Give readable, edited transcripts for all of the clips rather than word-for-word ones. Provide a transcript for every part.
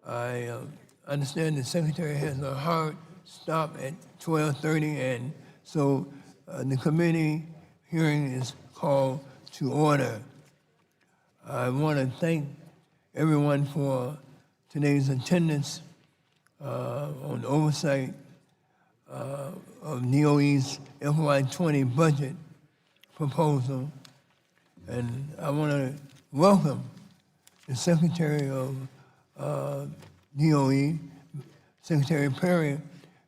I understand the Secretary has a hard stop at 12:30, and so the committee hearing is called to order. I want to thank everyone for today's attendance on oversight of DOE's FY20 budget proposal. And I want to welcome the Secretary of DOE, Secretary Perry,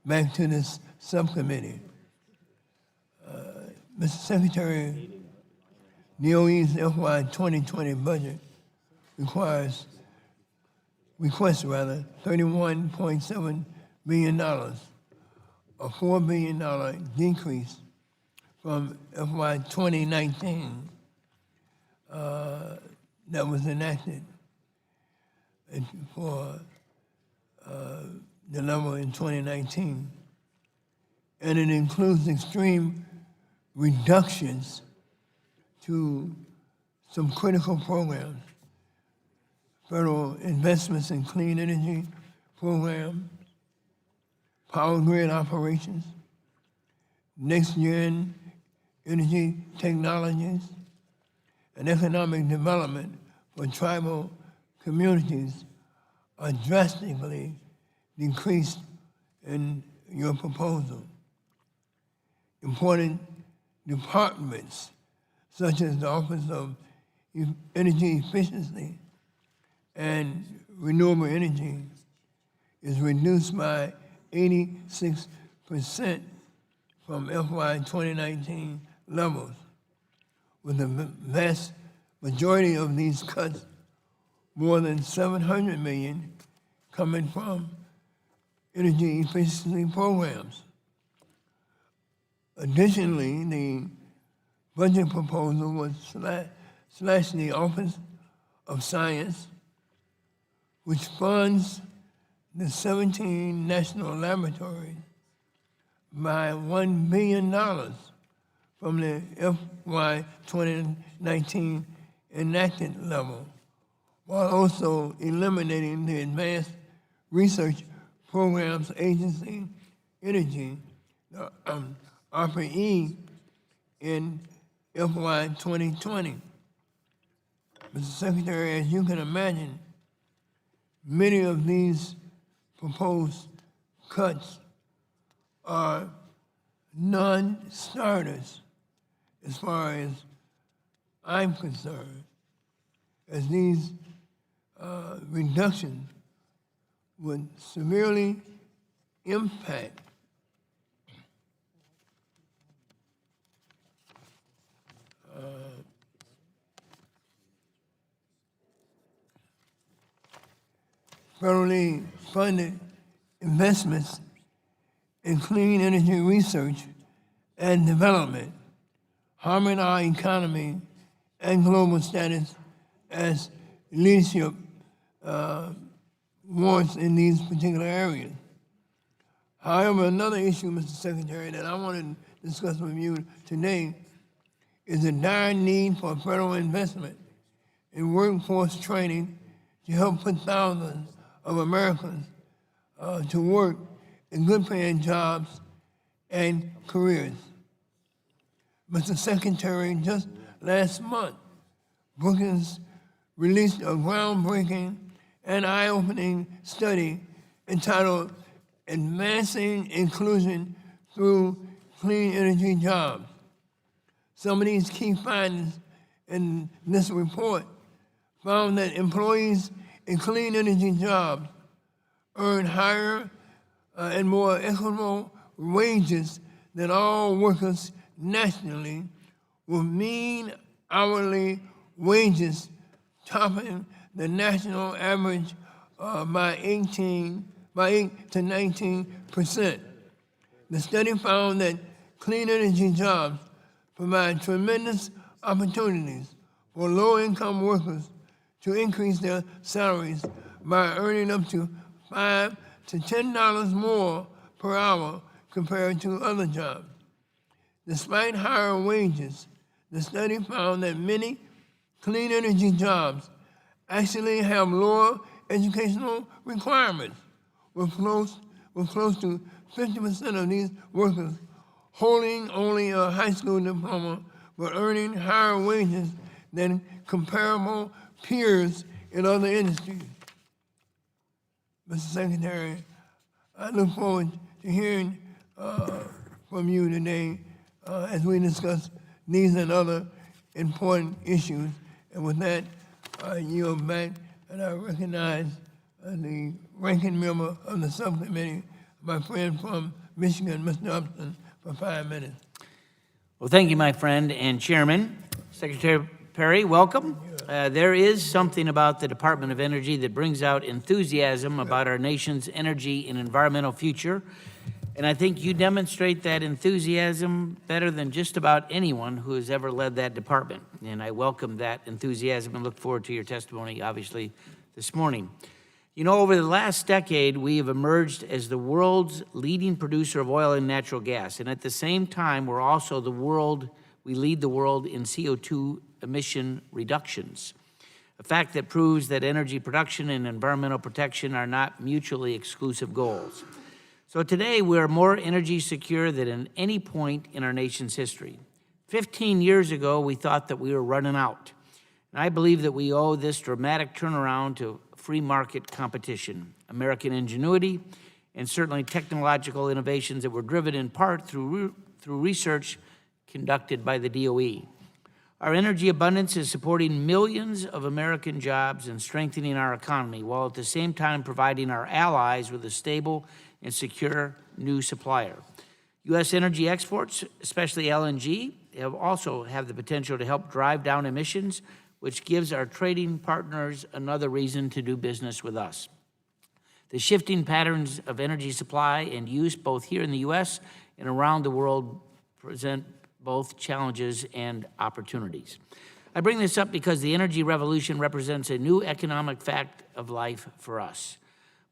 back to this subcommittee. Mr. Secretary, DOE's FY 2020 budget requests $31.7 billion, a $4 billion decrease from FY 2019 that was enacted for the level in 2019. And it includes extreme reductions to some critical programs. Federal investments in clean energy program, power grid operations, next-gen energy technologies, and economic development for tribal communities are drastically decreased in your proposal. Important departments, such as the Office of Energy Efficiency and Renewable Energy, is reduced by 86% from FY 2019 levels, with the vast majority of these cuts, more than $700 million, coming from energy efficiency programs. Additionally, the budget proposal would slash the Office of Science, which funds the 17 national laboratories, by $1 billion from the FY 2019 enacted level, while also eliminating the Advanced Research Programs Agency Energy, RPE, in FY 2020. Mr. Secretary, as you can imagine, many of these proposed cuts are non-starters as far as I'm concerned, as these reductions would severely impact federally funded investments in clean energy research and development, harming our economy and global status as leadership wants in these particular areas. However, another issue, Mr. Secretary, that I want to discuss with you today is the dire need for federal investment in workforce training to help put thousands of Americans to work in good-paying jobs and careers. Mr. Secretary, just last month, Brookings released a groundbreaking and eye-opening study entitled Advancing Inclusion Through Clean Energy Jobs. Some of these key findings in this report found that employees in clean energy jobs earn higher and more equitable wages than all workers nationally, with mean hourly wages topping the national average by 8 to 19%. The study found that clean energy jobs provide tremendous opportunities for low-income workers to increase their salaries by earning up to $5 to $10 more per hour compared to other jobs. Despite higher wages, the study found that many clean energy jobs actually have lower educational requirements, with close to 50% of these workers holding only a high school diploma but earning higher wages than comparable peers in other industries. Mr. Secretary, I look forward to hearing from you today as we discuss these and other important issues. And with that, I yield back and I recognize the ranking member of the subcommittee, my friend from Michigan, Mr. Upton, for 5 minutes. Well, thank you, my friend and Chairman. Secretary Perry, welcome. There is something about the Department of Energy that brings out enthusiasm about our nation's energy and environmental future. And I think you demonstrate that enthusiasm better than just about anyone who has ever led that department. And I welcome that enthusiasm and look forward to your testimony, obviously, this morning. You know, over the last decade, we have emerged as the world's leading producer of oil and natural gas. And at the same time, we're also we lead the world in CO2 emission reductions. A fact that proves that energy production and environmental protection are not mutually exclusive goals. So today, we're more energy secure than at any point in our nation's history. 15 years ago, we thought that we were running out. And I believe that we owe this dramatic turnaround to free market competition, American ingenuity, and certainly technological innovations that were driven in part through research conducted by the DOE. Our energy abundance is supporting millions of American jobs and strengthening our economy, while at the same time providing our allies with a stable and secure new supplier. U.S. energy exports, especially LNG, also have the potential to help drive down emissions, which gives our trading partners another reason to do business with us. The shifting patterns of energy supply and use, both here in the U.S. and around the world, present both challenges and opportunities. I bring this up because the energy revolution represents a new economic fact of life for us.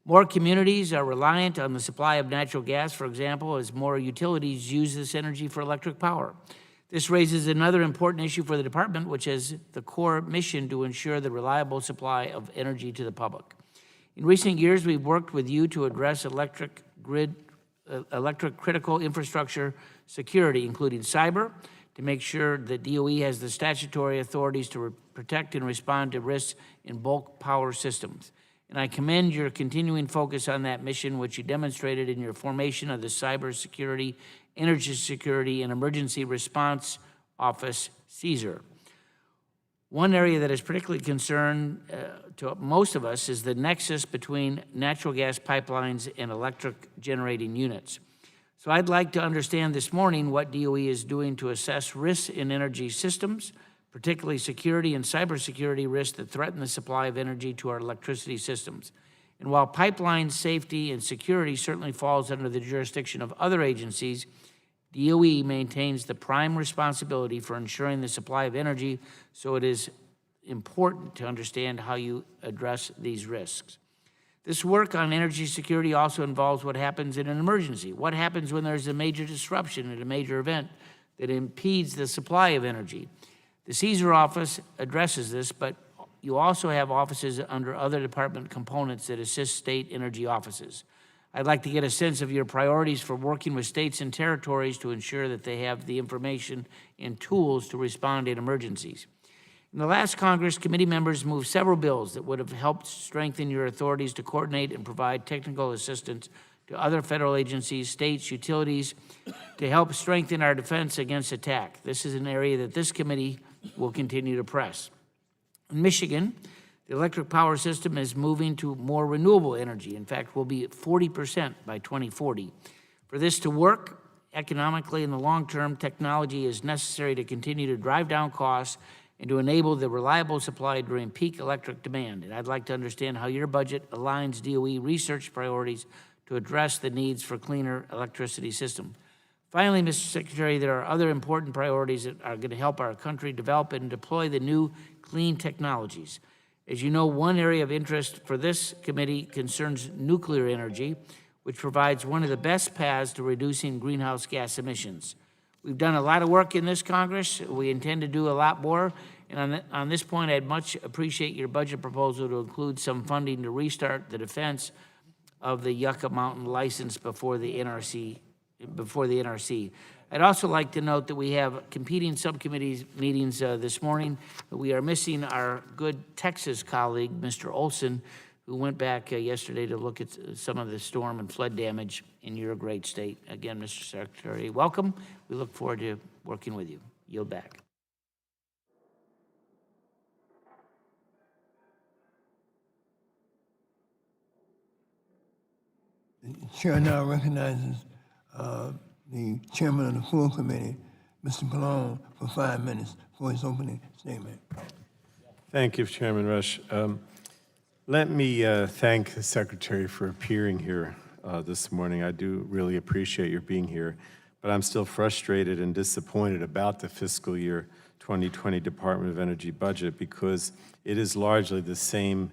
More communities are reliant on the supply of natural gas, for example, as more utilities use this energy for electric power. This raises another important issue for the department, which is the core mission to ensure the reliable supply of energy to the public. In recent years, we've worked with you to address electric critical infrastructure security, including cyber, to make sure that DOE has the statutory authorities to protect and respond to risks in bulk power systems. And I commend your continuing focus on that mission, which you demonstrated in your formation of the Cybersecurity, Energy Security, and Emergency Response Office, CSER. One area that is particularly concerned to most of us is the nexus between natural gas pipelines and electric generating units. So I'd like to understand this morning what DOE is doing to assess risks in energy systems, particularly security and cybersecurity risks that threaten the supply of energy to our electricity systems. And while pipeline safety and security certainly falls under the jurisdiction of other agencies, DOE maintains the prime responsibility for ensuring the supply of energy, so it is important to understand how you address these risks. This work on energy security also involves what happens in an emergency. What happens when there's a major disruption at a major event that impedes the supply of energy? The CSER office addresses this, but you also have offices under other department components that assist state energy offices. I'd like to get a sense of your priorities for working with states and territories to ensure that they have the information and tools to respond in emergencies. In the last Congress, committee members moved several bills that would have helped strengthen your authorities to coordinate and provide technical assistance to other federal agencies, states, utilities, to help strengthen our defense against attack. This is an area that this committee will continue to press. In Michigan, the electric power system is moving to more renewable energy. In fact, we'll be at 40% by 2040. For this to work economically in the long term, technology is necessary to continue to drive down costs and to enable the reliable supply during peak electric demand. And I'd like to understand how your budget aligns DOE research priorities to address the needs for cleaner electricity system. Finally, Mr. Secretary, there are other important priorities that are going to help our country develop and deploy the new clean technologies. As you know, one area of interest for this committee concerns nuclear energy, which provides one of the best paths to reducing greenhouse gas emissions. We've done a lot of work in this Congress. We intend to do a lot more, And on this point, I'd much appreciate your budget proposal to include some funding to restart the defense of the Yucca Mountain license before the NRC. I'd also like to note that we have competing subcommittees meetings this morning. We are missing our good Texas colleague, Mr. Olson, who went back yesterday to look at some of the storm and flood damage in your great state. Again, Mr. Secretary, welcome. We look forward to working with you. Yield back. The chair now recognizes the chairman of the full committee, Mr. Pallone, for 5 minutes for his opening statement. Thank you, Chairman Rush. Let me thank the Secretary for appearing here this morning. I do really appreciate your being here, but I'm still frustrated and disappointed about the fiscal year 2020 Department of Energy budget because it is largely the same,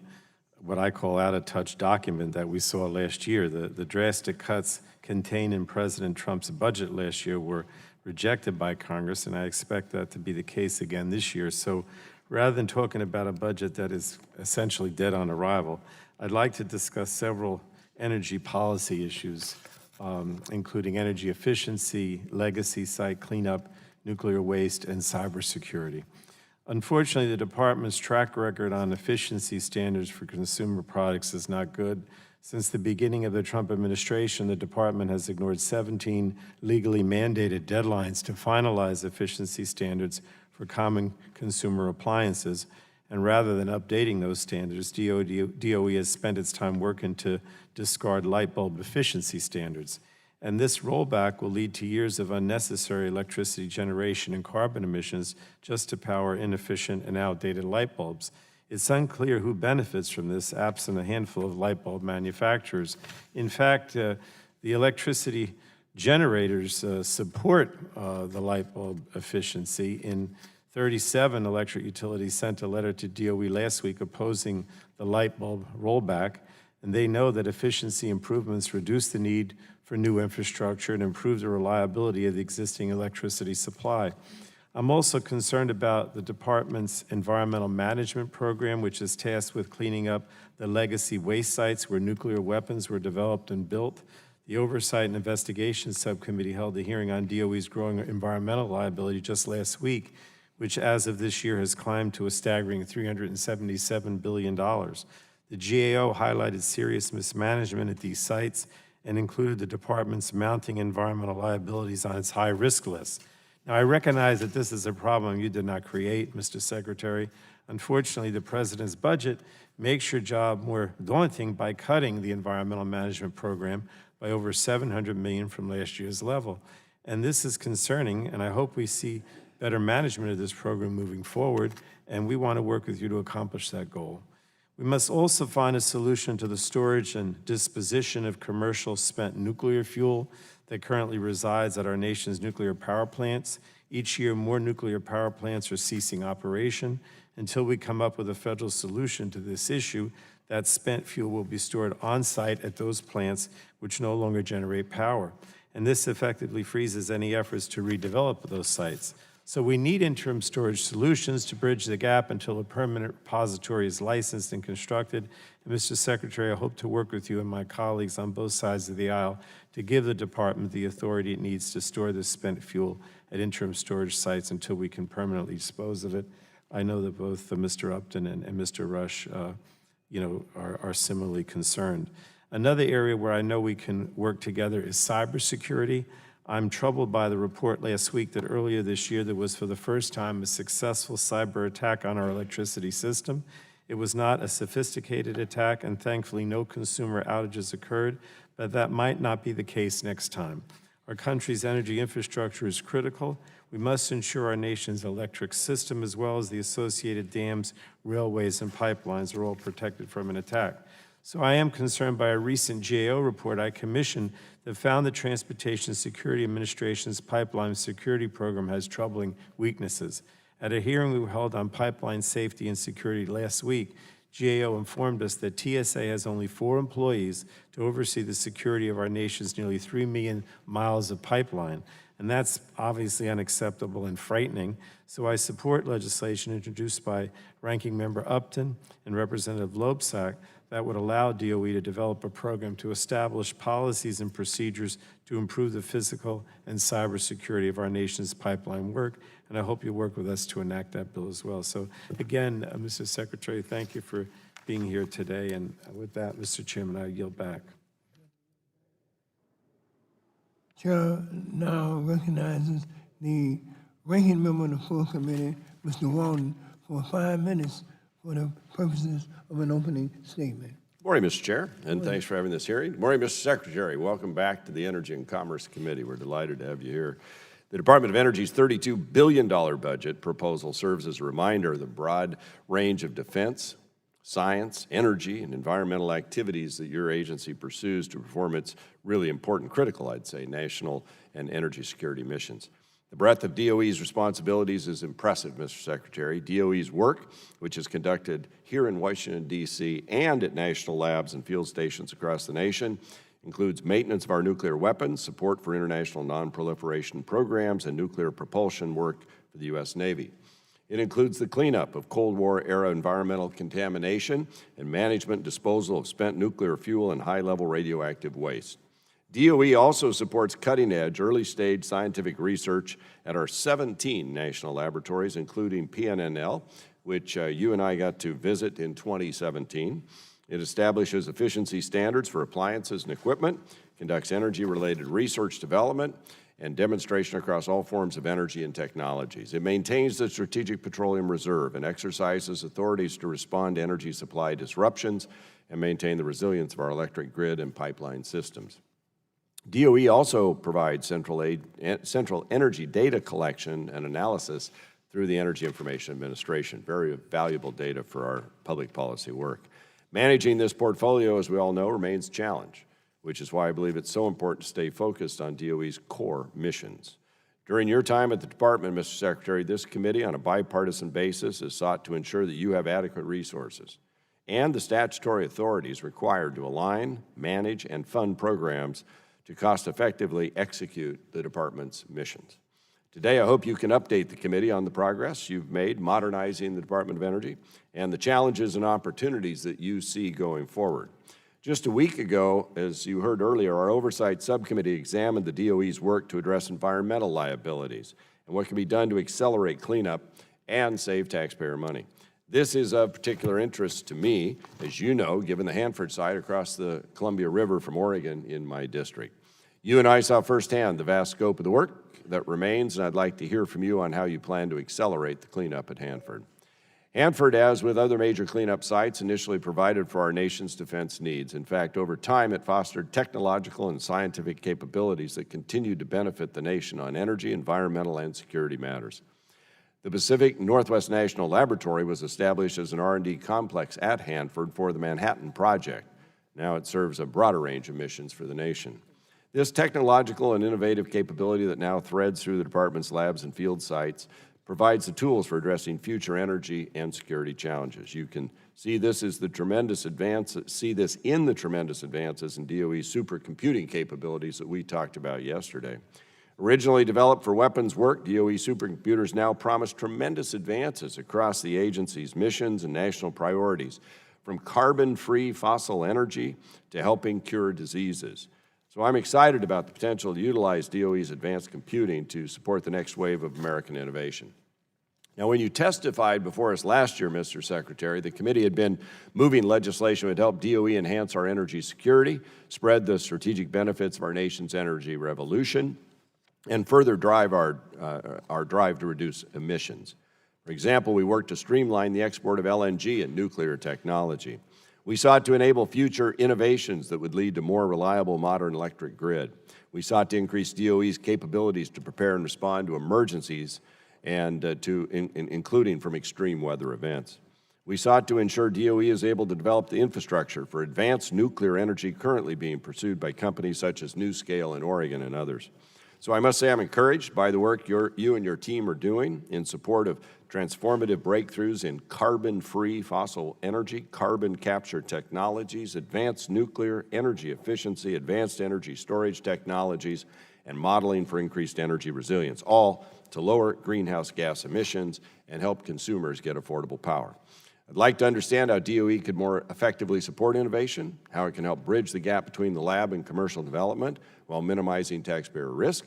what I call out-of-touch document that we saw last year. The drastic cuts contained in President Trump's budget last year were rejected by Congress, and I expect that to be the case again this year. So rather than talking about a budget that is essentially dead on arrival, I'd like to discuss several energy policy issues, including energy efficiency, legacy site cleanup, nuclear waste, and cybersecurity. Unfortunately, the department's track record on efficiency standards for consumer products is not good. Since the beginning of the Trump administration, the department has ignored 17 legally mandated deadlines to finalize efficiency standards for common consumer appliances. And rather than updating those standards, DOE has spent its time working to discard light bulb efficiency standards. And this rollback will lead to years of unnecessary electricity generation and carbon emissions just to power inefficient and outdated light bulbs. It's unclear who benefits from this, absent a handful of light bulb manufacturers. In fact, the electricity generators support the light bulb efficiency. In 37 electric utilities sent a letter to DOE last week opposing the light bulb rollback, and they know that efficiency improvements reduce the need for new infrastructure and improve the reliability of the existing electricity supply. I'm also concerned about the department's environmental management program, which is tasked with cleaning up the legacy waste sites where nuclear weapons were developed and built. The Oversight and Investigation Subcommittee held a hearing on DOE's growing environmental liability just last week, which as of this year has climbed to a staggering $377 billion. The GAO highlighted serious mismanagement at these sites and included the department's mounting environmental liabilities on its high-risk list. Now, I recognize that this is a problem you did not create, Mr. Secretary. Unfortunately, the President's budget makes your job more daunting by cutting the environmental management program by over $700 million from last year's level. And this is concerning, and I hope we see better management of this program moving forward, and we want to work with you to accomplish that goal. We must also find a solution to the storage and disposition of commercial spent nuclear fuel that currently resides at our nation's nuclear power plants. Each year, more nuclear power plants are ceasing operation. Until we come up with a federal solution to this issue, that spent fuel will be stored on-site at those plants which no longer generate power. And this effectively freezes any efforts to redevelop those sites. So we need interim storage solutions to bridge the gap until a permanent repository is licensed and constructed. And Mr. Secretary, I hope to work with you and my colleagues on both sides of the aisle to give the department the authority it needs to store this spent fuel at interim storage sites until we can permanently dispose of it. I know that both Mr. Upton and Mr. Rush are similarly concerned. Another area where I know we can work together is cybersecurity. I'm troubled by the report last week that earlier this year there was for the first time a successful cyber attack on our electricity system. It was not a sophisticated attack, and thankfully no consumer outages occurred, but that might not be the case next time. Our country's energy infrastructure is critical. We must ensure our nation's electric system, as well as the associated dams, railways, and pipelines, are all protected from an attack. So I am concerned by a recent GAO report I commissioned that found the Transportation Security Administration's pipeline security program has troubling weaknesses. At a hearing we held on pipeline safety and security last week, GAO informed us that TSA has only 4 employees to oversee the security of our nation's nearly 3 million miles of pipeline. and that's obviously unacceptable and frightening. So I support legislation introduced by Ranking Member Upton and Representative Loebsack that would allow DOE to develop a program to establish policies and procedures to improve the physical and cybersecurity of our nation's pipeline work, and I hope you'll work with us to enact that bill as well. So again, Mr. Secretary, thank you for being here today, and with that, Mr. Chairman, I yield back. Chair now recognizes the ranking member of the full committee, Mr. Walden, for 5 minutes for the purposes of an opening statement. Good morning, Mr. Chair, and thanks for having this hearing. Good morning, Mr. Secretary. Welcome back to the Energy and Commerce Committee. We're delighted to have you here. The Department of Energy's $32 billion budget proposal serves as a reminder of the broad range of defense, science, energy, and environmental activities that your agency pursues to perform its really important, critical, I'd say, national and energy security missions. The breadth of DOE's responsibilities is impressive, Mr. Secretary. DOE's work, which is conducted here in Washington, D.C., and at national labs and field stations across the nation, includes maintenance of our nuclear weapons, support for international non-proliferation programs, and nuclear propulsion work for the U.S. Navy. It includes the cleanup of Cold War-era environmental contamination and management disposal of spent nuclear fuel and high-level radioactive waste. DOE also supports cutting-edge, early-stage scientific research at our 17 national laboratories, including PNNL, which you and I got to visit in 2017. It establishes efficiency standards for appliances and equipment, conducts energy-related research development, and demonstration across all forms of energy and technologies. It maintains the Strategic Petroleum Reserve and exercises authorities to respond to energy supply disruptions and maintain the resilience of our electric grid and pipeline systems. DOE also provides central energy data collection and analysis through the Energy Information Administration. Very valuable data for our public policy work. Managing this portfolio, as we all know, remains a challenge, which is why I believe it's so important to stay focused on DOE's core missions. During your time at the department, Mr. Secretary, this committee on a bipartisan basis has sought to ensure that you have adequate resources and the statutory authorities required to align, manage, and fund programs to cost-effectively execute the department's missions. Today, I hope you can update the committee on the progress you've made modernizing the Department of Energy and the challenges and opportunities that you see going forward. Just a week ago, as you heard earlier, our Oversight Subcommittee examined the DOE's work to address environmental liabilities and what can be done to accelerate cleanup and save taxpayer money. This is of particular interest to me, as you know, given the Hanford site across the Columbia River from Oregon in my district. You and I saw firsthand the vast scope of the work that remains, and I'd like to hear from you on how you plan to accelerate the cleanup at Hanford. Hanford, as with other major cleanup sites, initially provided for our nation's defense needs. In fact, over time, it fostered technological and scientific capabilities that continued to benefit the nation on energy, environmental, and security matters. The Pacific Northwest National Laboratory was established as an R&D complex at Hanford for the Manhattan Project. Now it serves a broader range of missions for the nation. This technological and innovative capability that now threads through the department's labs and field sites provides the tools for addressing future energy and security challenges. You can see this in the tremendous advances in DOE's supercomputing capabilities that we talked about yesterday. Originally developed for weapons work, DOE supercomputers now promise tremendous advances across the agency's missions and national priorities, from carbon-free fossil energy to helping cure diseases. So I'm excited about the potential to utilize DOE's advanced computing to support the next wave of American innovation. Now, when you testified before us last year, Mr. Secretary, the committee had been moving legislation that would help DOE enhance our energy security, spread the strategic benefits of our nation's energy revolution, and further drive our drive to reduce emissions. For example, we worked to streamline the export of LNG and nuclear technology. We sought to enable future innovations that would lead to more reliable modern electric grid. We sought to increase DOE's capabilities to prepare and respond to emergencies and including from extreme weather events. We sought to ensure DOE is able to develop the infrastructure for advanced nuclear energy currently being pursued by companies such as NuScale in Oregon and others. So I must say I'm encouraged by the work you and your team are doing in support of transformative breakthroughs in carbon-free fossil energy, carbon capture technologies, advanced nuclear energy efficiency, advanced energy storage technologies, and modeling for increased energy resilience, all to lower greenhouse gas emissions and help consumers get affordable power. I'd like to understand how DOE could more effectively support innovation, how it can help bridge the gap between the lab and commercial development while minimizing taxpayer risk.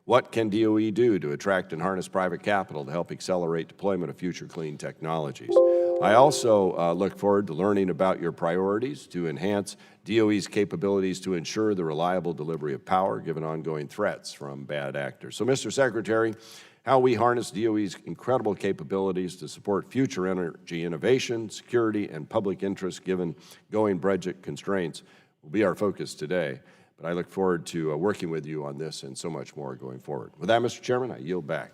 What can DOE do to attract and harness private capital to help accelerate deployment of future clean technologies? I also look forward to learning about your priorities to enhance DOE's capabilities to ensure the reliable delivery of power given ongoing threats from bad actors. So, Mr. Secretary, how we harness DOE's incredible capabilities to support future energy innovation, security, and public interest given going budget constraints will be our focus today. But I look forward to working with you on this and so much more going forward. With that, Mr. Chairman, I yield back.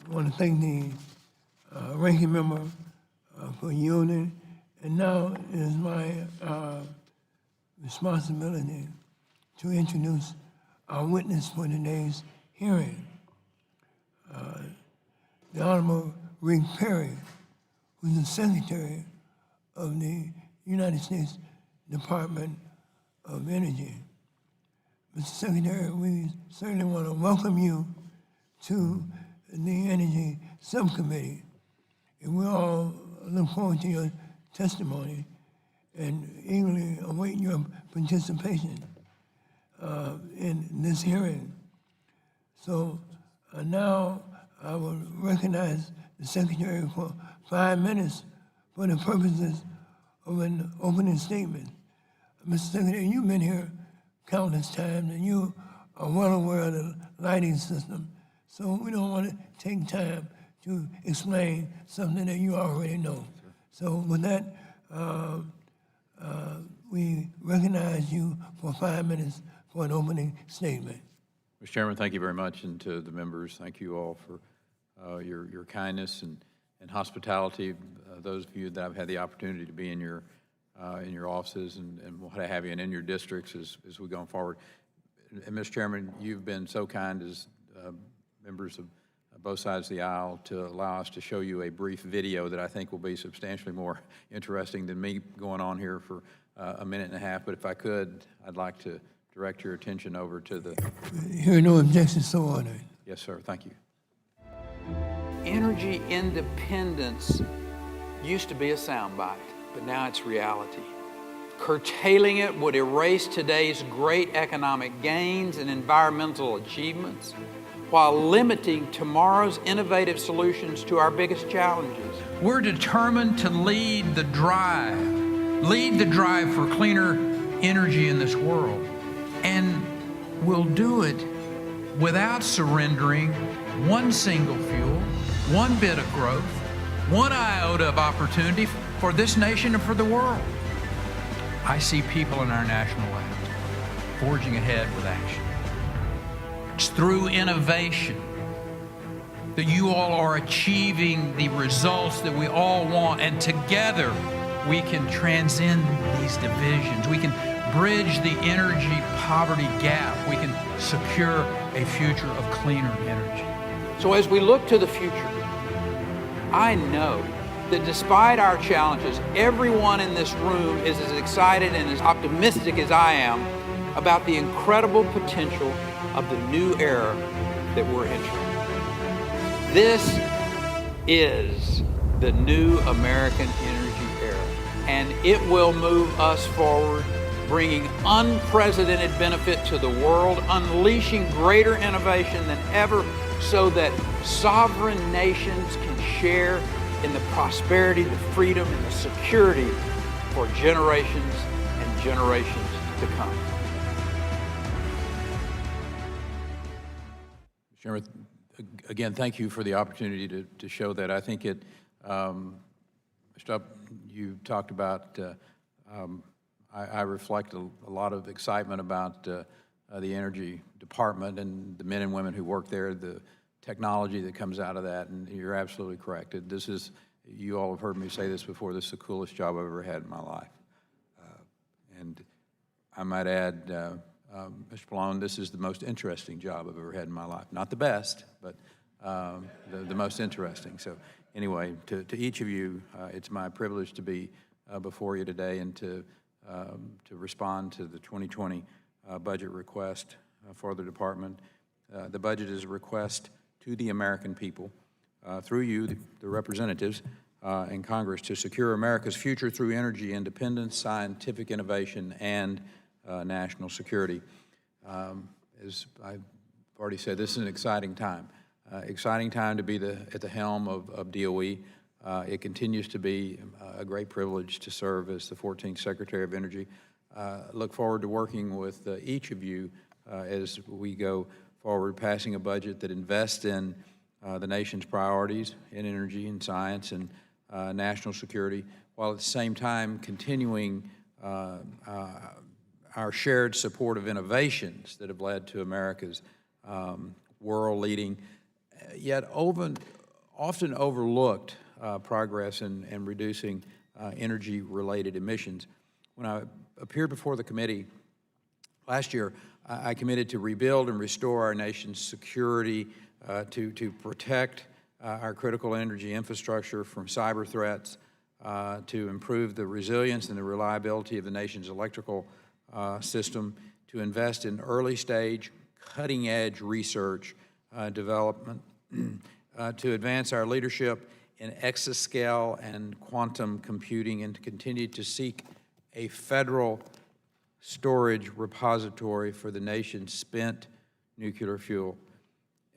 I want to thank the ranking member for yielding, and now it is my responsibility to introduce our witness for today's hearing, the Honorable Rick Perry, who's the Secretary of the United States Department of Energy. Mr. Secretary, we certainly want to welcome you to the Energy Subcommittee, and we all look forward to your testimony and eagerly await your participation in this hearing. So now I will recognize the Secretary for 5 minutes for the purposes of an opening statement. Mr. Secretary, you've been here countless times and you are well aware of the lighting system, so we don't want to take time to explain something that you already know. So with that, we recognize you for 5 minutes for an opening statement. Mr. Chairman, thank you very much, and to the members, thank you all for your kindness and hospitality. Those of you that I've had the opportunity to be in your offices and what have you, and in your districts as we go forward. And Mr. Chairman, you've been so kind as members of both sides of the aisle to allow us to show you a brief video that I think will be substantially more interesting than me going on here for a minute and a half. But if I could, I'd like to direct your attention over to the... Hear no objections, so ordered. Yes, sir. Thank you. Energy independence used to be a soundbite, but now it's reality. Curtailing it would erase today's great economic gains and environmental achievements while limiting tomorrow's innovative solutions to our biggest challenges. We're determined to lead the drive for cleaner energy in this world. And we'll do it without surrendering one single fuel, one bit of growth, one iota of opportunity for this nation and for the world. I see people in our national labs forging ahead with action. It's through innovation that you all are achieving the results that we all want, and together we can transcend these divisions. We can bridge the energy poverty gap. We can secure a future of cleaner energy. So as we look to the future, I know that despite our challenges, everyone in this room is as excited and as optimistic as I am about the incredible potential of the new era that we're entering. This is the new American energy era, and it will move us forward, bringing unprecedented benefit to the world, unleashing greater innovation than ever so that sovereign nations can share in the prosperity, the freedom, and the security for generations and generations to come. Chairman, again, thank you for the opportunity to show that. I think it, Mr. you talked about, I reflect a lot of excitement about the Energy Department and the men and women who work there, the technology that comes out of that, and you're absolutely correct. This is, you all have heard me say this before, this is the coolest job I've ever had in my life. And I might add, Mr. Pallone, this is the most interesting job I've ever had in my life. Not the best, but the most interesting. So anyway, to each of you, it's my privilege to be before you today and to to respond to the 2020 budget request for the department. The budget is a request to the American people, through you, the representatives in Congress, to secure America's future through energy independence, scientific innovation, and national security. As I've already said, this is an exciting time. Exciting time to be at the helm of DOE. It continues to be a great privilege to serve as the 14th Secretary of Energy. Look forward to working with each of you as we go forward, passing a budget that invests in the nation's priorities in energy and science and national security, while at the same time continuing our shared support of innovations that have led to America's world-leading, yet often overlooked progress in reducing energy-related emissions. When I appeared before the committee last year, I committed to rebuild and restore our nation's security, to protect our critical energy infrastructure from cyber threats, to improve the resilience and the reliability of the nation's electrical system, to invest in early-stage, cutting-edge research development, to advance our leadership in exascale and quantum computing, and to continue to seek a federal storage repository for the nation's spent nuclear fuel.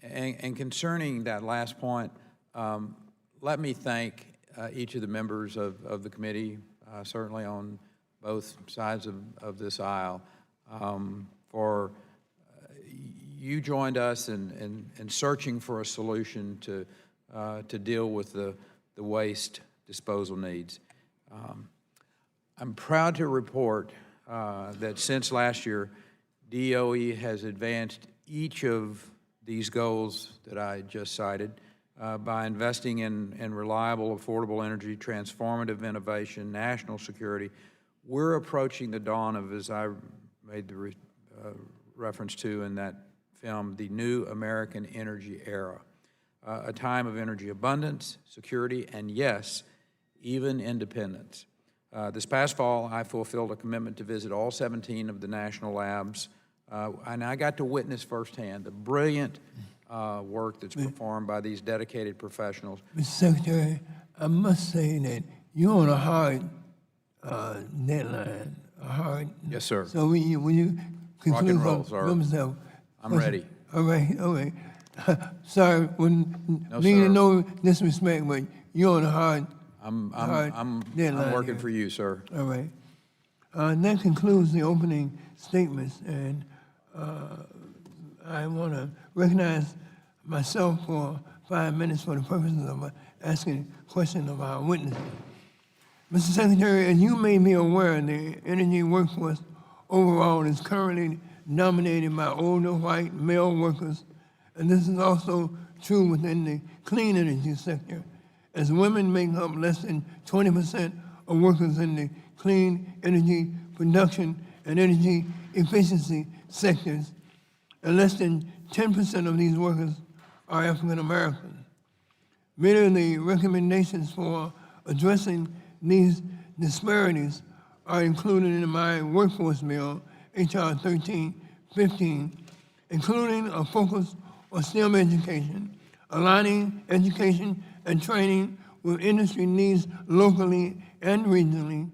And concerning that last point, let me thank each of the members of the committee, certainly on both sides of this aisle, for you joined us in searching for a solution to deal with the waste disposal needs. I'm proud to report that since last year, DOE has advanced each of these goals that I just cited by investing in reliable, affordable energy, transformative innovation, national security. We're approaching the dawn of, as I made the reference to in that film, the new American energy era, a time of energy abundance, security, and yes, even independence. This past fall, I fulfilled a commitment to visit all 17 of the national labs, and I got to witness firsthand the brilliant work that's performed by these dedicated professionals. Mr. Secretary, I must say that you're on a hard deadline, Yes, sir. So when you Rock and conclude roll, sir. yourself, I'm ready. All right. Sorry, No, meaning sir. no disrespect, but you're on a hard I'm deadline working here. for you, sir. All right. That concludes the opening statements, and I want to recognize myself for 5 minutes for the purposes of asking questions of our witnesses. Mr. Secretary, as you may be aware, the energy workforce overall is currently dominated by older white male workers, and this is also true within the clean energy sector, as women make up less than 20% of workers in the clean energy production and energy efficiency sectors, and less than 10% of these workers are African American. Many of the recommendations for addressing these disparities are included in my workforce bill, H.R. 1315, including a focus on STEM education, aligning education and training with industry needs locally and regionally,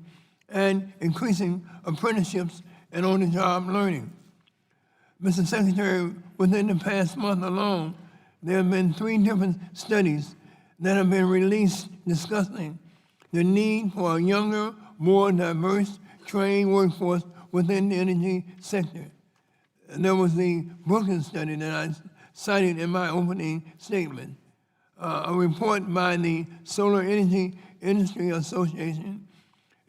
and increasing apprenticeships and on-the-job learning. Mr. Secretary, within the past month alone, there have been 3 different studies that have been released discussing the need for a younger, more diverse, trained workforce within the energy sector. There was the Brooklyn study that I cited in my opening statement, a report by the Solar Energy Industry Association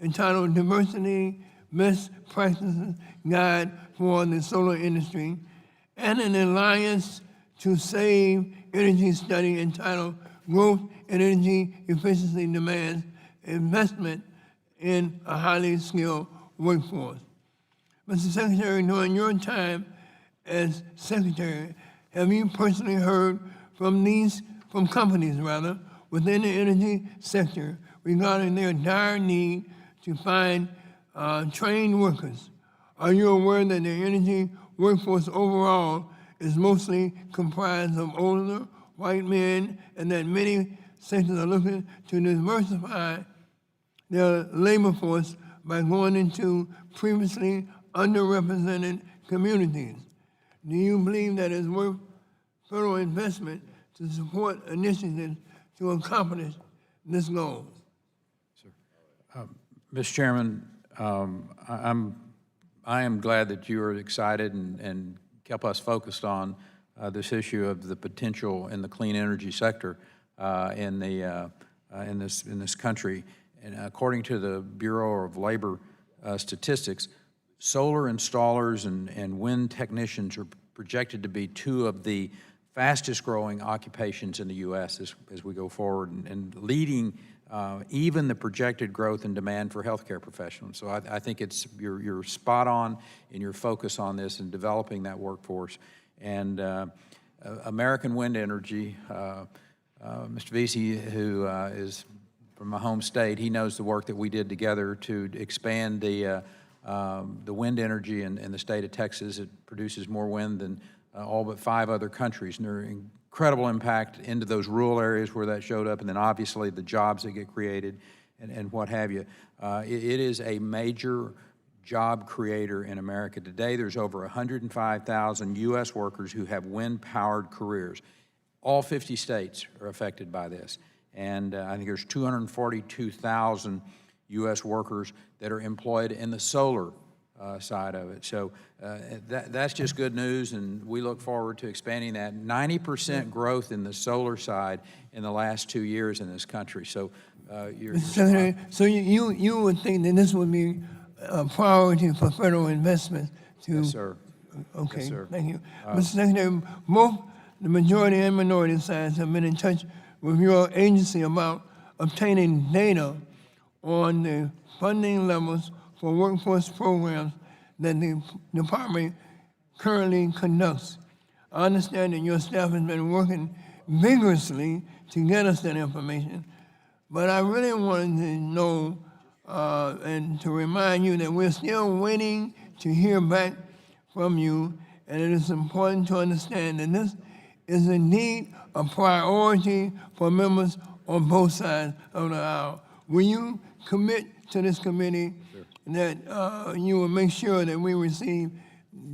entitled Diversity Best Practices Guide for the Solar Industry, and an Alliance to Save Energy study entitled Growth in Energy Efficiency Demands Investment in a Highly Skilled Workforce. Mr. Secretary, during your time as Secretary, have you personally heard from companies within the energy sector regarding their dire need to find trained workers. Are you aware that the energy workforce overall is mostly comprised of older white men, and that many sectors are looking to diversify their labor force by going into previously underrepresented communities? Do you believe that it's worth federal investment to support initiatives to accomplish this goal? Mr. Chairman, I am glad that you are excited and kept us focused on this issue of the potential in the clean energy sector in this country. And according to the Bureau of Labor Statistics, solar installers and wind technicians are projected to be two of the fastest growing occupations in the U.S. as we go forward, and leading even the projected growth and demand for healthcare professionals. So I think you're spot on in your focus on this and developing that workforce. And American Wind Energy, Mr. Vesey, who is from my home state, he knows the work that we did together to expand the wind energy in the state of Texas. It produces more wind than all but 5 other countries, and there are incredible impact into those rural areas where that showed up, and then obviously the jobs that get created and what have you. It is a major job creator in America. Today, there's over 105,000 U.S. workers who have wind-powered careers. All 50 states are affected by this. And I think there's 242,000 U.S. workers that are employed in the solar side of it. So that's just good news, and we look forward to expanding that. 90% growth in the solar side in the last 2 years in this country. So Mr. Secretary, so you would think that this would be a priority for federal investment to... Yes, sir. Okay, Yes, sir. Thank you. Mr. Secretary, both the majority and minority sides have been in touch with your agency about obtaining data on the funding levels for workforce programs that the department currently conducts. I understand that your staff has been working vigorously to get us that information, but I really wanted to know and to remind you that we're still waiting to hear back from you, and it is important to understand that this is indeed a priority for members on both sides of the aisle. Will you commit to this committee that you will make sure that we receive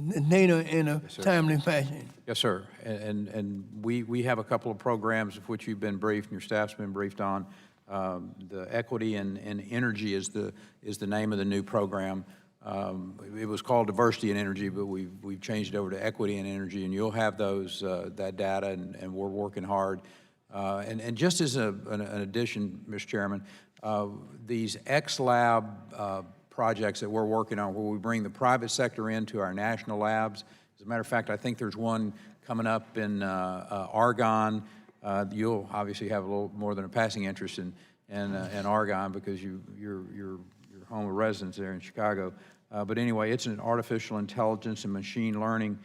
the data in a timely fashion? Yes, sir. And we have a couple of programs of which you've been briefed and your staff's been briefed on. The Equity and Energy is the name of the new program. It was called Diversity and Energy, but we've changed it over to Equity and Energy, and you'll have that data, and we're working hard. And just as an addition, Mr. Chairman, these X-Lab projects that we're working on, where we bring the private sector into our national labs. As a matter of fact, I think there's one coming up in Argonne. You'll obviously have a little more than a passing interest in Argonne because you're home of residence there in Chicago. But anyway, it's an artificial intelligence and machine learning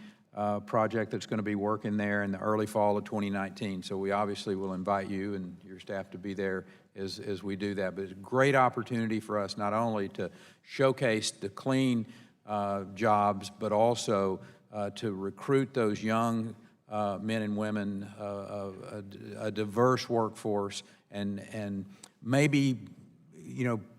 project that's going to be working there in the early fall of 2019. So we obviously will invite you and your staff to be there as we do that. But it's a great opportunity for us not only to showcase the clean jobs, but also to recruit those young men and women, a diverse workforce, and maybe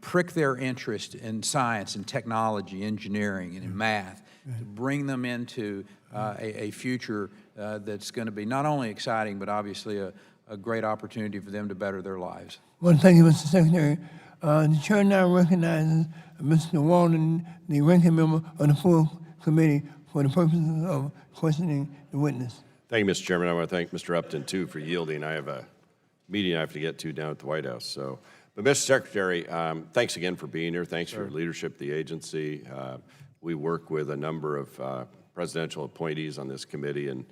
prick their interest in science and technology, engineering, and in math, to bring them into a future that's going to be not only exciting, but obviously a great opportunity for them to better their lives. Well, thank you, Mr. Secretary. The chair now recognizes Mr. Walden, the ranking member of the full committee, for the purposes of questioning the witness. Thank you, Mr. Chairman. I want to thank Mr. Upton, too, for yielding. I have a meeting I have to get to down at the White House. But Mr. Secretary, thanks again for being here. Thanks for your leadership of the agency. We work with a number of presidential appointees on this committee, and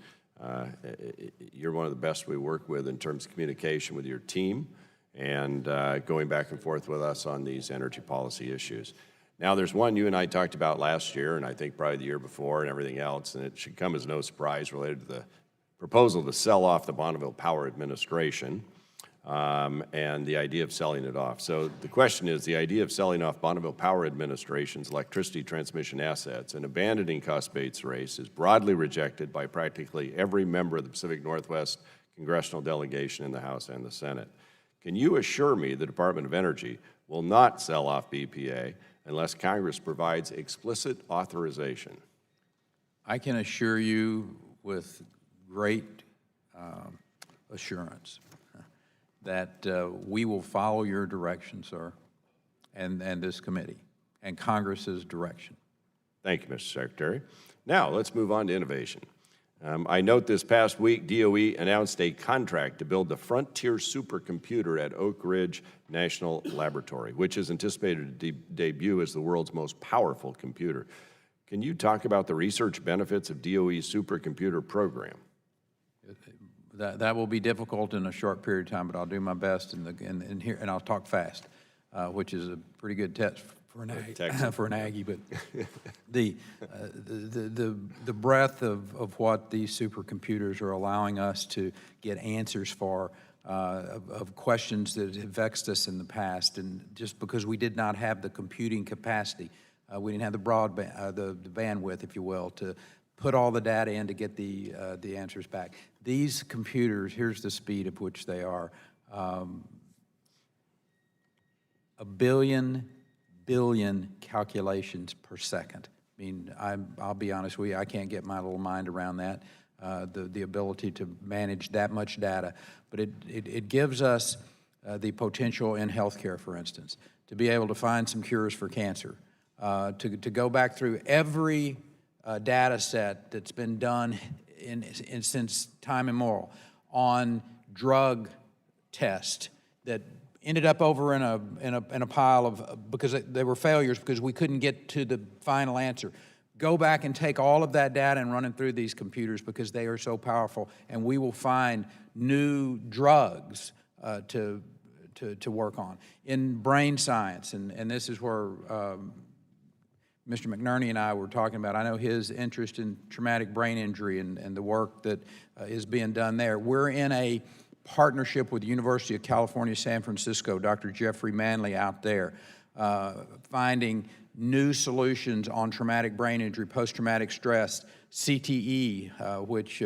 you're one of the best we work with in terms of communication with your team and going back and forth with us on these energy policy issues. Now, there's one you and I talked about last year, and I think probably the year before and everything else, and it should come as no surprise related to the proposal to sell off the Bonneville Power Administration. and the idea of selling it off. So the question is, the idea of selling off Bonneville Power Administration's electricity transmission assets and abandoning cost-based race is broadly rejected by practically every member of the Pacific Northwest congressional delegation in the House and the Senate. Can you assure me the Department of Energy will not sell off BPA unless Congress provides explicit authorization? I can assure you with great assurance that we will follow your direction, sir, and this committee, and Congress's direction. Thank you, Mr. Secretary. Now, let's move on to innovation. I note this past week, DOE announced a contract to build the Frontier supercomputer at Oak Ridge National Laboratory, which is anticipated to debut as the world's most powerful computer. Can you talk about the research benefits of DOE's supercomputer program? That will be difficult in a short period of time, but I'll do my best, and I'll talk fast, which is a pretty good test for an Aggie. But the breadth of what these supercomputers are allowing us to get answers for of questions that have vexed us in the past, and just because we did not have the computing capacity, we didn't have the broadband, the bandwidth, if you will, to put all the data in to get the answers back. These computers, here's the speed at which they are. 1 billion calculations per second. I mean, I'll be honest with you, I can't get my little mind around that, the ability to manage that much data. But it gives us the potential in healthcare, for instance, to be able to find some cures for cancer, to go back through every data set that's been done since time immemorial on drug tests that ended up over in a pile of, because they were failures because we couldn't get to the final answer. Go back and take all of that data and run it through these computers because they are so powerful, and we will find new drugs to work on. In brain science, and this is where Mr. McNerney and I were talking about, I know his interest in traumatic brain injury and the work that is being done there. We're in a partnership with the University of California, San Francisco, Dr. Jeffrey Manley out there, finding new solutions on traumatic brain injury, post-traumatic stress, CTE, which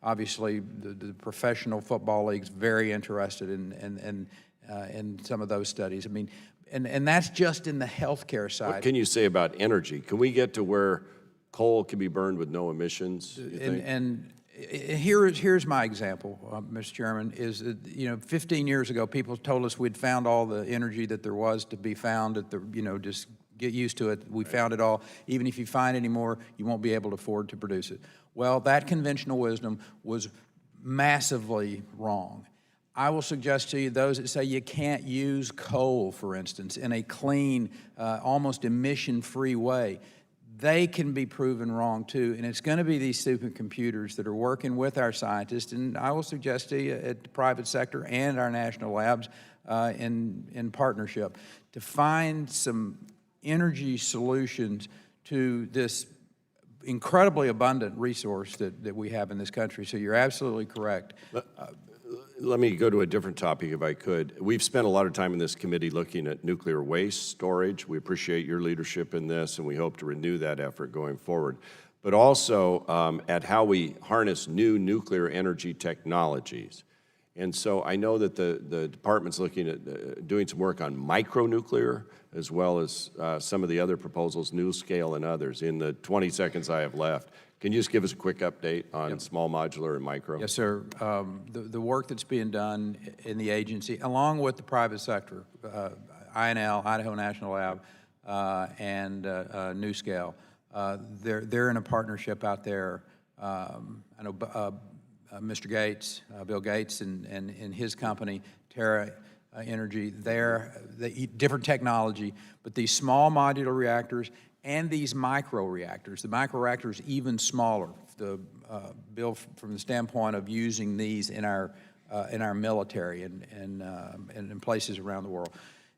obviously the professional football league's very interested in some of those studies. I mean, and that's just in the healthcare side. What can you say about energy? Can we get to where coal can be burned with no emissions, you think? And here's my example, Mr. Chairman, is that, 15 years ago, people told us we'd found all the energy that there was to be found, just get used to it. We found it all. Even if you find any more, you won't be able to afford to produce it. Well, that conventional wisdom was massively wrong. I will suggest to you those that say you can't use coal, for instance, in a clean, almost emission-free way. They can be proven wrong too, and it's going to be these supercomputers that are working with our scientists, and I will suggest to you at the private sector and our national labs in partnership to find some energy solutions to this incredibly abundant resource that we have in this country. So you're absolutely correct. Let me go to a different topic if I could. We've spent a lot of time in this committee looking at nuclear waste storage. We appreciate your leadership in this, and we hope to renew that effort going forward. But also at how we harness new nuclear energy technologies. And so I know that the department's looking at doing some work on micronuclear, as well as some of the other proposals, NuScale and others. In the 20 seconds I have left, can you just give us a quick update on small modular and micro? Yes, sir. The work that's being done in the agency, along with the private sector, INL, Idaho National Lab, and NuScale, they're in a partnership out there. I know Mr. Gates, Bill Gates, and his company, Terra Energy, different technology, but these small modular reactors and these micro reactors. The micro reactors even smaller. Bill, from the standpoint of using these in our military and in places around the world.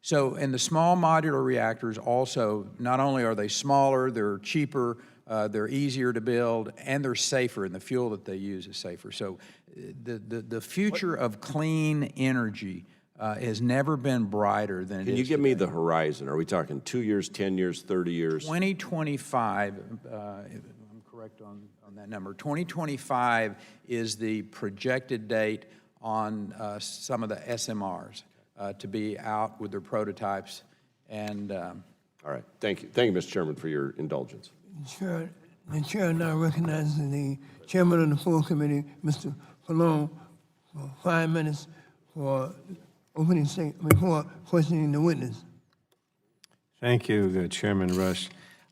So, and the small modular reactors also, not only are they smaller, they're cheaper, they're easier to build, and they're safer, and the fuel that they use is safer. So the future of clean energy has never been brighter than it is. Can you give me the horizon? Are we talking 2 years, 10 years, 30 years? 2025, if I'm correct on that number, 2025 is the projected date on some of the SMRs to be out with their prototypes. And All right, thank you. Thank you, Mr. Chairman, for your indulgence. The chair now recognizes the chairman of the full committee, Mr. Pallone, for 5 minutes for opening statement before questioning the witness. Thank you, Chairman Rush.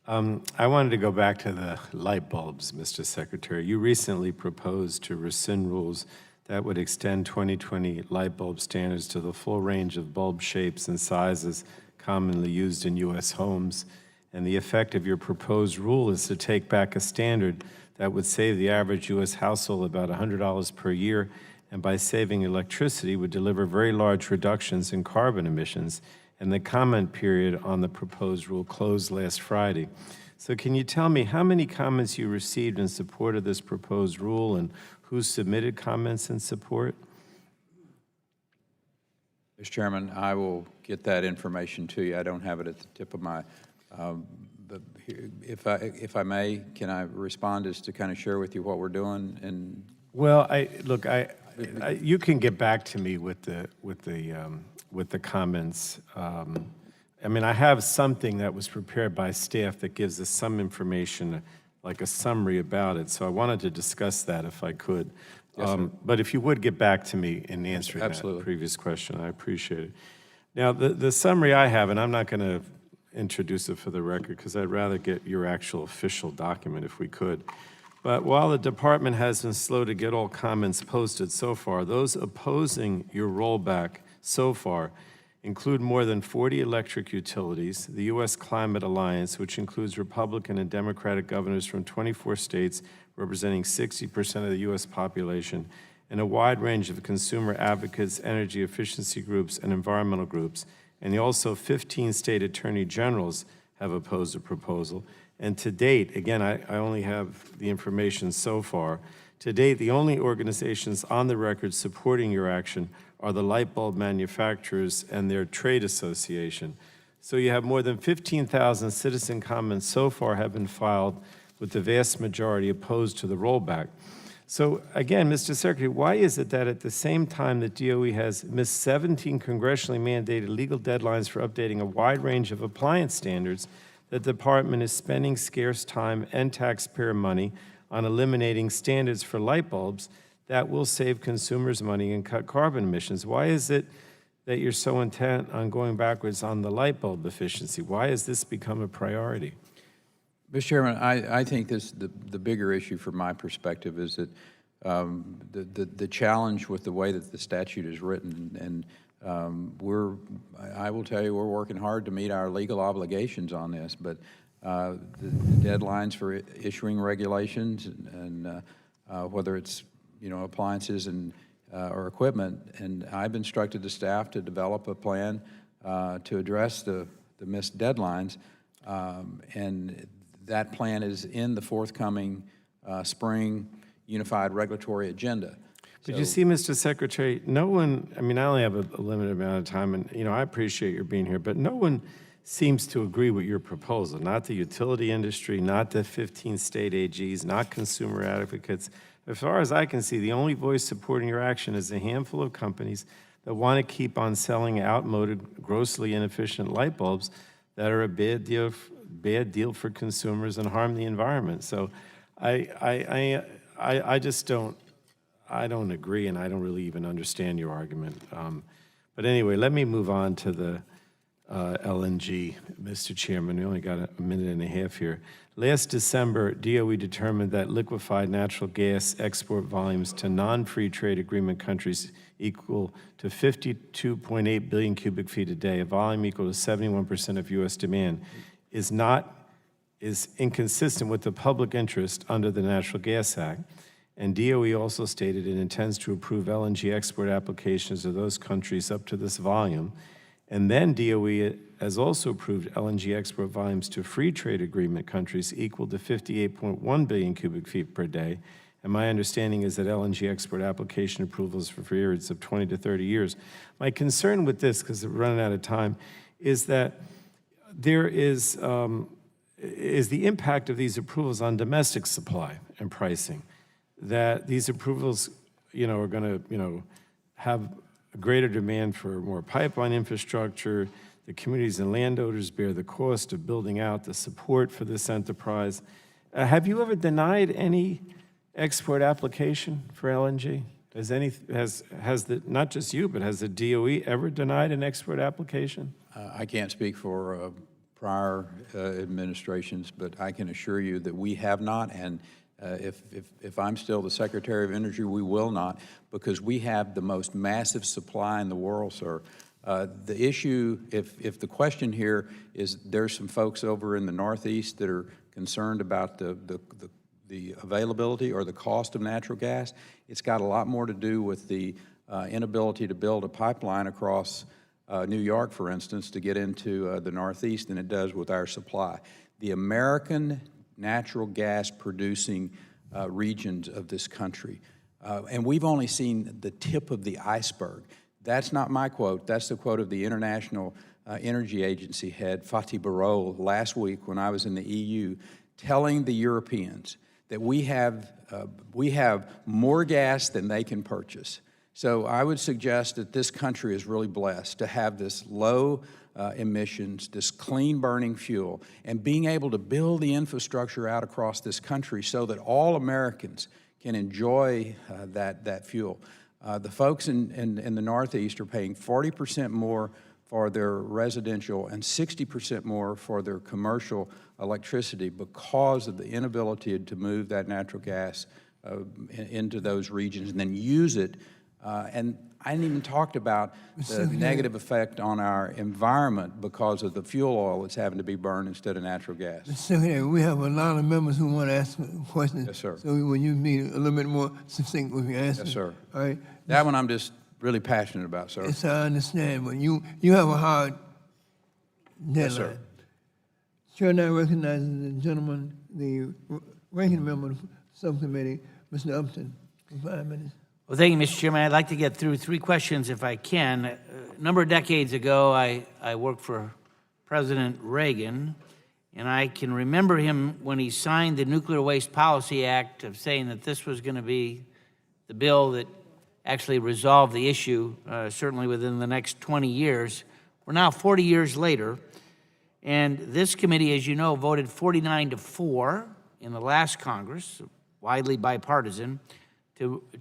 I wanted to go back to the light bulbs, Mr. Secretary. You recently proposed to rescind rules that would extend 2020 light bulb standards to the full range of bulb shapes and sizes commonly used in U.S. homes. And the effect of your proposed rule is to take back a standard that would save the average U.S. household about $100 per year, and by saving electricity would deliver very large reductions in carbon emissions. And the comment period on the proposed rule closed last Friday. So can you tell me how many comments you received in support of this proposed rule, and who submitted comments in support? Mr. Chairman, I will get that information to you. I don't have it at the tip of my, but if I may, can I respond as to kind of share with you what we're doing? And well, you can get back to me with the comments. I mean, I have something that was prepared by staff that gives us some information, like a summary about it. So I wanted to discuss that if I could. Yes, but if you would get back to me in answering Absolutely. that previous question, I appreciate it. Now, the summary I have, and I'm not going to introduce it for the record because I'd rather get your actual official document if we could. But while the department has been slow to get all comments posted so far, those opposing your rollback so far include more than 40 electric utilities, the U.S. Climate Alliance, which includes Republican and Democratic governors from 24 states representing 60% of the U.S. population, and a wide range of consumer advocates, energy efficiency groups, and environmental groups. And also 15 state attorney generals have opposed the proposal. And to date, again, I only have the information so far, to date, the only organizations on the record supporting your action are the light bulb manufacturers and their trade association. So you have more than 15,000 citizen comments so far have been filed, with the vast majority opposed to the rollback. So again, Mr. Secretary, why is it that at the same time that DOE has missed 17 congressionally mandated legal deadlines for updating a wide range of appliance standards, the department is spending scarce time and taxpayer money on eliminating standards for light bulbs that will save consumers money and cut carbon emissions? Why is it that you're so intent on going backwards on the light bulb efficiency? Why has this become a priority? Mr. Chairman, I think the bigger issue from my perspective is that the challenge with the way that the statute is written, and I will tell you, we're working hard to meet our legal obligations on this, but the deadlines for issuing regulations and whether it's appliances and or equipment, and I've instructed the staff to develop a plan to address the missed deadlines, and that plan is in the forthcoming spring unified regulatory agenda. But you see, Mr. Secretary, no one, I mean, I only have a limited amount of time, and I appreciate your being here, but no one seems to agree with your proposal. Not the utility industry, not the 15 state AGs, not consumer advocates. As far as I can see, the only voice supporting your action is a handful of companies that want to keep on selling outmoded, grossly inefficient light bulbs that are a bad deal for consumers and harm the environment. So I just don't agree, and I don't really even understand your argument. But anyway, let me move on to the LNG, Mr. Chairman. We only got a minute and a half here. Last December, DOE determined that liquefied natural gas export volumes to non-free trade agreement countries equal to 52.8 billion cubic feet a day, a volume equal to 71% of U.S. demand, is inconsistent with the public interest under the Natural Gas Act. And DOE also stated it intends to approve LNG export applications of those countries up to this volume. And then DOE has also approved LNG export volumes to free trade agreement countries equal to 58.1 billion cubic feet per day. And my understanding is that LNG export application approvals for periods of 20 to 30 years. My concern with this, because we're running out of time, is that there is the impact of these approvals on domestic supply and pricing. That these approvals, are going to, have a greater demand for more pipeline infrastructure. The communities and landowners bear the cost of building out the support for this enterprise. Have you ever denied any export application for LNG? Not just you, but has the DOE ever denied an export application? I can't speak for prior administrations, but I can assure you that we have not, and if I'm still the Secretary of Energy, we will not, because we have the most massive supply in the world, sir. The issue, if the question here is there's some folks over in the Northeast that are concerned about the availability or the cost of natural gas, it's got a lot more to do with the inability to build a pipeline across New York, for instance, to get into the Northeast than it does with our supply. The American natural gas producing regions of this country. And we've only seen the tip of the iceberg. That's not my quote. That's the quote of the International Energy Agency head, Fatih Birol, last week when I was in the EU, telling the Europeans that we have more gas than they can purchase. So I would suggest that this country is really blessed to have this low emissions, this clean burning fuel, and being able to build the infrastructure out across this country so that all Americans can enjoy that fuel. The folks in the Northeast are paying 40% more for their residential and 60% more for their commercial electricity because of the inability to move that natural gas into those regions and then use it. And I hadn't even talked about the negative effect on our environment because of the fuel oil that's having to be burned instead of natural gas. Mr. Secretary, we have a lot of members who want to ask questions. Yes, sir. So when you be a little bit more succinct with your answers. Yes, sir. All right? That one I'm just really passionate about, sir. Yes, I understand, but you have a hard deadline. Yes, sir. Chair now recognizes the gentleman, the ranking member of the subcommittee, Mr. Upton, for 5 minutes. Well, thank you, Mr. Chairman. I'd like to get through 3 questions if I can. A number of decades ago, I worked for President Reagan, and I can remember him when he signed the Nuclear Waste Policy Act of saying that this was going to be the bill that actually resolved the issue, certainly within the next 20 years. We're now 40 years later, and this committee, as you know, voted 49-4 in the last Congress, widely bipartisan,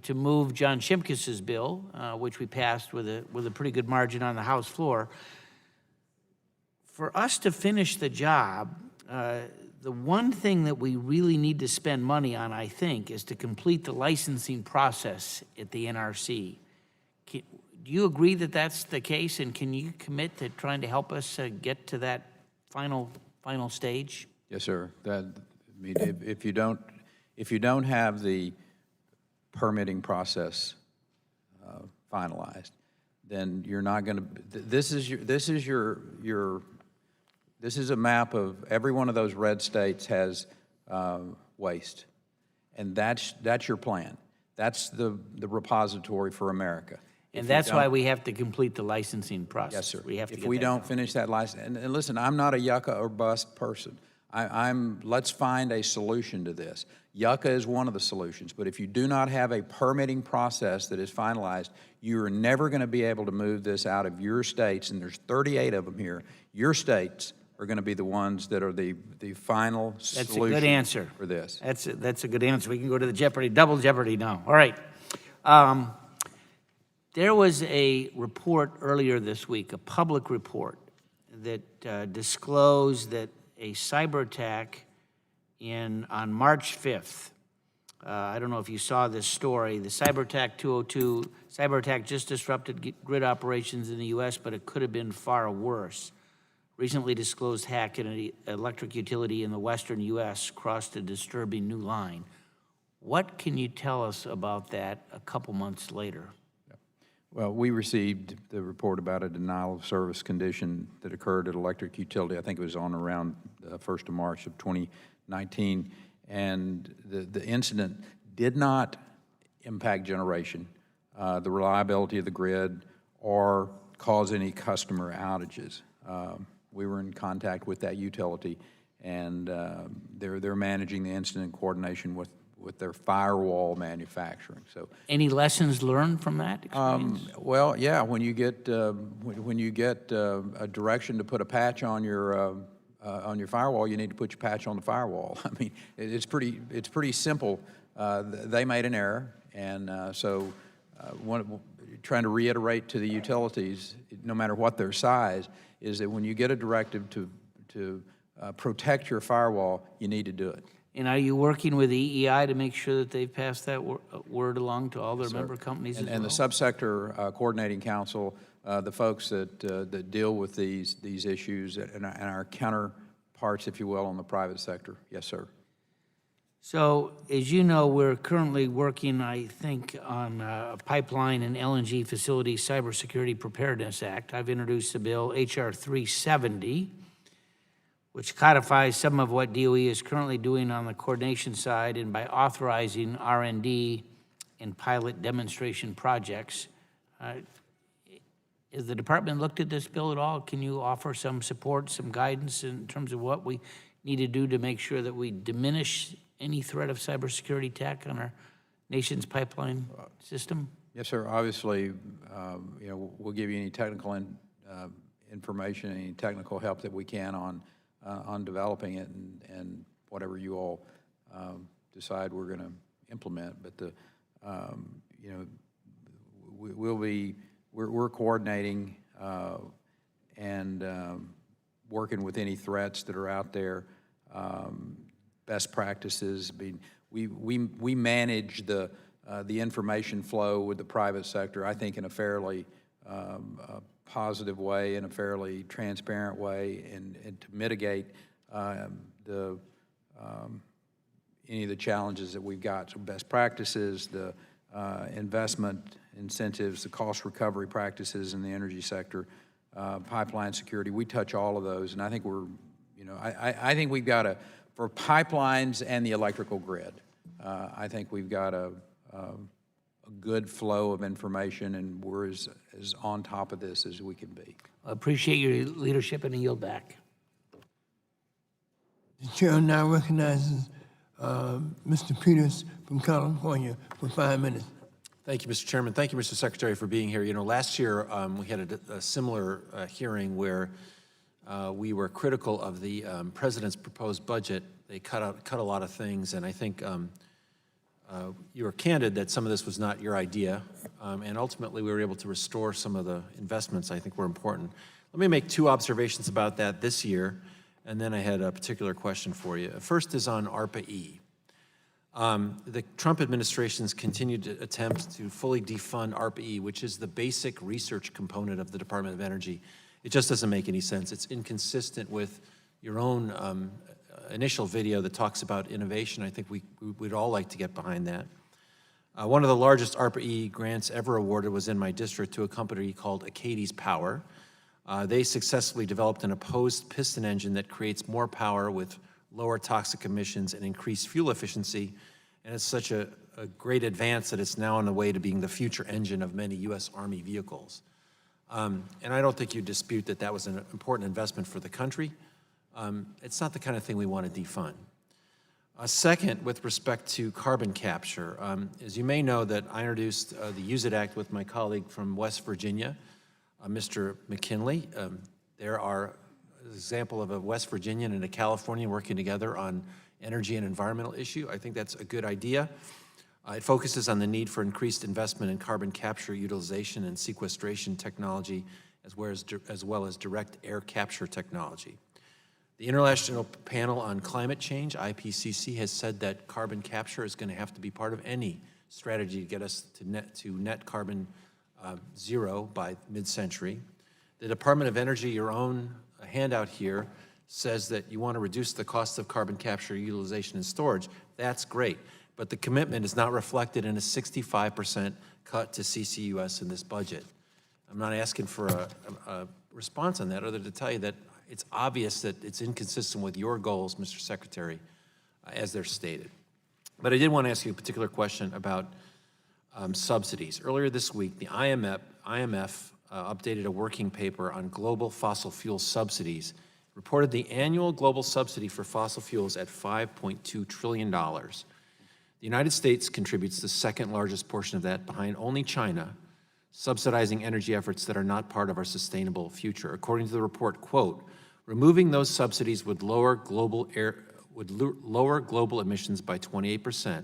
to move John Shimkus's bill, which we passed with a pretty good margin on the House floor. For us to finish the job, the one thing that we really need to spend money on, I think, is to complete the licensing process at the NRC. Do you agree that that's the case, and can you commit to trying to help us get to that final stage? Yes, sir. If you don't have the permitting process finalized, then you're not going to. This is a map of every one of those red states has waste, and that's your plan. That's the repository for America. And that's why we have to complete the licensing process. Yes, sir. We have to if we don't finish that license, and listen, I'm not a yucca or bust person. Let's find a solution to this. Yucca is one of the solutions, but if you do not have a permitting process that is finalized, you are never going to be able to move this out of your states, and there's 38 of them here. Your states are going to be the ones that are the final solution. That's a good answer for this. That's a good answer. We can go to the double jeopardy now. All right. There was a report earlier this week, a public report, that disclosed that a cyber attack on March 5th. I don't know if you saw this story. The cyber attack 202, cyber attack just disrupted grid operations in the U.S., but it could have been far worse. Recently disclosed hack in an electric utility in the western U.S. crossed a disturbing new line. What can you tell us about that a couple months later? Well, we received the report about a denial of service condition that occurred at electric utility. I think it was on around the 1st of March of 2019. And the incident did not impact generation, the reliability of the grid, or cause any customer outages. We were in contact with that utility, and they're managing the incident in coordination with their firewall manufacturing. So, Any lessons learned from that experience? well, yeah, when you get a direction to put a patch on your firewall, you need to put your patch on the firewall. I mean, it's pretty simple. They made an error, and trying to reiterate to the utilities, no matter what their size, is that when you get a directive to protect your firewall, you need to do it. And are you working with EEI to make sure that they've passed that word along to all their member companies as well? And the subsector coordinating council, the folks that deal with these issues, and our counterparts, if you will, on the private sector. Yes, sir. So, as you know, we're currently working, I think, on a pipeline and LNG facility cybersecurity preparedness act. I've introduced the bill, H.R. 370, which codifies some of what DOE is currently doing on the coordination side, and by authorizing R&D and pilot demonstration projects. Has the department looked at this bill at all? Can you offer some support, some guidance in terms of what we need to do to make sure that we diminish any threat of cybersecurity attack on our nation's pipeline system? Yes, sir. Obviously, we'll give you any technical information, any technical help that we can on developing it, and whatever you all decide we're going to implement. But we're coordinating and working with any threats that are out there. Best practices. I mean, we manage the information flow with the private sector, I think, in a fairly positive way, in a fairly transparent way, and to mitigate any of the challenges that we've got. So best practices, the investment incentives, the cost recovery practices in the energy sector, pipeline security, we touch all of those. And I think I think we've got for pipelines and the electrical grid, I think we've got a good flow of information, and we're as on top of this as we can be. I appreciate your leadership, and I yield back. The chair now recognizes Mr. Peters from California for 5 minutes. Thank you, Mr. Chairman. Thank you, Mr. Secretary, for being here. You know, last year we had a similar hearing where we were critical of the president's proposed budget. They cut a lot of things, and I think you were candid that some of this was not your idea, and ultimately we were able to restore some of the investments I think were important. Let me make 2 observations about that this year, and then I had a particular question for you. First is on ARPA-E. The Trump administration's continued attempt to fully defund ARPA-E, which is the basic research component of the Department of Energy. It just doesn't make any sense. It's inconsistent with your own initial video that talks about innovation. I think we'd all like to get behind that. One of the largest ARPA-E grants ever awarded was in my district to a company called Acades Power. They successfully developed an opposed piston engine that creates more power with lower toxic emissions and increased fuel efficiency. And it's such a great advance that it's now on the way to being the future engine of many U.S. Army vehicles. And I don't think you dispute that that was an important investment for the country. It's not the kind of thing we want to defund. Second, with respect to carbon capture, as you may know, that I introduced the Use It Act with my colleague from West Virginia, Mr. McKinley. There are an example of a West Virginian and a Californian working together on energy and environmental issue. I think that's a good idea. It focuses on the need for increased investment in carbon capture, utilization, and sequestration technology, as well as direct air capture technology. The International Panel on Climate Change, IPCC, has said that carbon capture is going to have to be part of any strategy to get us to net carbon zero by mid-century. The Department of Energy, your own handout here, says that you want to reduce the cost of carbon capture, utilization, and storage. That's great, but the commitment is not reflected in a 65% cut to CCUS in this budget. I'm not asking for a response on that, other than to tell you that it's obvious that it's inconsistent with your goals, Mr. Secretary, as they're stated. But I did want to ask you a particular question about subsidies. Earlier this week, the IMF updated a working paper on global fossil fuel subsidies, reported the annual global subsidy for fossil fuels at $5.2 trillion. The United States contributes the second largest portion of that, behind only China, subsidizing energy efforts that are not part of our sustainable future. According to the report, quote, removing those subsidies would lower global emissions by 28%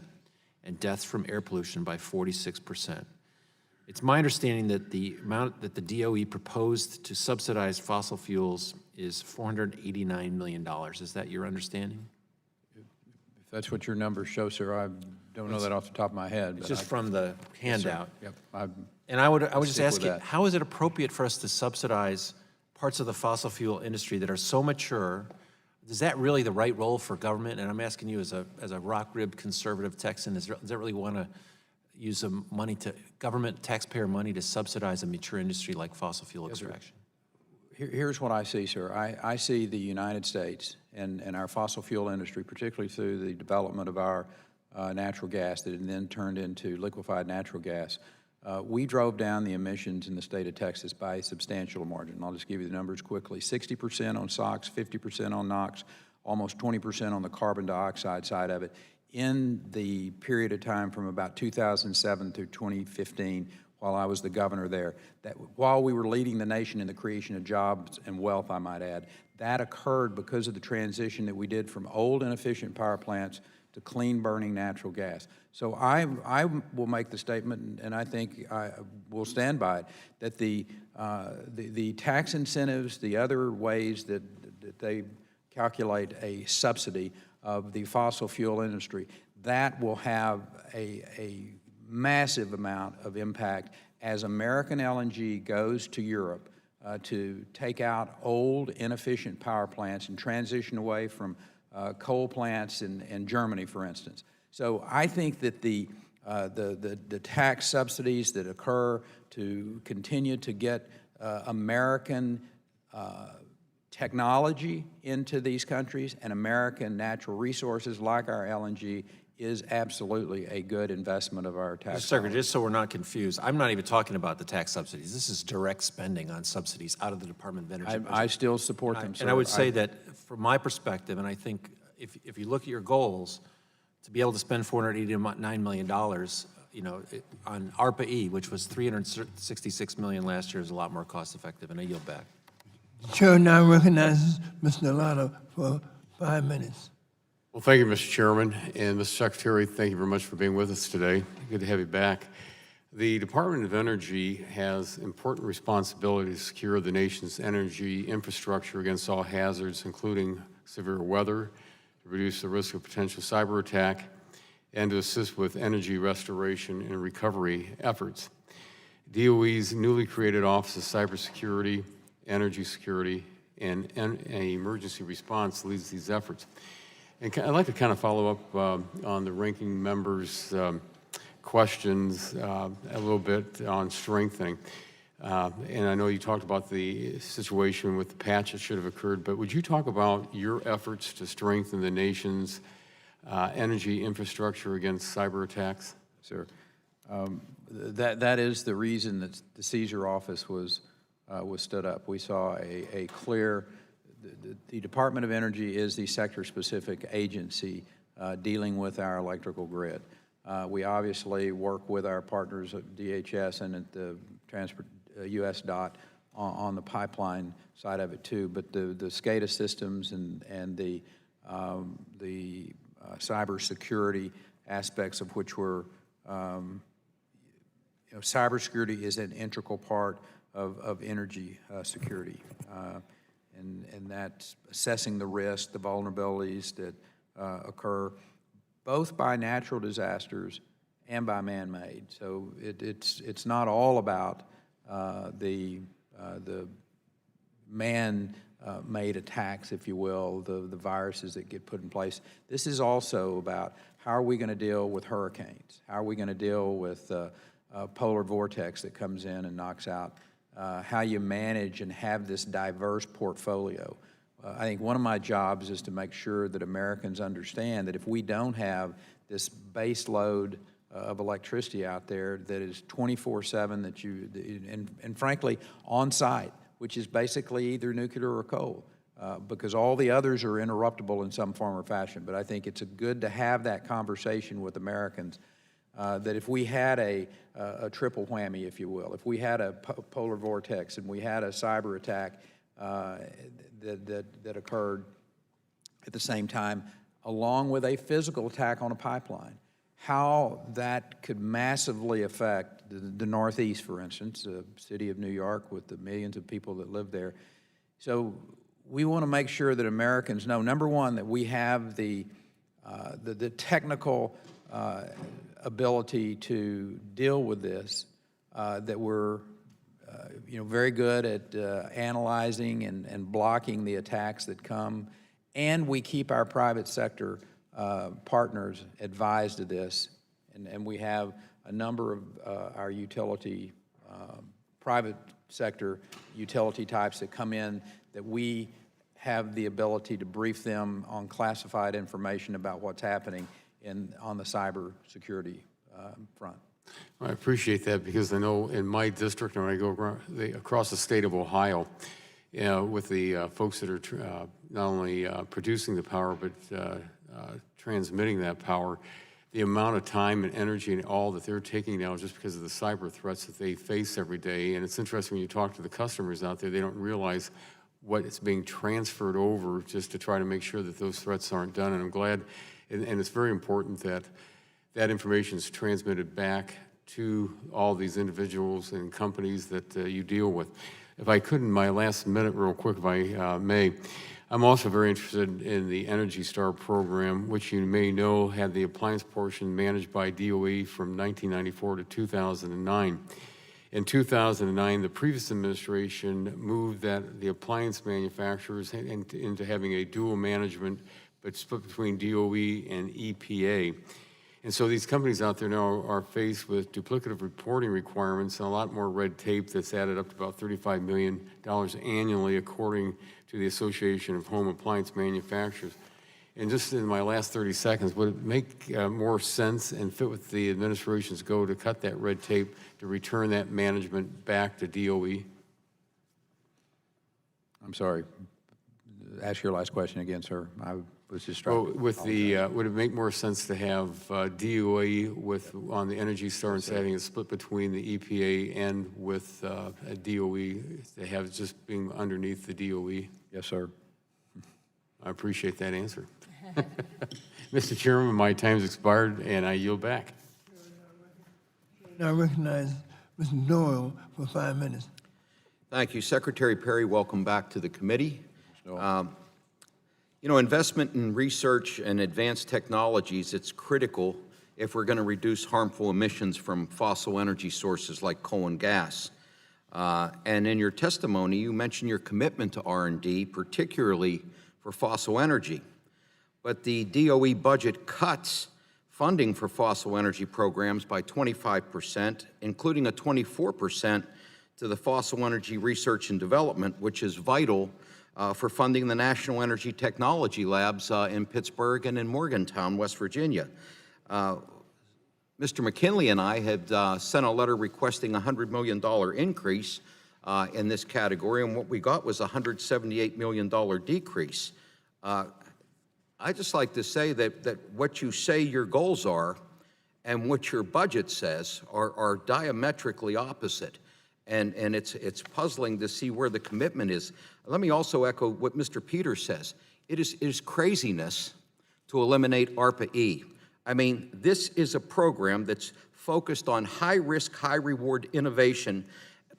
and deaths from air pollution by 46%. It's my understanding that the amount that the DOE proposed to subsidize fossil fuels is $489 million. Is that your understanding? If that's what your numbers show, sir, I don't know that off the top of my head. It's but just from the handout. Yep. And I would just stick ask with you, that. how is it appropriate for us to subsidize parts of the fossil fuel industry that are so mature? Is that really the right role for government? And I'm asking you as a rock-ribbed conservative Texan, does that really want to use some money to, government taxpayer money to subsidize a mature industry like fossil fuel extraction? Here's what I see, sir. I see the United States and our fossil fuel industry, particularly through the development of our natural gas that had then turned into liquefied natural gas. We drove down the emissions in the state of Texas by a substantial margin. I'll just give you the numbers quickly. 60% on SOx, 50% on NOx, almost 20% on the carbon dioxide side of it in the period of time from about 2007 through 2015 while I was the governor there. That while we were leading the nation in the creation of jobs and wealth, I might add, that occurred because of the transition that we did from old inefficient power plants to clean burning natural gas. So I will make the statement, and I think I will stand by it, that the tax incentives, the other ways that they calculate a subsidy of the fossil fuel industry, that will have a massive amount of impact as American LNG goes to Europe to take out old inefficient power plants and transition away from coal plants in Germany, for instance. So I think that the tax subsidies that occur to continue to get American technology into these countries and American natural resources like our LNG is absolutely a good investment of our tax dollars. Mr. Secretary, just so we're not confused, I'm not even talking about the tax subsidies. This is direct spending on subsidies out of the Department of Energy budget. I still support them, sir. And I would say that from my perspective, and I think if you look at your goals, to be able to spend $489 million, you know, on ARPA-E, which was $366 million last year, is a lot more cost-effective, and I yield back. The chair now recognizes Mr. Delano for 5 minutes. Well, thank you, Mr. Chairman, and Mr. Secretary, thank you very much for being with us today. Good to have you back. The Department of Energy has important responsibility to secure the nation's energy infrastructure against all hazards, including severe weather, to reduce the risk of potential cyber attack, and to assist with energy restoration and recovery efforts. DOE's newly created Office of Cybersecurity, Energy Security, and Emergency Response leads these efforts. And I'd like to kind of follow up on the ranking member's questions a little bit on strengthening. And I know you talked about the situation with the patch that should have occurred, but would you talk about your efforts to strengthen the nation's energy infrastructure against cyber attacks? Sir, that is the reason that the seizure office was stood up. We saw a clear. The Department of Energy is the sector-specific agency dealing with our electrical grid. We obviously work with our partners at DHS and at the US DOT on the pipeline side of it too. But the SCADA systems and the cybersecurity aspects of which were, cybersecurity is an integral part of energy security. And that's assessing the risk, the vulnerabilities that occur both by natural disasters and by man-made. So it's not all about the man-made attacks, if you will, the viruses that get put in place. This is also about how are we going to deal with hurricanes? How are we going to deal with polar vortex that comes in and knocks out, how you manage and have this diverse portfolio. I think one of my jobs is to make sure that Americans understand that if we don't have this base load of electricity out there that is 24/7, that you, and frankly, on site, which is basically either nuclear or coal, because all the others are interruptible in some form or fashion. But I think it's good to have that conversation with Americans, that if we had a triple whammy, if you will, if we had a polar vortex and we had a cyber attack that occurred at the same time, along with a physical attack on a pipeline, how that could massively affect the Northeast, for instance, the city of New York with the millions of people that live there. So we want to make sure that Americans know, number one, that we have the technical ability to deal with this, that we're very good at analyzing and blocking the attacks that come, and we keep our private sector partners advised of this, and we have a number of our utility, private sector utility types that come in that we have the ability to brief them on classified information about what's happening on the cybersecurity front. I appreciate that, because I know in my district, when I go across the state of Ohio, with the folks that are not only producing the power, but transmitting that power, the amount of time and energy and all that they're taking now just because of the cyber threats that they face every day. And it's interesting when you talk to the customers out there, they don't realize what is being transferred over just to try to make sure that those threats aren't done. And I'm glad, and it's very important that that information is transmitted back to all these individuals and companies that you deal with. If I could, in my last minute real quick, if I may, I'm also very interested in the Energy Star program, which you may know had the appliance portion managed by DOE from 1994 to 2009. In 2009, the previous administration moved the appliance manufacturers into having a dual management, but split between DOE and EPA. And so these companies out there now are faced with duplicative reporting requirements and a lot more red tape that's added up to about $35 million annually, according to the Association of Home Appliance Manufacturers. And just in my last 30 seconds, would it make more sense and fit with the administration's goal to cut that red tape, to return that management back to DOE? I'm sorry. Ask your last question again, sir. I was just Well, with would it make more sense to have DOE on the Energy Star and having a split between the EPA and with a DOE, to have it just being underneath the DOE? Yes, sir. I appreciate that answer. Mr. Chairman, my time's expired, and I yield back. Now recognize Mr. Doyle for 5 minutes. Thank you. Secretary Perry, welcome back to the committee. Investment in research and advanced technologies, it's critical if we're going to reduce harmful emissions from fossil energy sources like coal and gas. And in your testimony, you mentioned your commitment to R&D, particularly for fossil energy. But the DOE budget cuts funding for fossil energy programs by 25%, including a 24% to the fossil energy research and development, which is vital for funding the National Energy Technology Labs in Pittsburgh and in Morgantown, West Virginia. Mr. McKinley and I had sent a letter requesting a $100 million increase in this category, and what we got was a $178 million decrease. I'd just like to say that what you say your goals are and what your budget says are diametrically opposite. And it's puzzling to see where the commitment is. Let me also echo what Mr. Peters says. It is craziness to eliminate ARPA-E. I mean, this is a program that's focused on high-risk, high-reward innovation,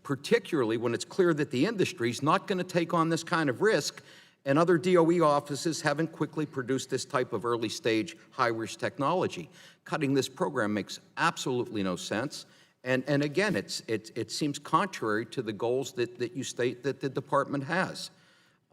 particularly when it's clear that the industry's not going to take on this kind of risk, and other DOE offices haven't quickly produced this type of early-stage, high-risk technology. Cutting this program makes absolutely no sense. And again, it seems contrary to the goals that you state that the department has.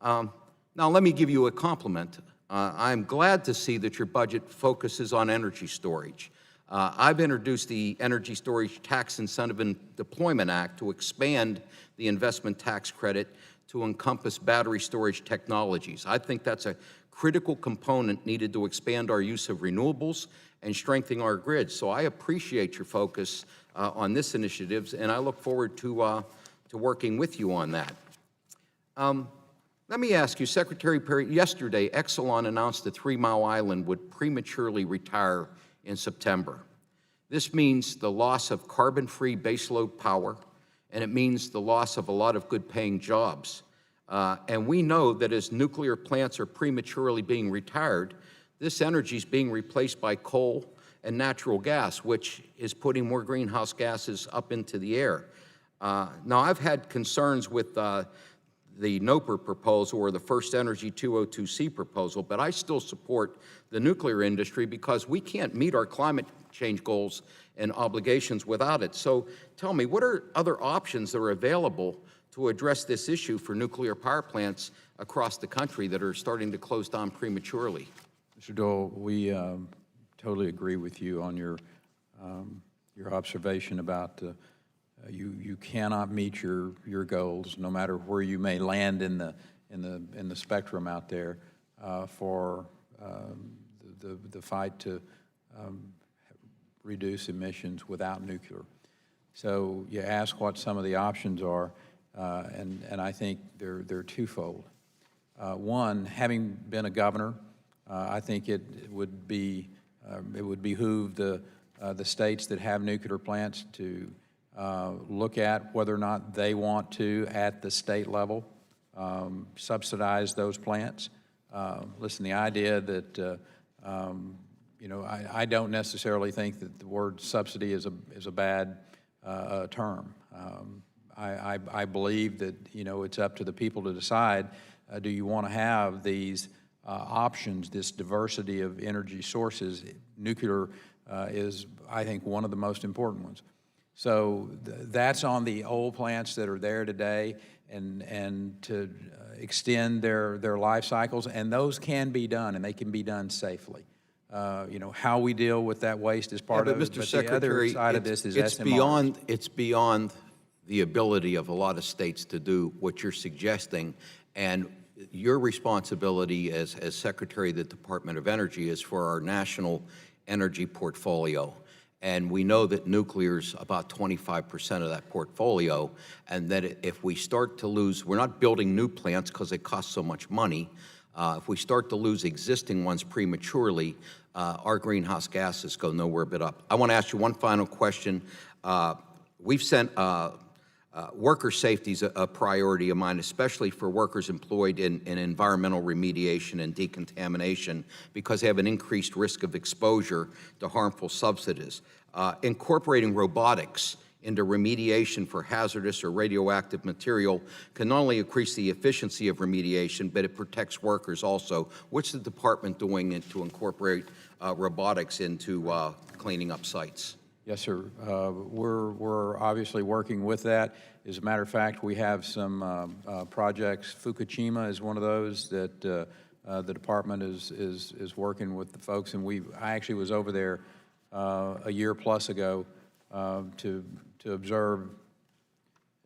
Now, let me give you a compliment. I'm glad to see that your budget focuses on energy storage. I've introduced the Energy Storage Tax Incentive and Deployment Act to expand the investment tax credit to encompass battery storage technologies. I think that's a critical component needed to expand our use of renewables and strengthen our grid. So I appreciate your focus on this initiative, and I look forward to working with you on that. Let me ask you, Secretary Perry, yesterday Exelon announced that 3 Mile Island would prematurely retire in September. This means the loss of carbon-free baseload power, and it means the loss of a lot of good-paying jobs. And we know that as nuclear plants are prematurely being retired, this energy is being replaced by coal and natural gas, which is putting more greenhouse gases up into the air. Now, I've had concerns with the NOPR proposal or the First Energy 202C proposal, but I still support the nuclear industry because we can't meet our climate change goals and obligations without it. So tell me, what are other options that are available to address this issue for nuclear power plants across the country that are starting to close down prematurely? Mr. Dole, we totally agree with you on your observation about you cannot meet your goals, no matter where you may land in the spectrum out there, for the fight to reduce emissions without nuclear. So you ask what some of the options are, and I think they're twofold. One, having been a governor, I think it would behoove the states that have nuclear plants to look at whether or not they want to, at the state level, subsidize those plants. Listen, the idea that I don't necessarily think that the word subsidy is a bad term. I believe that it's up to the people to decide. Do you want to have these options, this diversity of energy sources? Nuclear is, I think, one of the most important ones. So that's on the old plants that are there today, and to extend their life cycles, and those can be done, and they can be done safely. How we deal with that waste is part of it, but the other side of this is SMRs. It's beyond the ability of a lot of states to do what you're suggesting, and your responsibility as Secretary of the Department of Energy is for our national energy portfolio. And we know that nuclear's about 25% of that portfolio, and that if we start to lose, we're not building new plants because it costs so much money. If we start to lose existing ones prematurely, our greenhouse gases go nowhere but up. I want to ask you one final question. We've sent worker safety is a priority of mine, especially for workers employed in environmental remediation and decontamination, because they have an increased risk of exposure to harmful substances. Incorporating robotics into remediation for hazardous or radioactive material can not only increase the efficiency of remediation, but it protects workers also. What's the department doing to incorporate robotics into cleaning up sites? Yes, sir. We're obviously working with that. As a matter of fact, we have some projects. Fukushima is one of those that the department is working with the folks, and I actually was over there a year plus ago to observe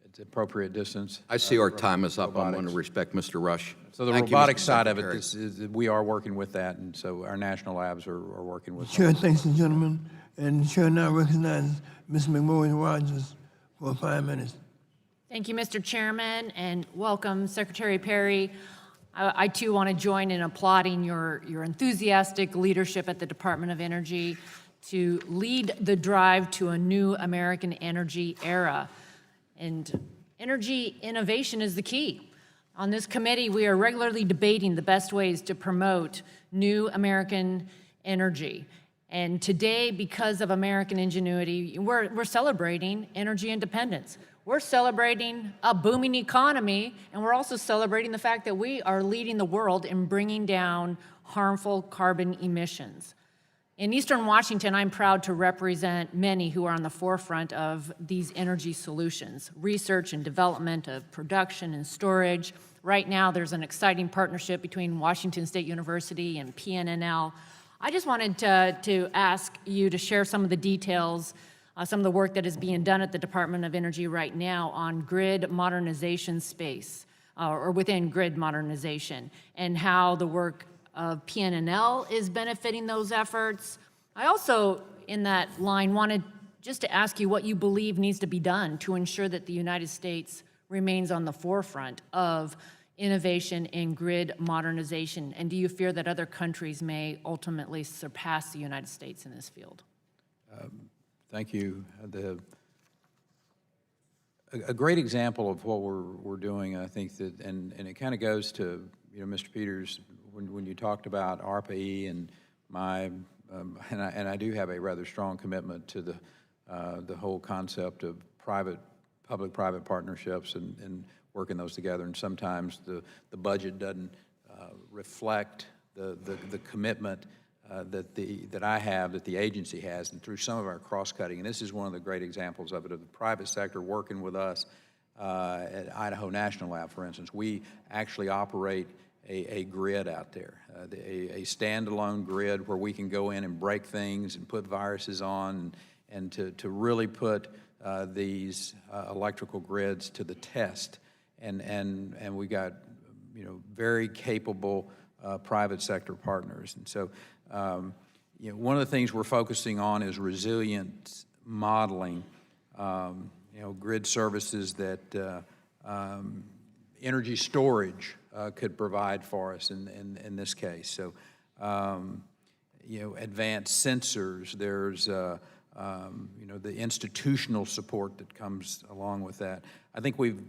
at the appropriate distance. I see our time is up. I want to respect Mr. Rush. So the robotics side of it, we are working with that, and so our national labs are working with Chair, that. thanks, gentlemen. And the chair now recognizes Ms. McMorris Rogers for 5 minutes. Thank you, Mr. Chairman, and welcome, Secretary Perry. I too want to join in applauding your enthusiastic leadership at the Department of Energy to lead the drive to a new American energy era. And energy innovation is the key. On this committee, we are regularly debating the best ways to promote new American energy. And today, because of American ingenuity, we're celebrating energy independence. We're celebrating a booming economy, and we're also celebrating the fact that we are leading the world in bringing down harmful carbon emissions. In Eastern Washington, I'm proud to represent many who are on the forefront of these energy solutions, research and development of production and storage. Right now, there's an exciting partnership between Washington State University and PNNL I just wanted to ask you to share some of the details, some of the work that is being done at the Department of Energy right now on grid modernization space, or within grid modernization, and how the work of PNNL is benefiting those efforts. I also, in that line, wanted just to ask you what you believe needs to be done to ensure that the United States remains on the forefront of innovation in grid modernization, and do you fear that other countries may ultimately surpass the United States in this field? Thank you. A great example of what we're doing, I think that, and it kind of goes to, you know, Mr. Peters, when you talked about ARPA-E and my, and I do have a rather strong commitment to the whole concept of public-private partnerships and working those together, and sometimes the budget doesn't reflect the commitment that I have, that the agency has, and through some of our cross-cutting, and this is one of the great examples of it, of the private sector working with us at Idaho National Lab, for instance. We actually operate a grid out there, a standalone grid where we can go in and break things and put viruses on, and to really put these electrical grids to the test. And we got, you know, very capable private sector partners. And so, you know, one of the things we're focusing on is resilience modeling, you know, grid services that energy storage could provide for us in this case. So, you know, advanced sensors, there's, you know, the institutional support that comes along with that. I think we've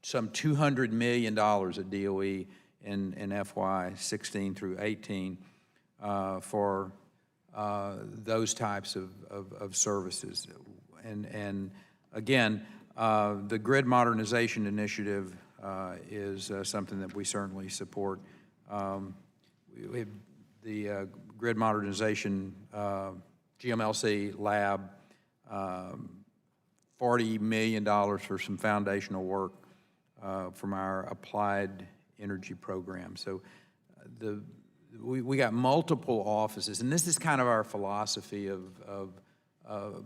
some $200 million at DOE in FY 16 through 18 for those types of services. And again, the grid modernization initiative is something that we certainly support. We have the grid modernization GMLC lab, $40 million for some foundational work from our applied energy program. So we got multiple offices, and this is kind of our philosophy of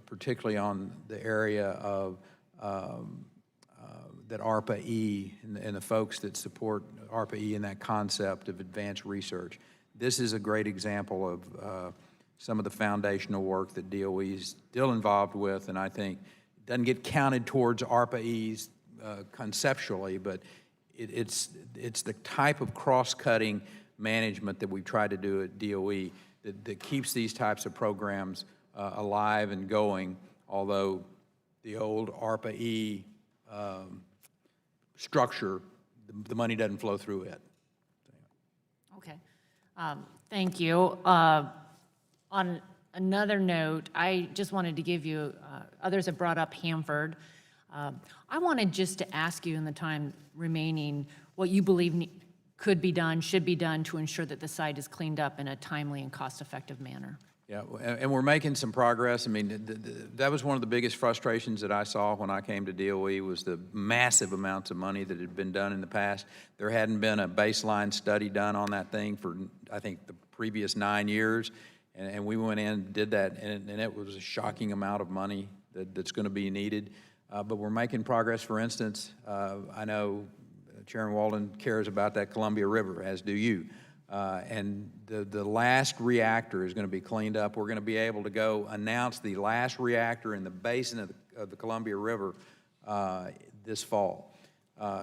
particularly on the area of that ARPA-E and the folks that support ARPA-E and that concept of advanced research. This is a great example of some of the foundational work that DOE is still involved with, and I think it doesn't get counted towards ARPA-E's conceptually, but it's the type of cross-cutting management that we've tried to do at DOE that keeps these types of programs alive and going, although the old ARPA-E structure, the money doesn't flow through it. Okay, thank you. On another note, I just wanted to give you, others have brought up Hanford. I wanted just to ask you in the time remaining what you believe could be done, should be done to ensure that the site is cleaned up in a timely and cost-effective manner. Yeah, and we're making some progress. I mean, that was one of the biggest frustrations that I saw when I came to DOE was the massive amounts of money that had been done in the past. There hadn't been a baseline study done on that thing for, I think, the previous 9 years, and we went in and did that, and it was a shocking amount of money that's going to be needed. But we're making progress. For instance, I know Chairman Walden cares about that Columbia River, as do you. And the last reactor is going to be cleaned up. We're going to be able to go announce the last reactor in the basin of the Columbia River this fall.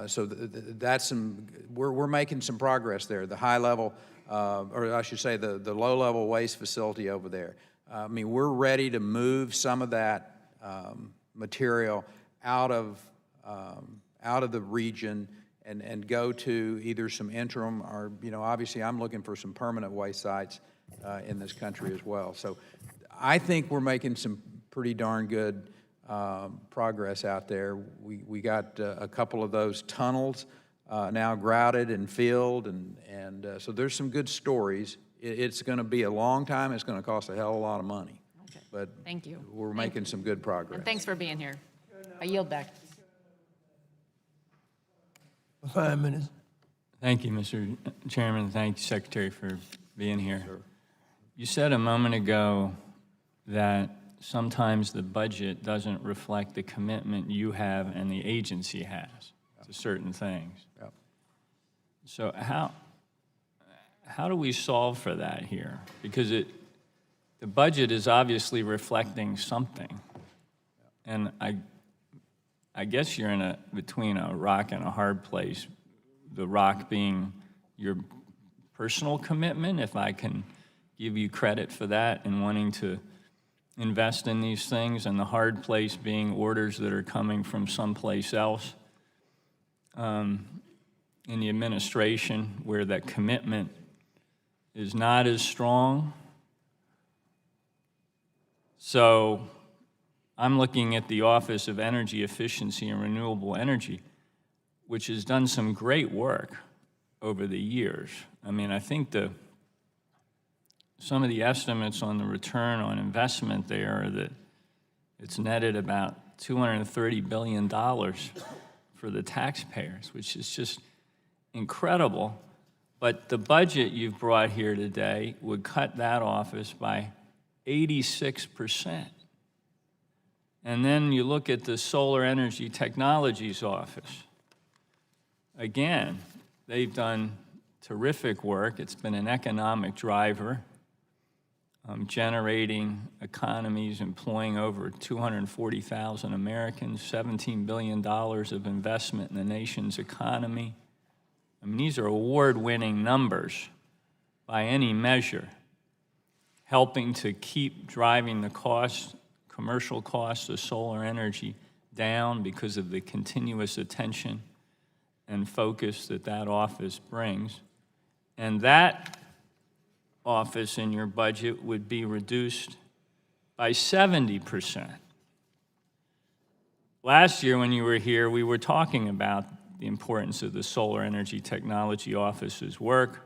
So that's some, we're making some progress there. The high level, or I should say the low level waste facility over there. I mean, we're ready to move some of that material out of the region and go to either some interim or, you know, obviously I'm looking for some permanent waste sites in this country as well. So I think we're making some pretty darn good progress out there. We got a couple of those tunnels now grouted and filled, and so there's some good stories. It's going to be a long time. It's going to cost a hell of a lot of money. Okay. But thank you. We're making some good progress. And thanks for being here. I yield back. 5 minutes. Thank you, Mr. Chairman. Thank you, Secretary, for being here. You said a moment ago that sometimes the budget doesn't reflect the commitment you have and the agency has to certain things. Yep. So how do we solve for that here? Because the budget is obviously reflecting something. And I guess you're between a rock and a hard place. The rock being your personal commitment, if I can give you credit for that, and wanting to invest in these things, and the hard place being orders that are coming from someplace else in the administration where that commitment is not as strong. So I'm looking at the Office of Energy Efficiency and Renewable Energy, which has done some great work over the years. I mean, I think some of the estimates on the return on investment there are that it's netted about $230 billion for the taxpayers, which is just incredible. But the budget you've brought here today would cut that office by 86%. And then you look at the Solar Energy Technologies Office. Again, they've done terrific work. It's been an economic driver, generating economies, employing over 240,000 Americans, $17 billion of investment in the nation's economy. I mean, these are award-winning numbers by any measure, helping to keep driving the cost, commercial costs of solar energy down because of the continuous attention and focus that office brings. And that office in your budget would be reduced by 70%. Last year when you were here, we were talking about the importance of the Solar Energy Technology Office's work,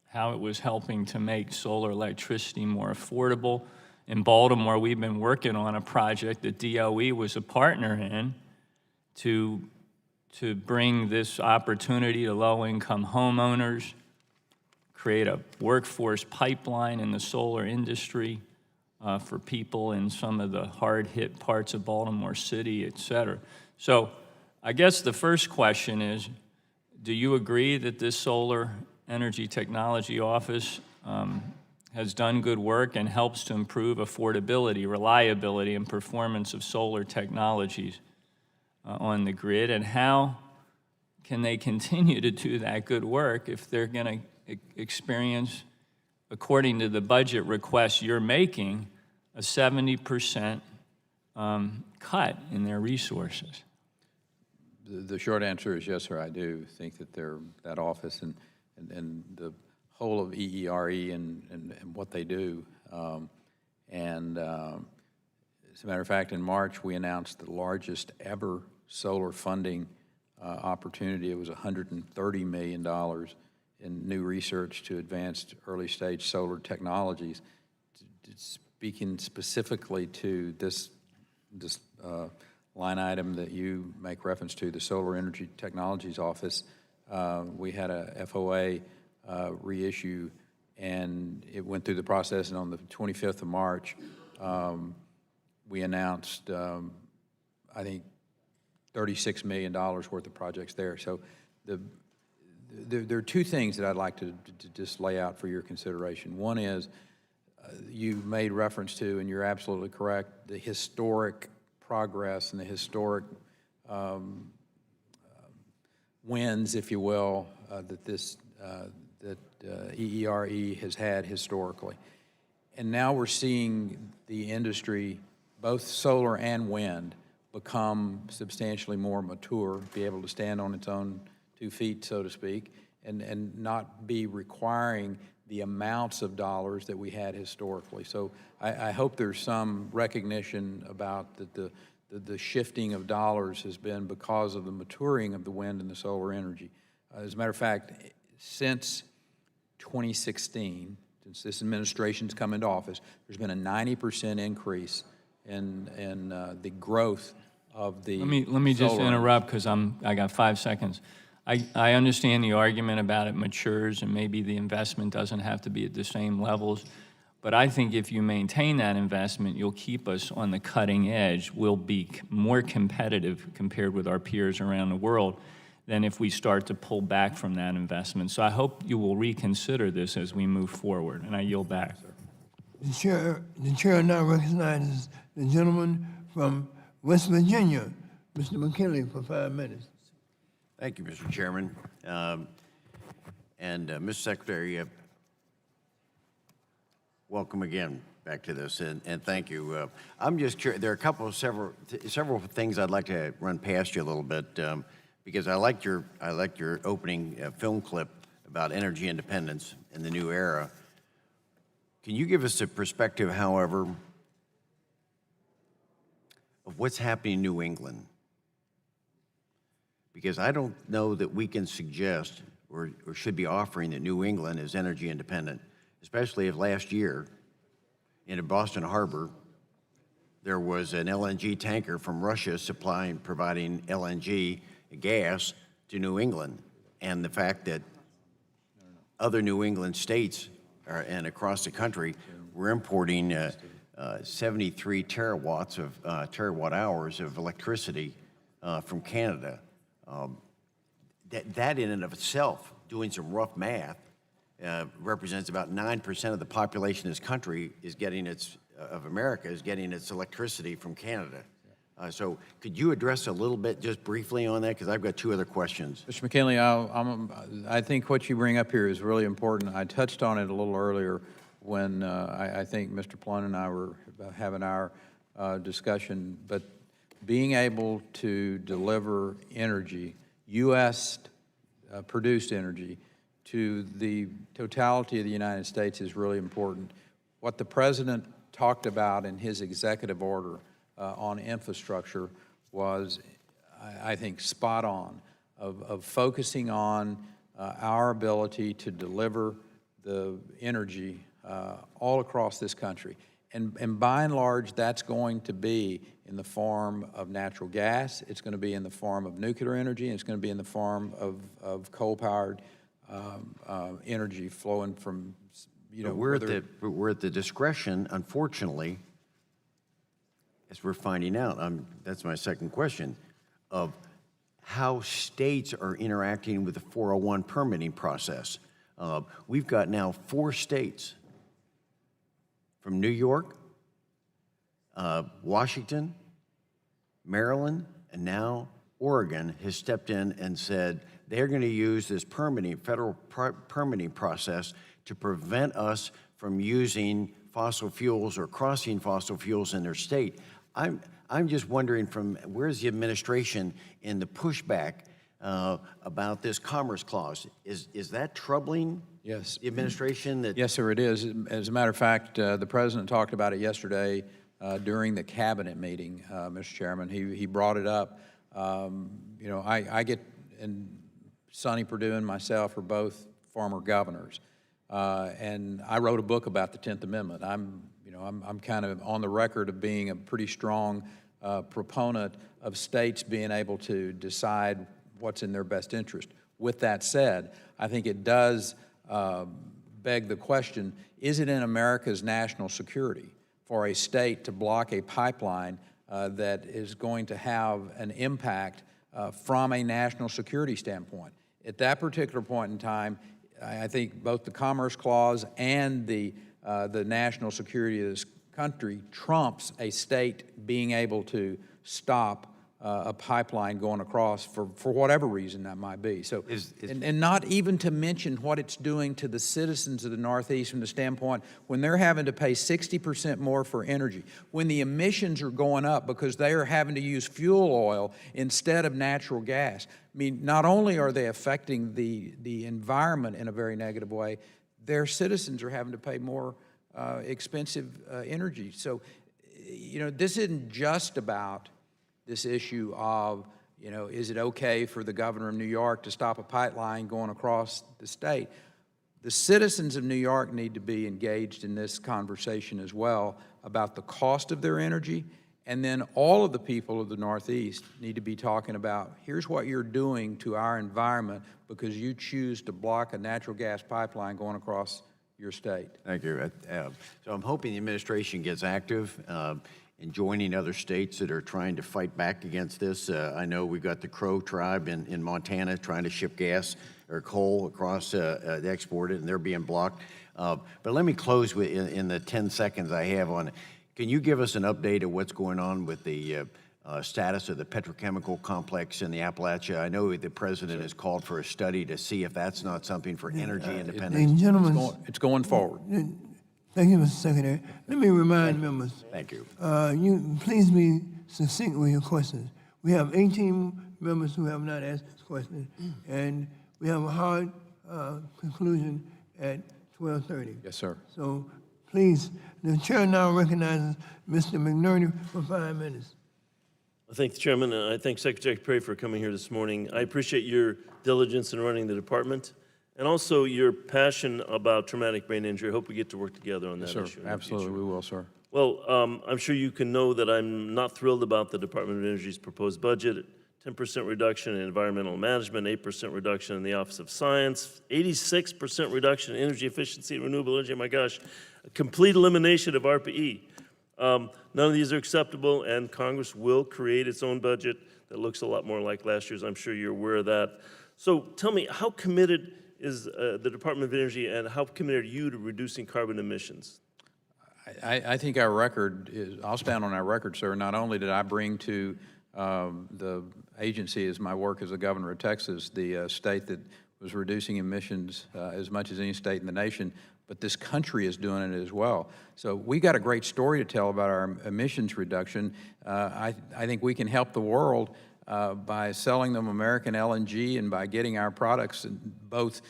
how it was helping to make solar electricity more affordable. In Baltimore, we've been working on a project that DOE was a partner in to bring this opportunity to low-income homeowners, create a workforce pipeline in the solar industry for people in some of the hard-hit parts of Baltimore City, et cetera. So I guess the first question is, do you agree that this Solar Energy Technology Office has done good work and helps to improve affordability, reliability, and performance of solar technologies on the grid? And how can they continue to do that good work if they're going to experience, according to the budget requests you're making, a 70% cut in their resources? The short answer is yes, sir. I do think that that office and the whole of EERE and what they do. As a matter of fact, in March, we announced the largest ever solar funding opportunity. It was $130 million in new research to advanced early-stage solar technologies. Speaking specifically to this line item that you make reference to, the Solar Energy Technologies Office, we had a FOA reissue, and it went through the process, and on the 25th of March, we announced, I think, $36 million worth of projects there. So there are two things that I'd like to just lay out for your consideration. One is, you made reference to, and you're absolutely correct, the historic progress and the historic wins, if you will, that EERE has had historically. And now we're seeing the industry, both solar and wind, become substantially more mature, be able to stand on its own 2 feet, so to speak, and not be requiring the amounts of dollars that we had historically. So I hope there's some recognition about that the shifting of dollars has been because of the maturing of the wind and the solar energy. As a matter of fact, since 2016, since this administration's come into office, there's been a 90% increase in the growth of the Let me just interrupt because I got 5 seconds. I understand the argument about it matures and maybe the investment doesn't have to be at the same levels. But I think if you maintain that investment, you'll keep us on the cutting edge. We'll be more competitive compared with our peers around the world than if we start to pull back from that investment. So I hope you will reconsider this as we move forward, and I yield back. The chair now recognizes the gentleman from West Virginia, Mr. McKinley, for 5 minutes. Thank you, Mr. Chairman. Mr. Secretary, welcome again back to this, and thank you. I'm just curious, there are several things I'd like to run past you a little bit, because I liked your opening film clip about energy independence in the new era. Can you give us a perspective, however, of what's happening in New England? Because I don't know that we can suggest or should be offering that New England is energy independent, especially if last year in Boston Harbor, there was an LNG tanker from Russia providing LNG gas to New England. And the fact that other New England states and across the country were importing 73 terawatt hours of electricity from Canada. That in and of itself, doing some rough math, represents about 9% of the population of this country of America is getting its electricity from Canada. So could you address a little bit, just briefly on that? Because I've got two other questions. Mr. McKinley, I think what you bring up here is really important. I touched on it a little earlier when I think Mr. Plunn and I were having our discussion, but being able to deliver energy, U.S. Produced energy, to the totality of the United States is really important. What the President talked about in his executive order on infrastructure was, I think, spot on, of focusing on our ability to deliver the energy all across this country. And by and large, that's going to be in the form of natural gas, it's going to be in the form of nuclear energy, and it's going to be in the form of coal-powered energy flowing from, we're at the discretion, unfortunately, as we're finding out, that's my second question, of how states are interacting with the 401 permitting process. We've got now 4 states, from New York, Washington, Maryland, and now Oregon has stepped in and said they're going to use this federal permitting process to prevent us from using fossil fuels or crossing fossil fuels in their state. I'm just wondering, where's the administration in the pushback about this Commerce Clause? Is that troubling? Yes. The administration? Yes, sir, it is. As a matter of fact, the President talked about it yesterday during the cabinet meeting, Mr. Chairman. He brought it up. I get, and Sonny Perdue and myself are both former governors, and I wrote a book about the 10th Amendment. I'm kind of on the record of being a pretty strong proponent of states being able to decide what's in their best interest. With that said, I think it does beg the question, is it in America's national security for a state to block a pipeline that is going to have an impact from a national security standpoint? At that particular point in time, I think both the Commerce Clause and the national security of this country trumps a state being able to stop a pipeline going across for whatever reason that might be. So, and not even to mention what it's doing to the citizens of the Northeast from the standpoint when they're having to pay 60% more for energy, when the emissions are going up because they are having to use fuel oil instead of natural gas. I mean, not only are they affecting the environment in a very negative way, their citizens are having to pay more expensive energy. So, this isn't just about this issue of, is it okay for the governor of New York to stop a pipeline going across the state? The citizens of New York need to be engaged in this conversation as well about the cost of their energy And then all of the people of the Northeast need to be talking about, here's what you're doing to our environment because you choose to block a natural gas pipeline going across your state. Thank you. So I'm hoping the administration gets active in joining other states that are trying to fight back against this. I know we've got the Crow tribe in Montana trying to ship gas or coal across to export it, and they're being blocked. But let me close with, in the 10 seconds I have on it. Can you give us an update of what's going on with the status of the petrochemical complex in the Appalachia? I know the president has called for a study to see if that's not something for energy independence. Ladies and gentlemen, It's going forward. thank you, Mr. Secretary. Let me remind members. Thank you. You please be succinct with your questions. We have 18 members who have not asked questions, and we have a hard conclusion at 12:30. Yes, sir. So please, the chair now recognizes Mr. McNerney for 5 minutes. I thank the chairman, and I thank Secretary Perry for coming here this morning. I appreciate your diligence in running the department, and also your passion about traumatic brain injury. I hope we get to work together on that Sir, issue in the absolutely, future. we will, sir. Well, I'm sure you can know that I'm not thrilled about the Department of Energy's proposed budget. 10% reduction in environmental management, 8% reduction in the Office of Science, 86% reduction in energy efficiency and renewable energy. My gosh, a complete elimination of RPE. None of these are acceptable, and Congress will create its own budget that looks a lot more like last year's. I'm sure you're aware of that. So tell me, how committed is the Department of Energy, and how committed are you to reducing carbon emissions? I think our record is, I'll stand on our record, sir. Not only did I bring to the agency as my work as the governor of Texas, the state that was reducing emissions as much as any state in the nation, but this country is doing it as well. So we got a great story to tell about our emissions reduction. I think we can help the world by selling them American LNG and by getting our products, both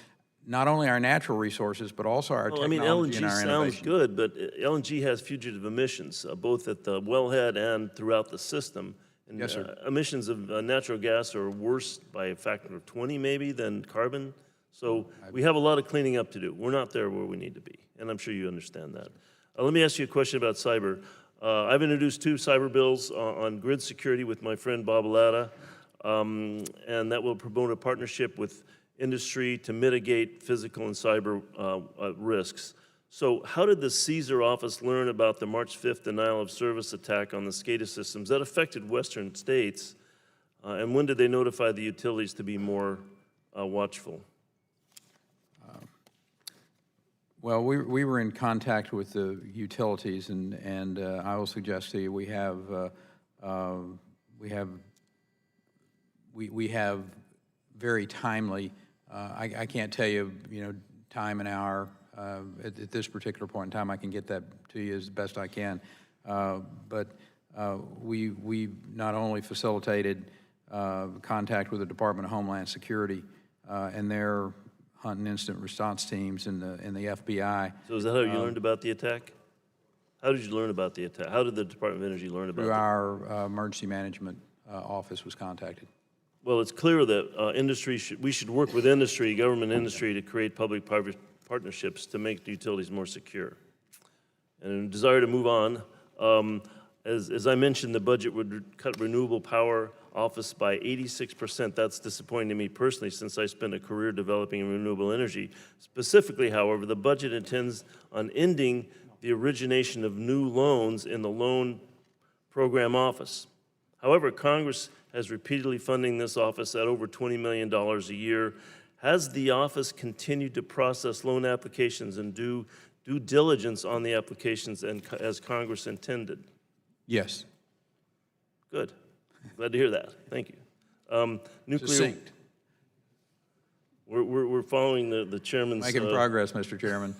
not only our natural resources, but also our technology and our innovation. LNG sounds good, but LNG has fugitive emissions, both at the wellhead and throughout the system. And, yes, sir. Emissions of natural gas are worse by a factor of 20 maybe than carbon. So we have a lot of cleaning up to do. We're not there where we need to be, and I'm sure you understand that. Let me ask you a question about cyber. I've introduced 2 cyber bills on grid security with my friend Bob Latta, and that will promote a partnership with industry to mitigate physical and cyber risks. So how did the CSER office learn about the March 5th denial of service attack on the SCADA systems that affected Western states? And when did they notify the utilities to be more watchful? Well, we were in contact with the utilities, and I will suggest to you we have very timely. I can't tell you, time and hour at this particular point in time. I can get that to you as best I can, but we not only facilitated contact with the Department of Homeland Security and their hunt and incident response teams and the FBI. So is that how you learned about the attack? How did you learn about the attack? How did the Department of Energy learn about it? Through our emergency management office was contacted. Well, it's clear that we should work with industry, government industry, to create public-private partnerships to make the utilities more secure. And a desire to move on, as I mentioned, the budget would cut renewable power office by 86%. That's disappointing to me personally, since I spent a career developing renewable energy. Specifically, however, the budget intends on ending the origination of new loans in the loan program office. However, Congress has repeatedly funding this office at over $20 million a year. Has the office continued to process loan applications and do due diligence on the applications as Congress intended? Yes. Good. Glad to hear that. Thank you. Nuclear. Succinct. We're following the chairman's. Making progress, Mr. Chairman.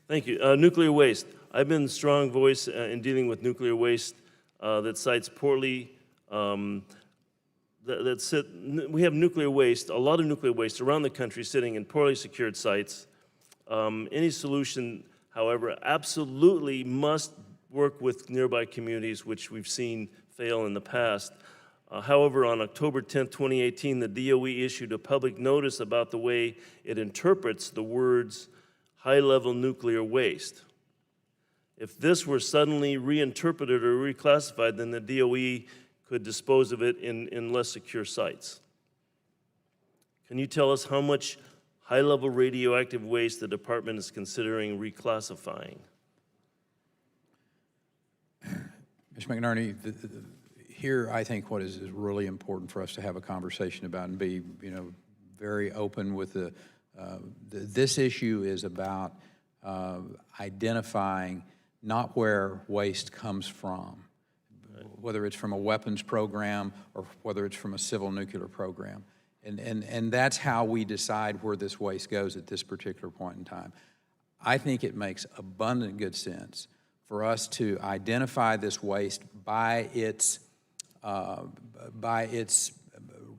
Thank you. Nuclear waste. I've been a strong voice in dealing with nuclear waste that sites poorly. We have nuclear waste, a lot of nuclear waste around the country sitting in poorly secured sites. Any solution, however, absolutely must work with nearby communities, which we've seen fail in the past. However, on October 10, 2018, the DOE issued a public notice about the way it interprets the words high-level nuclear waste. If this were suddenly reinterpreted or reclassified, then the DOE could dispose of it in less secure sites. Can you tell us how much high-level radioactive waste the department is considering reclassifying? Mr. McNerney, here I think what is really important for us to have a conversation about and be, very open with this issue is about identifying not where waste comes from, whether it's from a weapons program or whether it's from a civil nuclear program. And that's how we decide where this waste goes at this particular point in time. I think it makes abundant good sense for us to identify this waste by its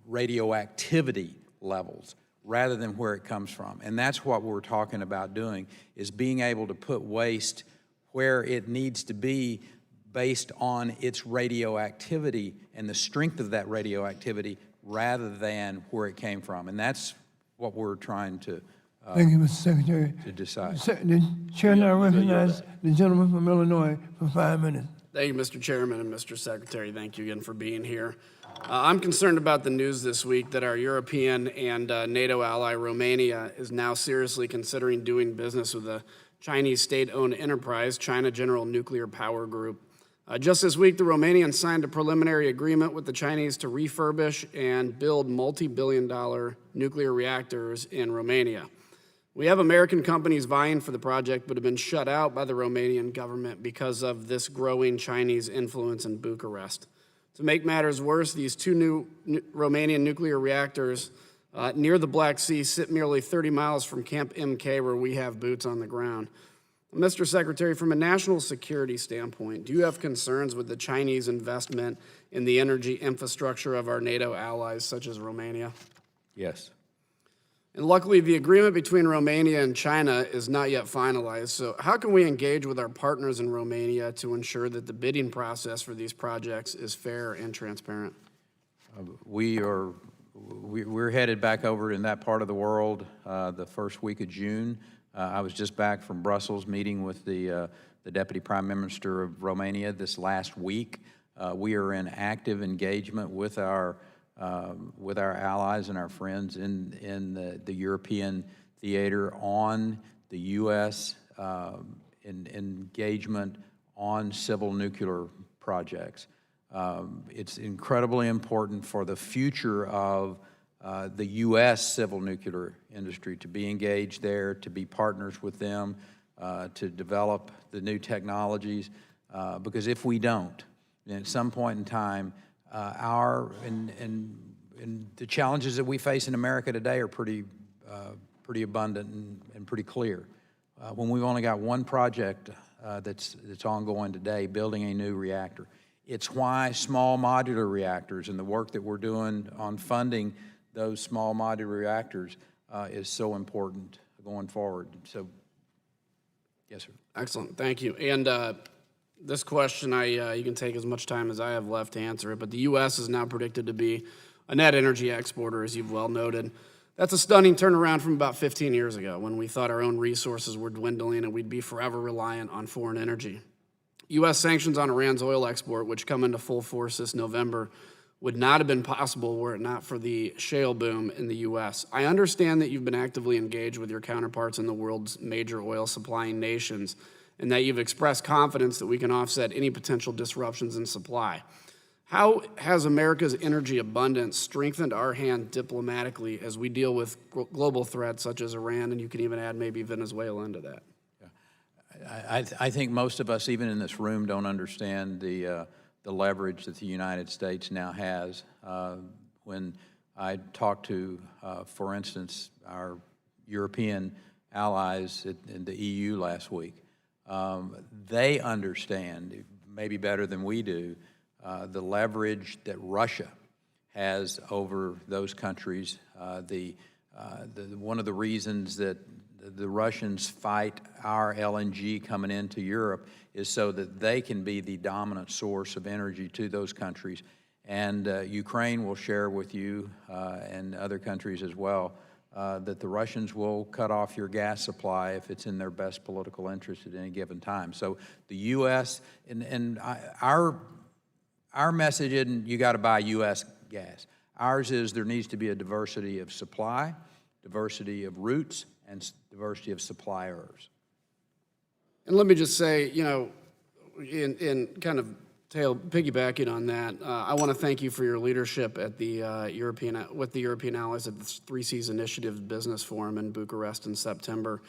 radioactivity levels rather than where it comes from. And that's what we're talking about doing, is being able to put waste where it needs to be based on its radioactivity and the strength of that radioactivity rather than where it came from. And that's what we're trying to Thank you, Mr. Secretary. to decide. The chair now recognizes the gentleman from Illinois for 5 minutes. Thank you, Mr. Chairman and Mr. Secretary. Thank you again for being here. I'm concerned about the news this week that our European and NATO ally Romania is now seriously considering doing business with a Chinese state-owned enterprise, China General Nuclear Power Group. Just this week, the Romanians signed a preliminary agreement with the Chinese to refurbish and build multi-billion-dollar nuclear reactors in Romania. We have American companies vying for the project but have been shut out by the Romanian government because of this growing Chinese influence in Bucharest. To make matters worse, these two new Romanian nuclear reactors near the Black Sea sit merely 30 miles from Camp MK, where we have boots on the ground. Mr. Secretary, from a national security standpoint, do you have concerns with the Chinese investment in the energy infrastructure of our NATO allies, such as Romania? Yes. And luckily, the agreement between Romania and China is not yet finalized. So how can we engage with our partners in Romania to ensure that the bidding process for these projects is fair and transparent? We're headed back over in that part of the world the first week of June. I was just back from Brussels meeting with the Deputy Prime Minister of Romania this last week. We are in active engagement with our allies and our friends in the European theater on the U.S. Engagement on civil nuclear projects. It's incredibly important for the future of the U.S. civil nuclear industry to be engaged there, to be partners with them, to develop the new technologies, because if we don't, then at some point in time, and the challenges that we face in America today are pretty abundant and pretty clear. When we've only got one project that's ongoing today, building a new reactor, it's why small modular reactors and the work that we're doing on funding those small modular reactors is so important going forward. So, yes, sir. Excellent, thank you. And this question, you can take as much time as I have left to answer it, but the U.S. is now predicted to be a net energy exporter, as you've well noted. That's a stunning turnaround from about 15 years ago when we thought our own resources were dwindling and we'd be forever reliant on foreign energy. U.S. sanctions on Iran's oil export, which come into full force this November, would not have been possible were it not for the shale boom in the U.S. I understand that you've been actively engaged with your counterparts in the world's major oil supplying nations and that you've expressed confidence that we can offset any potential disruptions in supply. How has America's energy abundance strengthened our hand diplomatically as we deal with global threats such as Iran, and you can even add maybe Venezuela into that? I think most of us, even in this room, don't understand the leverage that the United States now has. When I talked to, for instance, our European allies in the EU last week, they understand, maybe better than we do, the leverage that Russia has over those countries. One of the reasons that the Russians fight our LNG coming into Europe is so that they can be the dominant source of energy to those countries. And Ukraine will share with you and other countries as well that the Russians will cut off your gas supply if it's in their best political interest at any given time. So the U.S. and our message isn't you got to buy U.S. gas. Ours is there needs to be a diversity of supply, diversity of routes, and diversity of suppliers. And let me just say, you know, in kind of piggybacking on that, I want to thank you for your leadership at the with the European allies at the 3Cs Initiative Business Forum in Bucharest in September.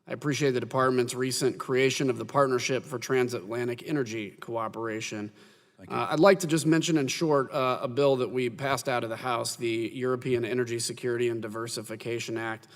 I appreciate the department's recent creation of the Partnership for Transatlantic Energy Cooperation. I'd like to just mention in short a bill that we passed out of the House, the European Energy Security and Diversification Act.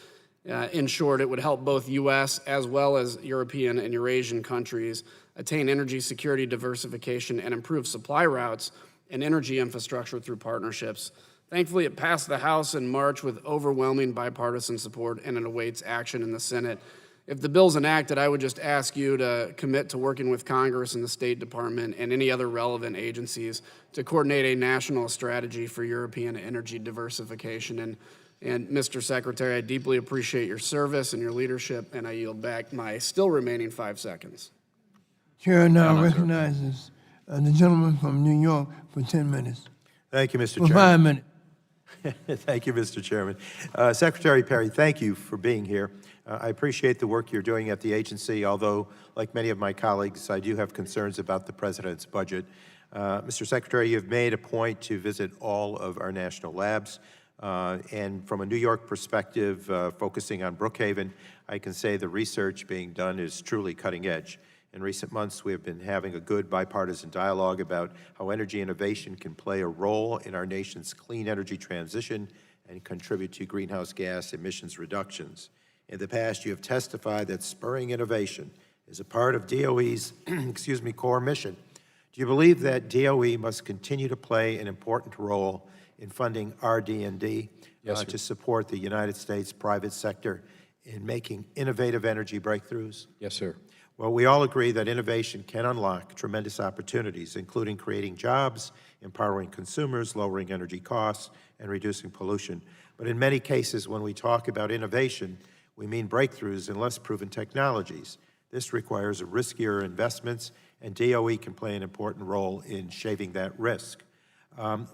In short, it would help both U.S. as well as European and Eurasian countries attain energy security, diversification, and improve supply routes and energy infrastructure through partnerships. Thankfully, it passed the House in March with overwhelming bipartisan support, and it awaits action in the Senate. If the bill's enacted, I would just ask you to commit to working with Congress and the State Department and any other relevant agencies to coordinate a national strategy for European energy diversification. And Mr. Secretary, I deeply appreciate your service and your leadership, and I yield back my still remaining 5 seconds. Chair now recognizes the gentleman from New York for 10 minutes. Thank you, Mr. For Chairman. 5 minutes. Thank you, Mr. Chairman. Secretary Perry, thank you for being here. I appreciate the work you're doing at the agency, although, like many of my colleagues, I do have concerns about the President's budget. Mr. Secretary, you've made a point to visit all of our national labs. And from a New York perspective, focusing on Brookhaven, I can say the research being done is truly cutting edge. In recent months, we have been having a good bipartisan dialogue about how energy innovation can play a role in our nation's clean energy transition and contribute to greenhouse gas emissions reductions. In the past, you have testified that spurring innovation is a part of DOE's core mission. Do you believe that DOE must continue to play an important role in funding RD&D to support the United States private sector in making innovative energy breakthroughs? Yes, sir. Well, we all agree that innovation can unlock tremendous opportunities, including creating jobs, empowering consumers, lowering energy costs, and reducing pollution. But in many cases, when we talk about innovation, we mean breakthroughs in less proven technologies. This requires riskier investments, and DOE can play an important role in shaving that risk.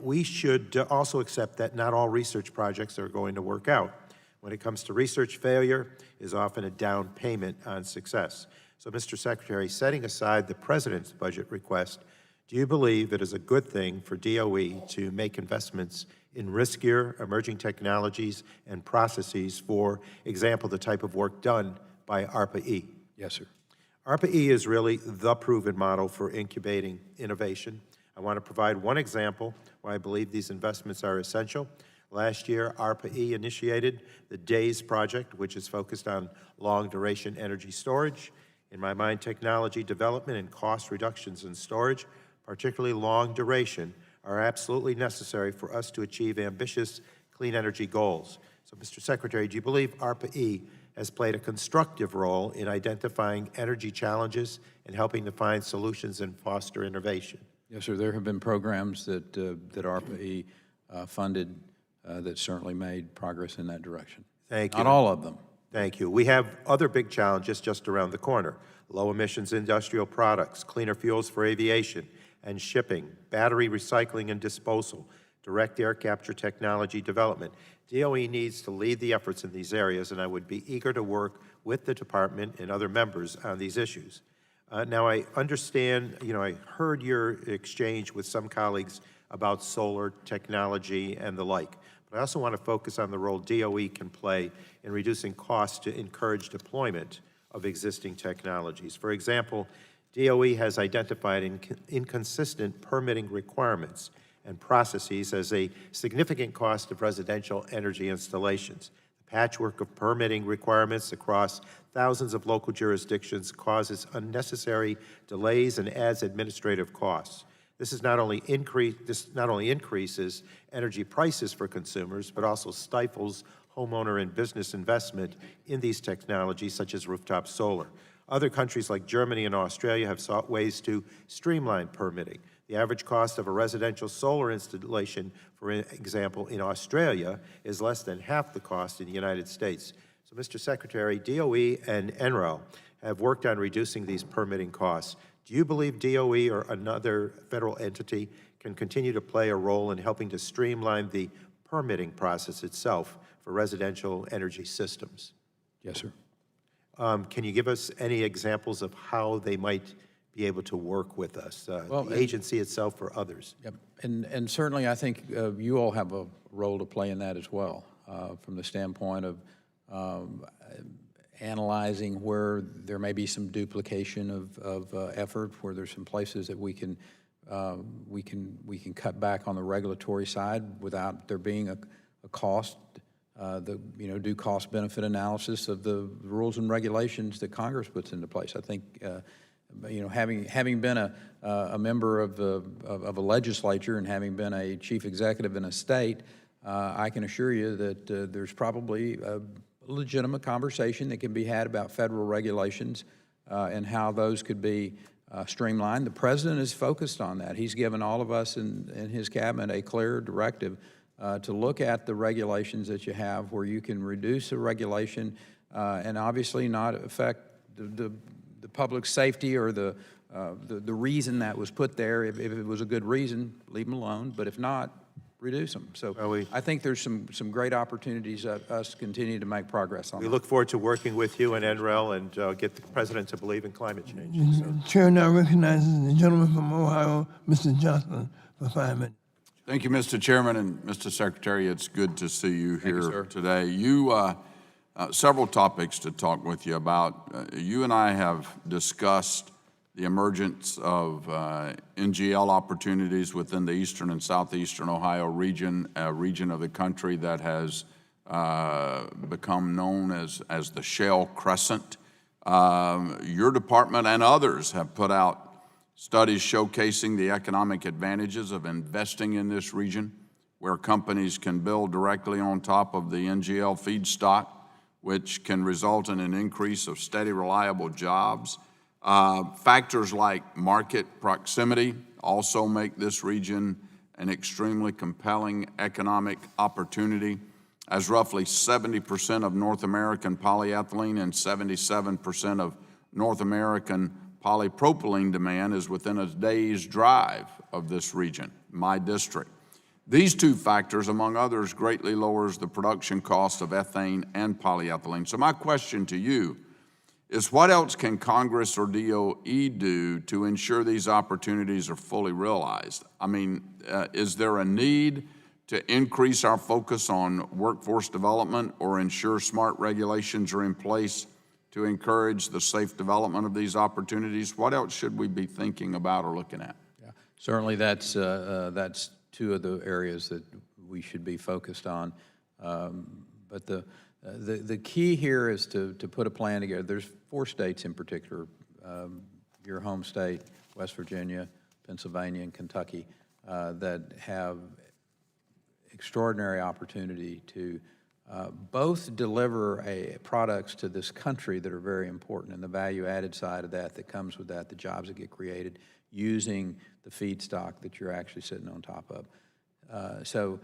We should also accept that not all research projects are going to work out. When it comes to research, failure is often a down payment on success. So, Mr. Secretary, setting aside the President's budget request, do you believe it is a good thing for DOE to make investments in riskier emerging technologies and processes, for example, the type of work done by ARPA-E? Yes, sir. ARPA-E is really the proven model for incubating innovation. I want to provide one example why I believe these investments are essential. Last year, ARPA-E initiated the DAYS project, which is focused on long-duration energy storage. In my mind, technology development and cost reductions in storage, particularly long duration, are absolutely necessary for us to achieve ambitious clean energy goals. So, Mr. Secretary, do you believe ARPA-E has played a constructive role in identifying energy challenges and helping to find solutions and foster innovation? Yes, sir. There have been programs that ARPA-E funded that certainly made progress in that direction. Thank you. Not all of them. Thank you. We have other big challenges just around the corner: low emissions industrial products, cleaner fuels for aviation and shipping, battery recycling and disposal, direct air capture technology development. DOE needs to lead the efforts in these areas, and I would be eager to work with the department and other members on these issues. Now, I understand, I heard your exchange with some colleagues about solar technology and the like. But I also want to focus on the role DOE can play in reducing costs to encourage deployment of existing technologies. For example, DOE has identified inconsistent permitting requirements and processes as a significant cost of residential energy installations. The patchwork of permitting requirements across thousands of local jurisdictions causes unnecessary delays and adds administrative costs. This not only increases energy prices for consumers, but also stifles homeowner and business investment in these technologies, such as rooftop solar. Other countries like Germany and Australia have sought ways to streamline permitting. The The average cost of a residential solar installation, for example, in Australia, is less than half the cost in the United States. So, Mr. Secretary, DOE and NREL have worked on reducing these permitting costs. Do you believe DOE or another federal entity can continue to play a role in helping to streamline the permitting process itself for residential energy systems? Yes, sir. Can you give us any examples of how they might be able to work with us, Well, the agency itself or others? Yep. And certainly I think you all have a role to play in that as well, from the standpoint of analyzing where there may be some duplication of effort, where there's some places that we can cut back on the regulatory side without there being a cost. Do cost benefit analysis of the rules and regulations that Congress puts into place. I think having been a member of a legislature and having been a chief executive in a state, I can assure you that there's probably a legitimate conversation that can be had about federal regulations and how those could be streamlined. The president is focused on that. He's given all of us in his cabinet a clear directive to look at the regulations that you have, where you can reduce a regulation and obviously not affect the public safety or the reason that was put there. If it was a good reason, leave them alone. But if not, reduce them. So I think there's some great opportunities that us continue to make progress on. We look forward to working with you and NREL and get the president to believe in climate change. The chair now recognizes the gentleman from Ohio, Mr. Johnson, for 5 minutes. Thank you, Mr. Chairman and Mr. Secretary. It's good to see you here today. Several topics to talk with you about. You and I have discussed the emergence of NGL opportunities within the eastern and southeastern Ohio region, a region of the country that has become known as the Shale Crescent. Your department and others have put out studies showcasing the economic advantages of investing in this region, where companies can build directly on top of the NGL feedstock, which can result in an increase of steady, reliable jobs. Factors like market proximity also make this region an extremely compelling economic opportunity, as roughly 70% of North American polyethylene and 77% of North American polypropylene demand is within a day's drive of this region, my district. These two factors, among others, greatly lowers the production cost of ethane and polyethylene. So my question to you is, what else can Congress or DOE do to ensure these opportunities are fully realized? I mean, is there a need to increase our focus on workforce development or ensure smart regulations are in place to encourage the safe development of these opportunities? What else should we be thinking about or looking at? Yeah, certainly that's two of the areas that we should be focused on. But the key here is to put a plan together. There's 4 states in particular, your home state, West Virginia, Pennsylvania, and Kentucky, that have extraordinary opportunity to both deliver products to this country that are very important, and the value-added side of that comes with that, the jobs that get created using the feedstock that you're actually sitting on top of. So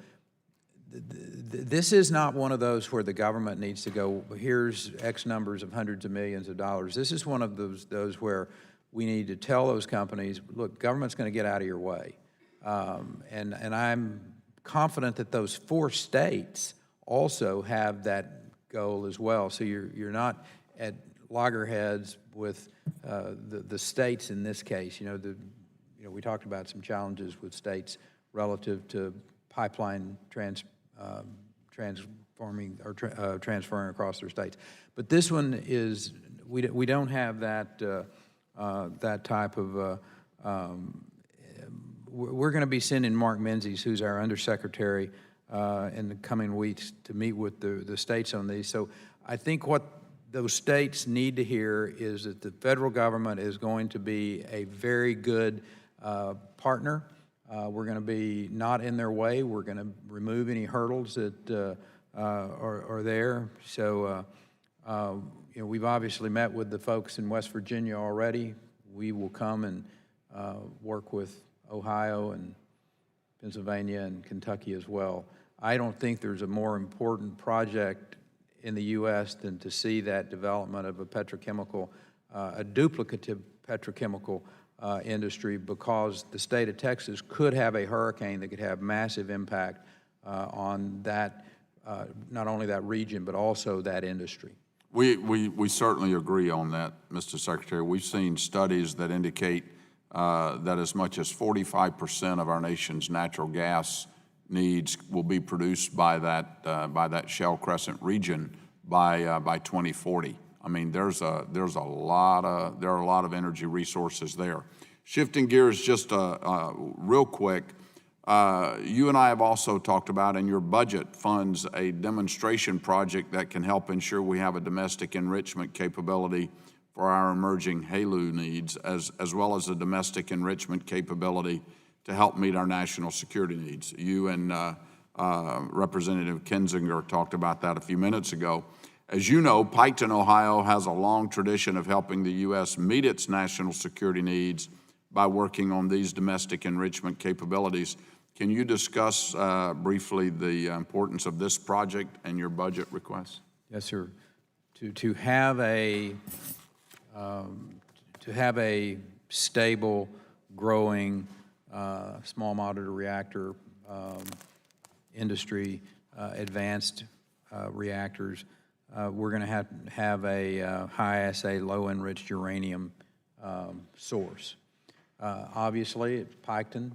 this is not one of those where the government needs to go, here's X numbers of hundreds of millions of dollars. This is one of those where we need to tell those companies, look, government's going to get out of your way. And I'm confident that those 4 states also have that goal as well. So you're not at loggerheads with the states in this case. We talked about some challenges with states relative to pipeline transferring across their states. But this one is, we don't have that that type of. We're going to be sending Mark Menzies, who's our undersecretary, in the coming weeks to meet with the states on these. So I think what those states need to hear is that the federal government is going to be a very good partner. We're going to be not in their way. We're going to remove any hurdles that are there. So we've obviously met with the folks in West Virginia already. We will come and work with Ohio and Pennsylvania and Kentucky as well. I don't think there's a more important project in the U.S. than to see that development of a petrochemical, a duplicative petrochemical industry, because the state of Texas could have a hurricane that could have massive impact on that, not only that region, but also that industry. We certainly agree on that, Mr. Secretary. We've seen studies that indicate that as much as 45% of our nation's natural gas needs will be produced by that Shell Crescent region by 2040. I mean, there are a lot of energy resources there. Shifting gears just real quick, you and I have also talked about, and your budget funds a demonstration project that can help ensure we have a domestic enrichment capability for our emerging HALEU needs, as well as a domestic enrichment capability to help meet our national security needs. You and Representative Kinzinger talked about that a few minutes ago. As you know, Piketon, Ohio has a long tradition of helping the U.S. meet its national security needs by working on these domestic enrichment capabilities. Can you discuss briefly the importance of this project and your budget requests? Yes, sir. To have a stable, growing small modular reactor industry, advanced reactors, we're going to have a high-assay, low-enriched uranium source. Obviously, at Piketon,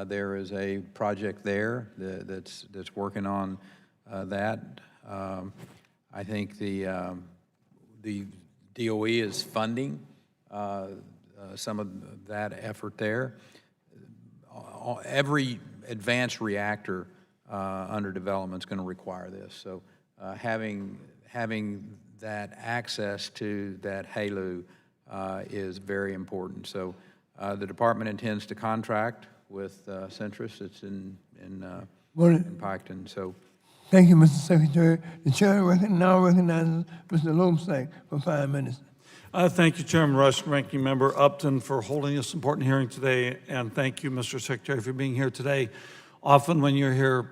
there is a project there that's working on that. I think the DOE is funding some of that effort there. Every advanced reactor under development is going to require this. So having that access to that HALEU is very important. So the department intends to contract with Centrus. It's in Piketon. So, thank you, Mr. Secretary. The chair now recognizes Mr. Lomstead for 5 minutes. Thank you, Chairman Rush, Ranking Member Upton, for holding this important hearing today, and thank you, Mr. Secretary, for being here today. Often when you're here,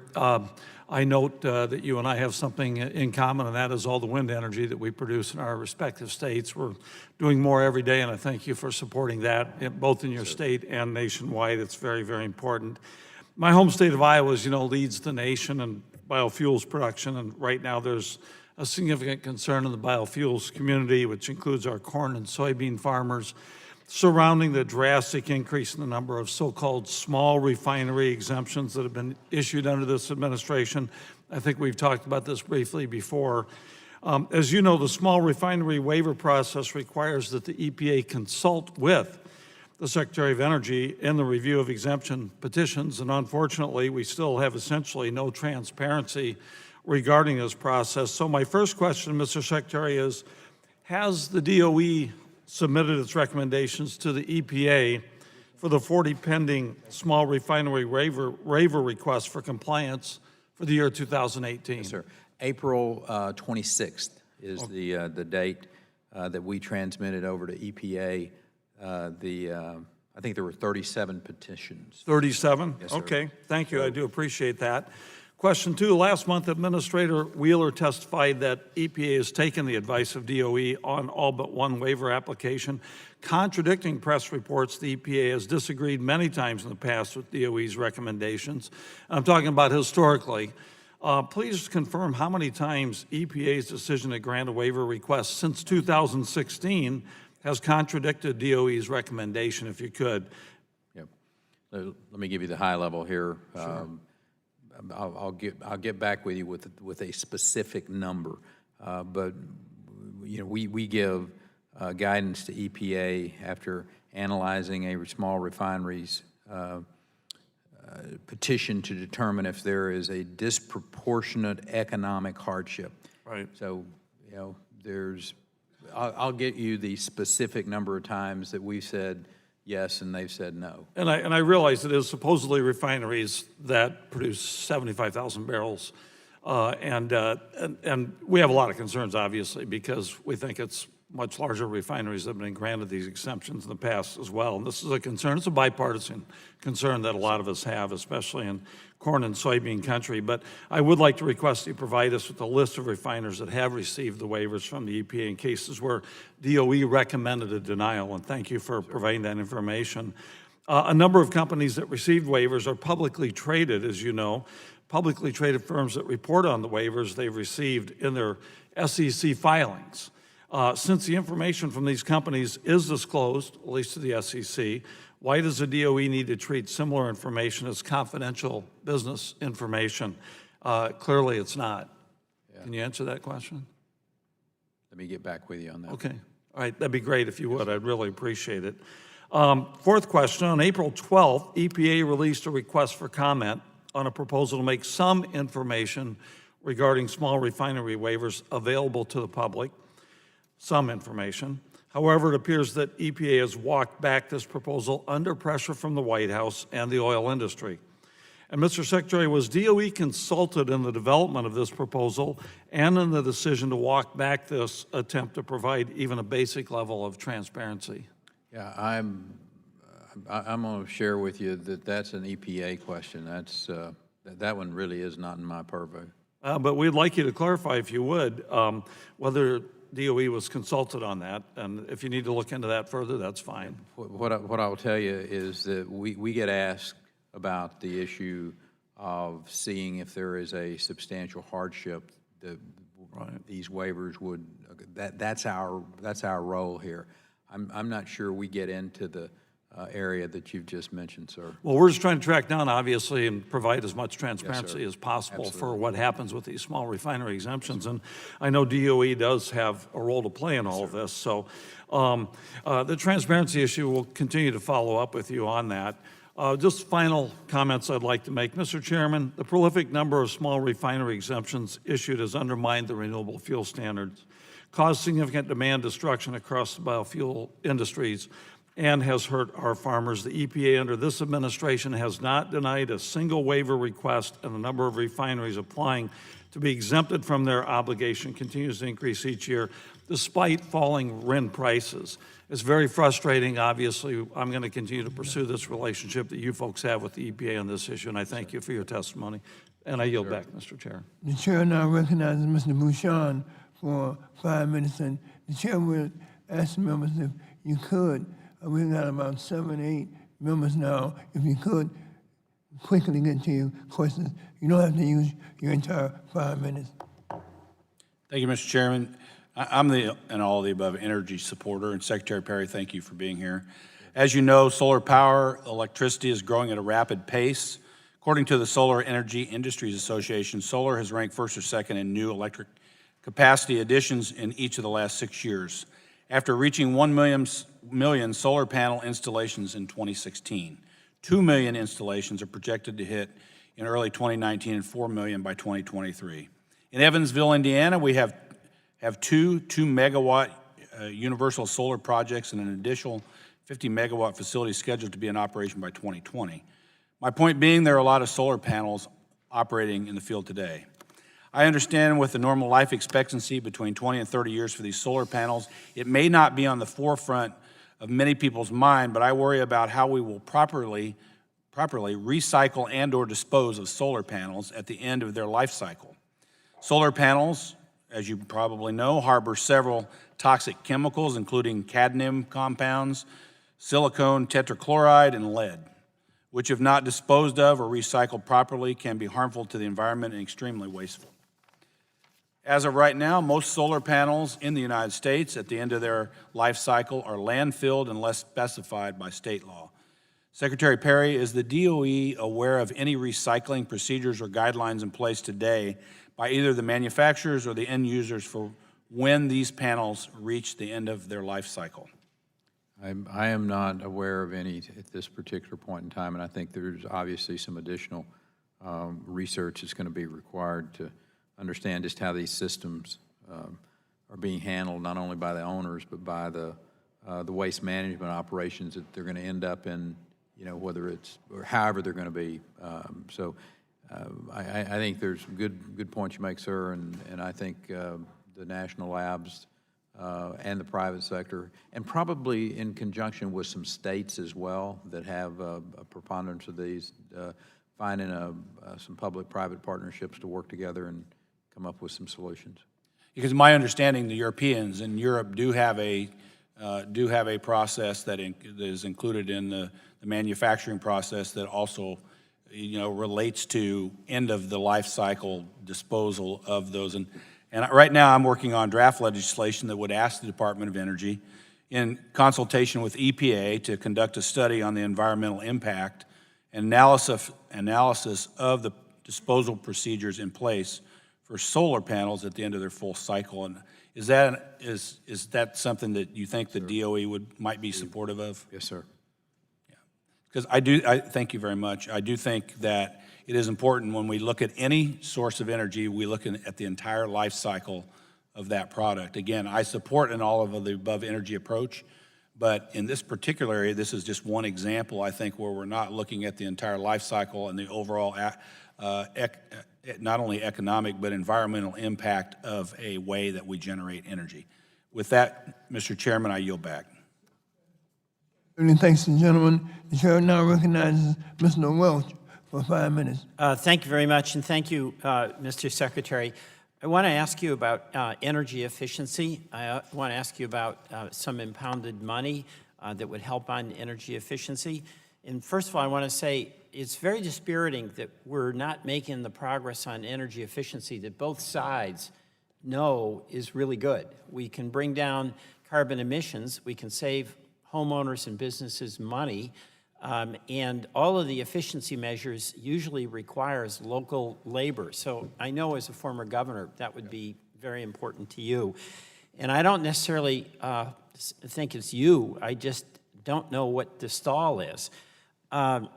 I note that you and I have something in common, and that is all the wind energy that we produce in our respective states. We're doing more every day, and I thank you for supporting that, both in your state and nationwide. It's very, very important. My home state of Iowa, as you know, leads the nation in biofuels production, and right now there's a significant concern in the biofuels community, which includes our corn and soybean farmers, surrounding the drastic increase in the number of so-called small refinery exemptions that have been issued under this administration. I think we've talked about this briefly before. As you know, the small refinery waiver process requires that the EPA consult with the Secretary of Energy in the review of exemption petitions, and unfortunately, we still have essentially no transparency regarding this process. So my first question, Mr. Secretary, is, has the DOE submitted its recommendations to the EPA for the 40 pending small refinery waiver requests for compliance for the year 2018? yes, sir. April 26th is the date that we transmitted over to EPA. I think there were 37 petitions. 37? Yes, sir. Okay, thank you. I do appreciate that. Question 2, last month Administrator Wheeler testified that EPA has taken the advice of DOE on all but one waiver application, contradicting press reports. The EPA has disagreed many times in the past with DOE's recommendations. I'm talking about historically. Please confirm how many times EPA's decision to grant a waiver request since 2016 has contradicted DOE's recommendation, if you could. Yep. Let me give you the high level here. Sure. I'll get back with you with a specific number, but you know we give guidance to EPA after analyzing a small refinery's petition to determine if there is a disproportionate economic hardship. Right. So you know I'll get you the specific number of times that we've said yes, and they've said no. And I realize it is supposedly refineries that produce 75,000 barrels, and we have a lot of concerns, obviously, because we think it's much larger refineries have been granted these exemptions in the past as well. And this is a concern, it's a bipartisan concern that a lot of us have, especially in corn and soybean country. But I would like to request you provide us with a list of refiners that have received the waivers from the EPA in cases where DOE recommended a denial, and thank you for providing that information. A number of companies that received waivers are publicly traded, as you know, publicly traded firms that report on the waivers they've received in their SEC filings. Since the information from these companies is disclosed, at least to the SEC, why does the DOE need to treat similar information as confidential business information? Clearly, it's not. Yeah. Can you answer that question? Let me get back with you on that. Okay. All right. That'd be great if you would. I'd really appreciate it. Fourth question. On April 12th, EPA released a request for comment on a proposal to make some information regarding small refinery waivers available to the public. Some information. However, it appears that EPA has walked back this proposal under pressure from the White House and the oil industry. And Mr. Secretary, was DOE consulted in the development of this proposal and in the decision to walk back this attempt to provide even a basic level of transparency? Yeah, I'm going to share with you that that's an EPA question. That's that one really is not in my purview. But we'd like you to clarify, if you would, whether DOE was consulted on that, and if you need to look into that further, that's fine. What I will tell you is that we get asked about the issue of seeing if there is a substantial hardship that these waivers would. That's our role here. I'm not sure we get into the area that you've just mentioned, sir. Well, we're just trying to track down, obviously, and provide as much transparency as possible Absolutely. for what happens with these small refinery exemptions. And I know DOE does have a role to play in all of this. So the transparency issue, will continue to follow up with you on that. Just final comments I'd like to make. Mr. Chairman, the prolific number of small refinery exemptions issued has undermined the renewable fuel standards, caused significant demand destruction across the biofuel industries, and has hurt our farmers. The EPA under this administration has not denied a single waiver request, and the number of refineries applying to be exempted from their obligation continues to increase each year, despite falling RIN prices. It's very frustrating. Obviously, I'm going to continue to pursue this relationship that you folks have with the EPA on this issue, and I thank you for your testimony. And I yield back, Mr. Chair. The chair now recognizes Mr. Bouchon for 5 minutes, and the chair will ask the members if you could. We've got about 7, 8 members now. If you could quickly get to your questions. You don't have to use your entire 5 minutes. Thank you, Mr. Chairman. I'm an all of the above energy supporter, and Secretary Perry, thank you for being here. As you know, solar power, electricity is growing at a rapid pace. According to the Solar Energy Industries Association, solar has ranked first or second in new electric capacity additions in each of the last 6 years, after reaching 1 million solar panel installations in 2016. 2 million installations are projected to hit in early 2019 and 4 million by 2023. In Evansville, Indiana, we have two 2-megawatt universal solar projects and an additional 50-megawatt facility scheduled to be in operation by 2020. My point being, there are a lot of solar panels operating in the field today. I understand with the normal life expectancy between 20 and 30 years for these solar panels, it may not be on the forefront of many people's mind, but I worry about how we will properly recycle and or dispose of solar panels at the end of their life cycle. Solar panels, as you probably know, harbor several toxic chemicals, including cadmium compounds, silicone tetrachloride, and lead, which if not disposed of or recycled properly can be harmful to the environment and extremely wasteful. As of right now, most solar panels in the United States at the end of their life cycle are landfilled unless specified by state law. Secretary Perry, is the DOE aware of any recycling procedures or guidelines in place today by either the manufacturers or the end users for when these panels reach the end of their life cycle? I am not aware of any at this particular point in time, and I think there's obviously some additional research that's going to be required to understand just how these systems are being handled, not only by the owners, but by the waste management operations that they're going to end up in, you know, whether it's, or however they're going to be. I think there's good points you make, sir, and I think the national labs and the private sector, and probably in conjunction with some states as well that have a preponderance of these, finding some public-private partnerships to work together and come up with some solutions. Because my understanding, the Europeans in Europe do have a process that is included in the manufacturing process that also, relates to end of the life cycle disposal of those. And right now, I'm working on draft legislation that would ask the Department of Energy, in consultation with EPA, to conduct a study on the environmental impact and analysis of the disposal procedures in place for solar panels at the end of their full cycle. And is that something that you think the DOE might be supportive of? Yes, sir. Because I thank you very much. I do think that it is important when we look at any source of energy, we look at the entire life cycle of that product. Again, I support an all of the above energy approach, but in this particular area, this is just one example, I think, where we're not looking at the entire life cycle and the overall not only economic but environmental impact of a way that we generate energy. With that, Mr. Chairman, I yield back. And thanks to the gentleman. The chair now recognizes Mr. Welch for 5 minutes. Thank you very much, and thank you, Mr. Secretary. I want to ask you about energy efficiency. I want to ask you about some impounded money that would help on energy efficiency. And first of all, I want to say it's very dispiriting that we're not making the progress on energy efficiency that both sides know is really good. We can bring down carbon emissions, we can save homeowners and businesses money, and all of the efficiency measures usually requires local labor. So I know as a former governor that would be very important to you. And I don't necessarily think it's you, I just don't know what the stall is. The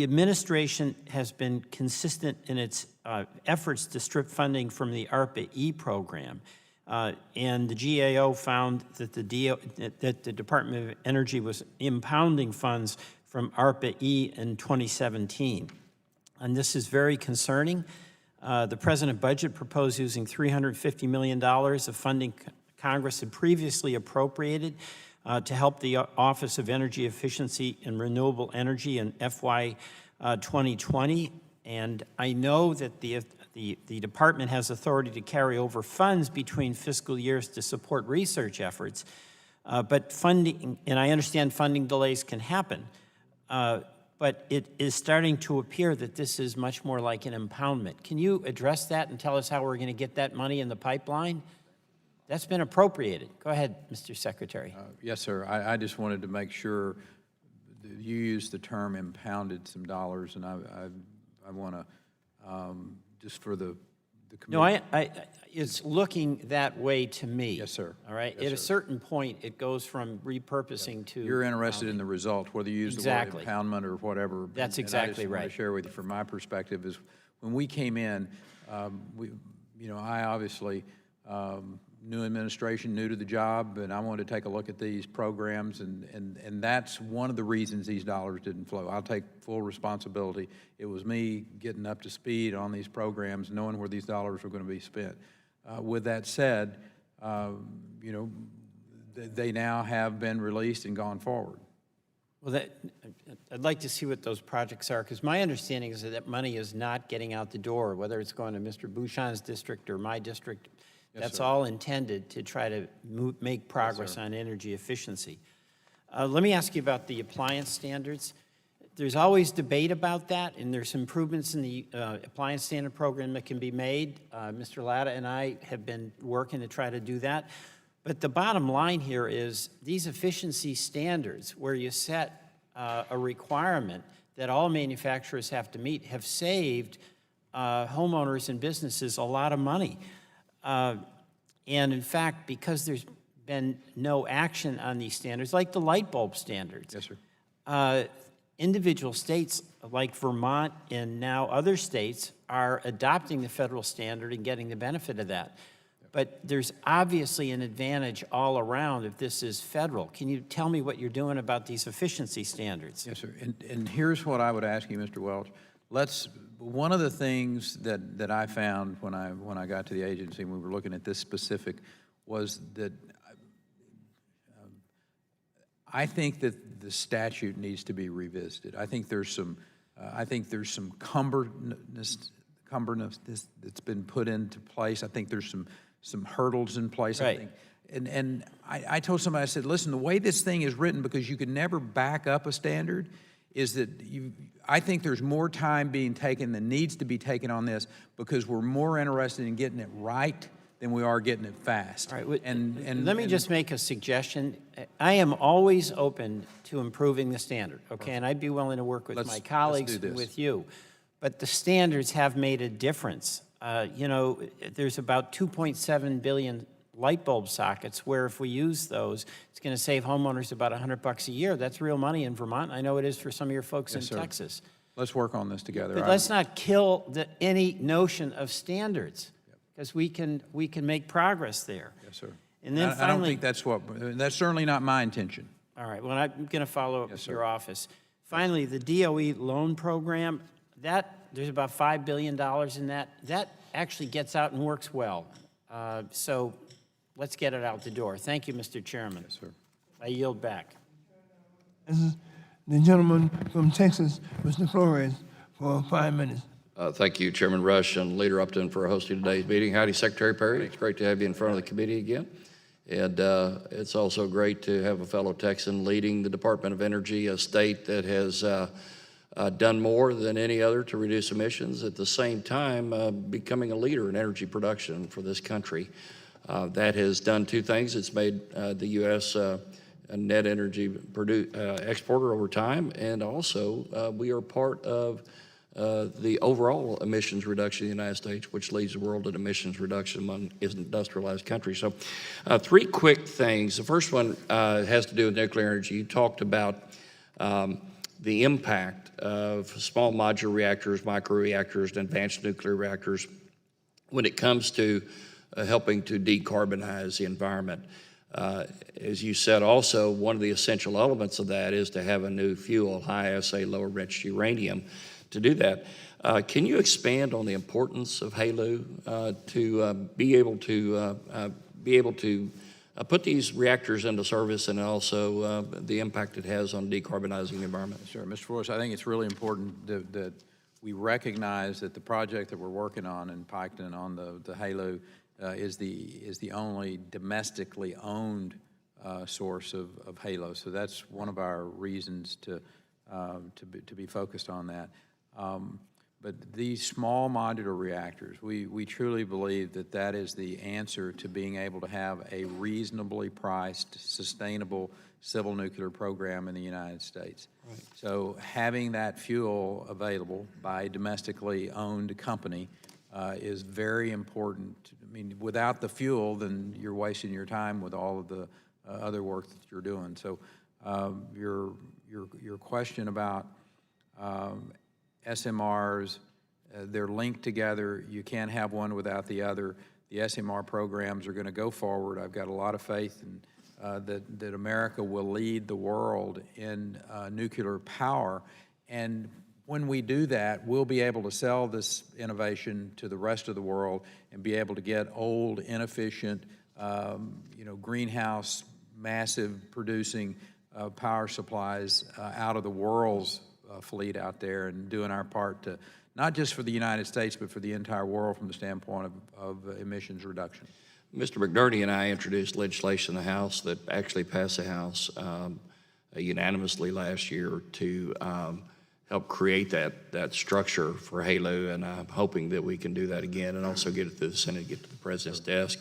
administration has been consistent in its efforts to strip funding from the ARPA-E program. And the GAO found that the Department of Energy was impounding funds from ARPA-E in 2017. And this is very concerning. The President budget proposed using $350 million of funding Congress had previously appropriated to help the Office of Energy Efficiency and Renewable Energy in FY 2020. And I know that the department has authority to carry over funds between fiscal years to support research efforts, but funding, and I understand funding delays can happen, but it is starting to appear that this is much more like an impoundment. Can you address that and tell us how we're going to get that money in the pipeline? That's been appropriated. Go ahead, Mr. Secretary. Yes, sir. I just wanted to make sure that you used the term impounded some dollars, and I want to, just for the committee. No, it's looking that way to me. Yes, sir. All right? Yes, At a certain point, it goes from repurposing to... You're interested in the result, whether you use exactly. the word impoundment or whatever. That's exactly and I just right. want to share with you from my perspective is when we came in, I obviously... new administration, new to the job, and I wanted to take a look at these programs, and that's one of the reasons these dollars didn't flow. I'll take full responsibility. It was me getting up to speed on these programs, knowing where these dollars were going to be spent. With that said, they now have been released and gone forward. Well, I'd like to see what those projects are, because my understanding is that money is not getting out the door, whether it's going to Mr. Bouchon's district or my district. That's all intended to try to make progress on energy efficiency. Let me ask you about the appliance standards. There's always debate about that, and there's improvements in the appliance standard program that can be made. Mr. Latta and I have been working to try to do that. But the bottom line here is these efficiency standards, where you set a requirement that all manufacturers have to meet, have saved homeowners and businesses a lot of money. And in fact, because there's been no action on these standards, like the light bulb standards, yes, sir. Individual states like Vermont and now other states are adopting the federal standard and getting the benefit of that. But there's obviously an advantage all around if this is federal. Can you tell me what you're doing about these efficiency standards? Yes, sir. And here's what I would ask you, Mr. Welch. one of the things that I found when I got to the agency and we were looking at this specific was that I think that the statute needs to be revisited. I think there's some cumbersome that's been put into place. I think there's some hurdles in place. Right. I think. And I told somebody, I said, listen, the way this thing is written, because you can never back up a standard, is that I think there's more time being taken than needs to be taken on this because we're more interested in getting it right than we are getting it fast. All right, and let me just make a suggestion. I am always open to improving the standard, okay? And I'd be willing to work with my colleagues and with you. But the standards have made a difference. You know, there's about 2.7 billion light bulb sockets where if we use those, it's going to save homeowners about $100 a year. That's real money in Vermont. I know it is for some of your folks in Texas. Let's work on this together. But let's not kill any notion of standards, because we can make progress there. Yes, sir. And then I don't think that's certainly not my intention. All right, well, I'm going to follow up with your office. Finally, the DOE loan program, there's about $5 billion in that. That actually gets out and works well. So let's get it out the door. Thank you, Mr. Chairman. Yes, sir. I yield back. This is the gentleman from Texas, Mr. Flores, for 5 minutes. Thank you, Chairman Rush and Leader Upton, for hosting today's meeting. Howdy, Secretary Perry. It's great to have you in front of the committee again. And it's also great to have a fellow Texan leading the Department of Energy, a state that has done more than any other to reduce emissions, at the same time becoming a leader in energy production for this country. That has done two things. It's made the U.S. A net energy exporter over time, and also we are part of the overall emissions reduction in the United States, which leads the world in emissions reduction among industrialized countries. So three quick things. The first one has to do with nuclear energy. You talked about the impact of small modular reactors, microreactors, and advanced nuclear reactors when it comes to helping to decarbonize the environment. As you said also, one of the essential elements of that is to have a new fuel, high assay, low enriched uranium, to do that. Can you expand on the importance of HALEU to be able to put these reactors into service, and also the impact it has on decarbonizing the environment? Sure, Mr. Flores, I think it's really important that we recognize that the project that we're working on in Piketon on the HALEU is the only domestically owned source of HALEU. So that's one of our reasons to be focused on that. But these small modular reactors, we truly believe that is the answer to being able to have a reasonably priced, sustainable civil nuclear program in the United States. Right. So having that fuel available by a domestically owned company is very important. I mean, without the fuel, then you're wasting your time with all of the other work that you're doing. So your question about SMRs, they're linked together. You can't have one without the other. The SMR programs are going to go forward. I've got a lot of faith in, that America will lead the world in nuclear power. And when we do that, we'll be able to sell this innovation to the rest of the world and be able to get old, inefficient, greenhouse, massive producing power supplies out of the world's fleet out there, and doing our part to, not just for the United States, but for the entire world from the standpoint of emissions reduction. Mr. McNerney and I introduced legislation in the House that actually passed the House unanimously last year to help create that structure for HALEU, and I'm hoping that we can do that again and also get it to the Senate, get to the President's desk.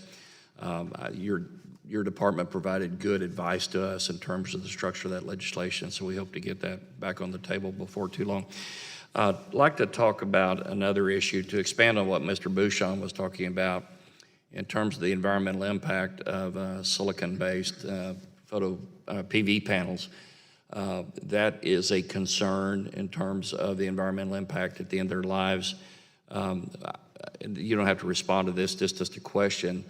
Your department provided good advice to us in terms of the structure of that legislation, so we hope to get that back on the table before too long. I'd like to talk about another issue to expand on what Mr. Bouchon was talking about in terms of the environmental impact of silicon-based photo PV panels. That is a concern in terms of the environmental impact at the end of their lives. You don't have to respond to this, just a question.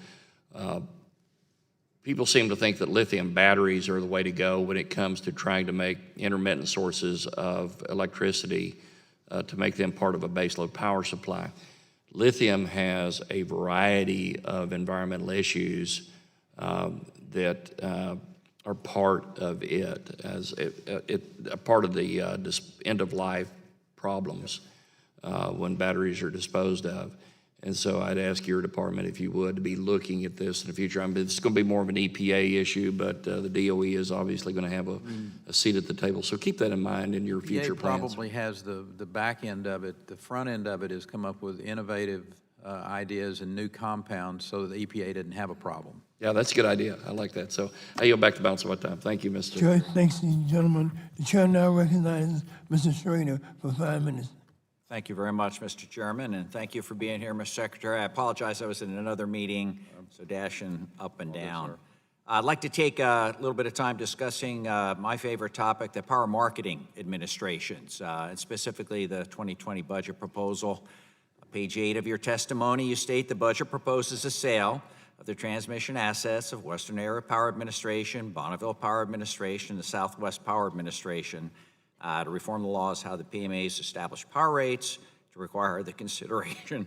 People seem to think that lithium batteries are the way to go when it comes to trying to make intermittent sources of electricity to make them part of a baseload power supply. Lithium has a variety of environmental issues that are part of it, as a part of the end-of-life problems when batteries are disposed of. And so I'd ask your department, if you would, to be looking at this in the future. I mean, it's going to be more of an EPA issue, but the DOE is obviously going to have a seat at the table. So keep that in mind in your future EPA plans. probably has the back end of it. The front end of it is come up with innovative ideas and new compounds so that the EPA didn't have a problem. Yeah, that's a good idea. I like that. So I yield back the balance of my time. Thank you, Mr. Chair, thanks, gentlemen. The chair now recognizes Mr. Schrader for 5 minutes. Thank you very much, Mr. Chairman, and thank you for being here, Mr. Secretary. I apologize, I was in another meeting, so dashing up and down. I'd like to take a little bit of time discussing my favorite topic, the power marketing administrations, and specifically the 2020 budget proposal. Page 8 of your testimony, you state the budget proposes a sale of the transmission assets of Western Area Power Administration, Bonneville Power Administration, the Southwest Power Administration, to reform the laws how the PMAs establish power rates, to require the consideration,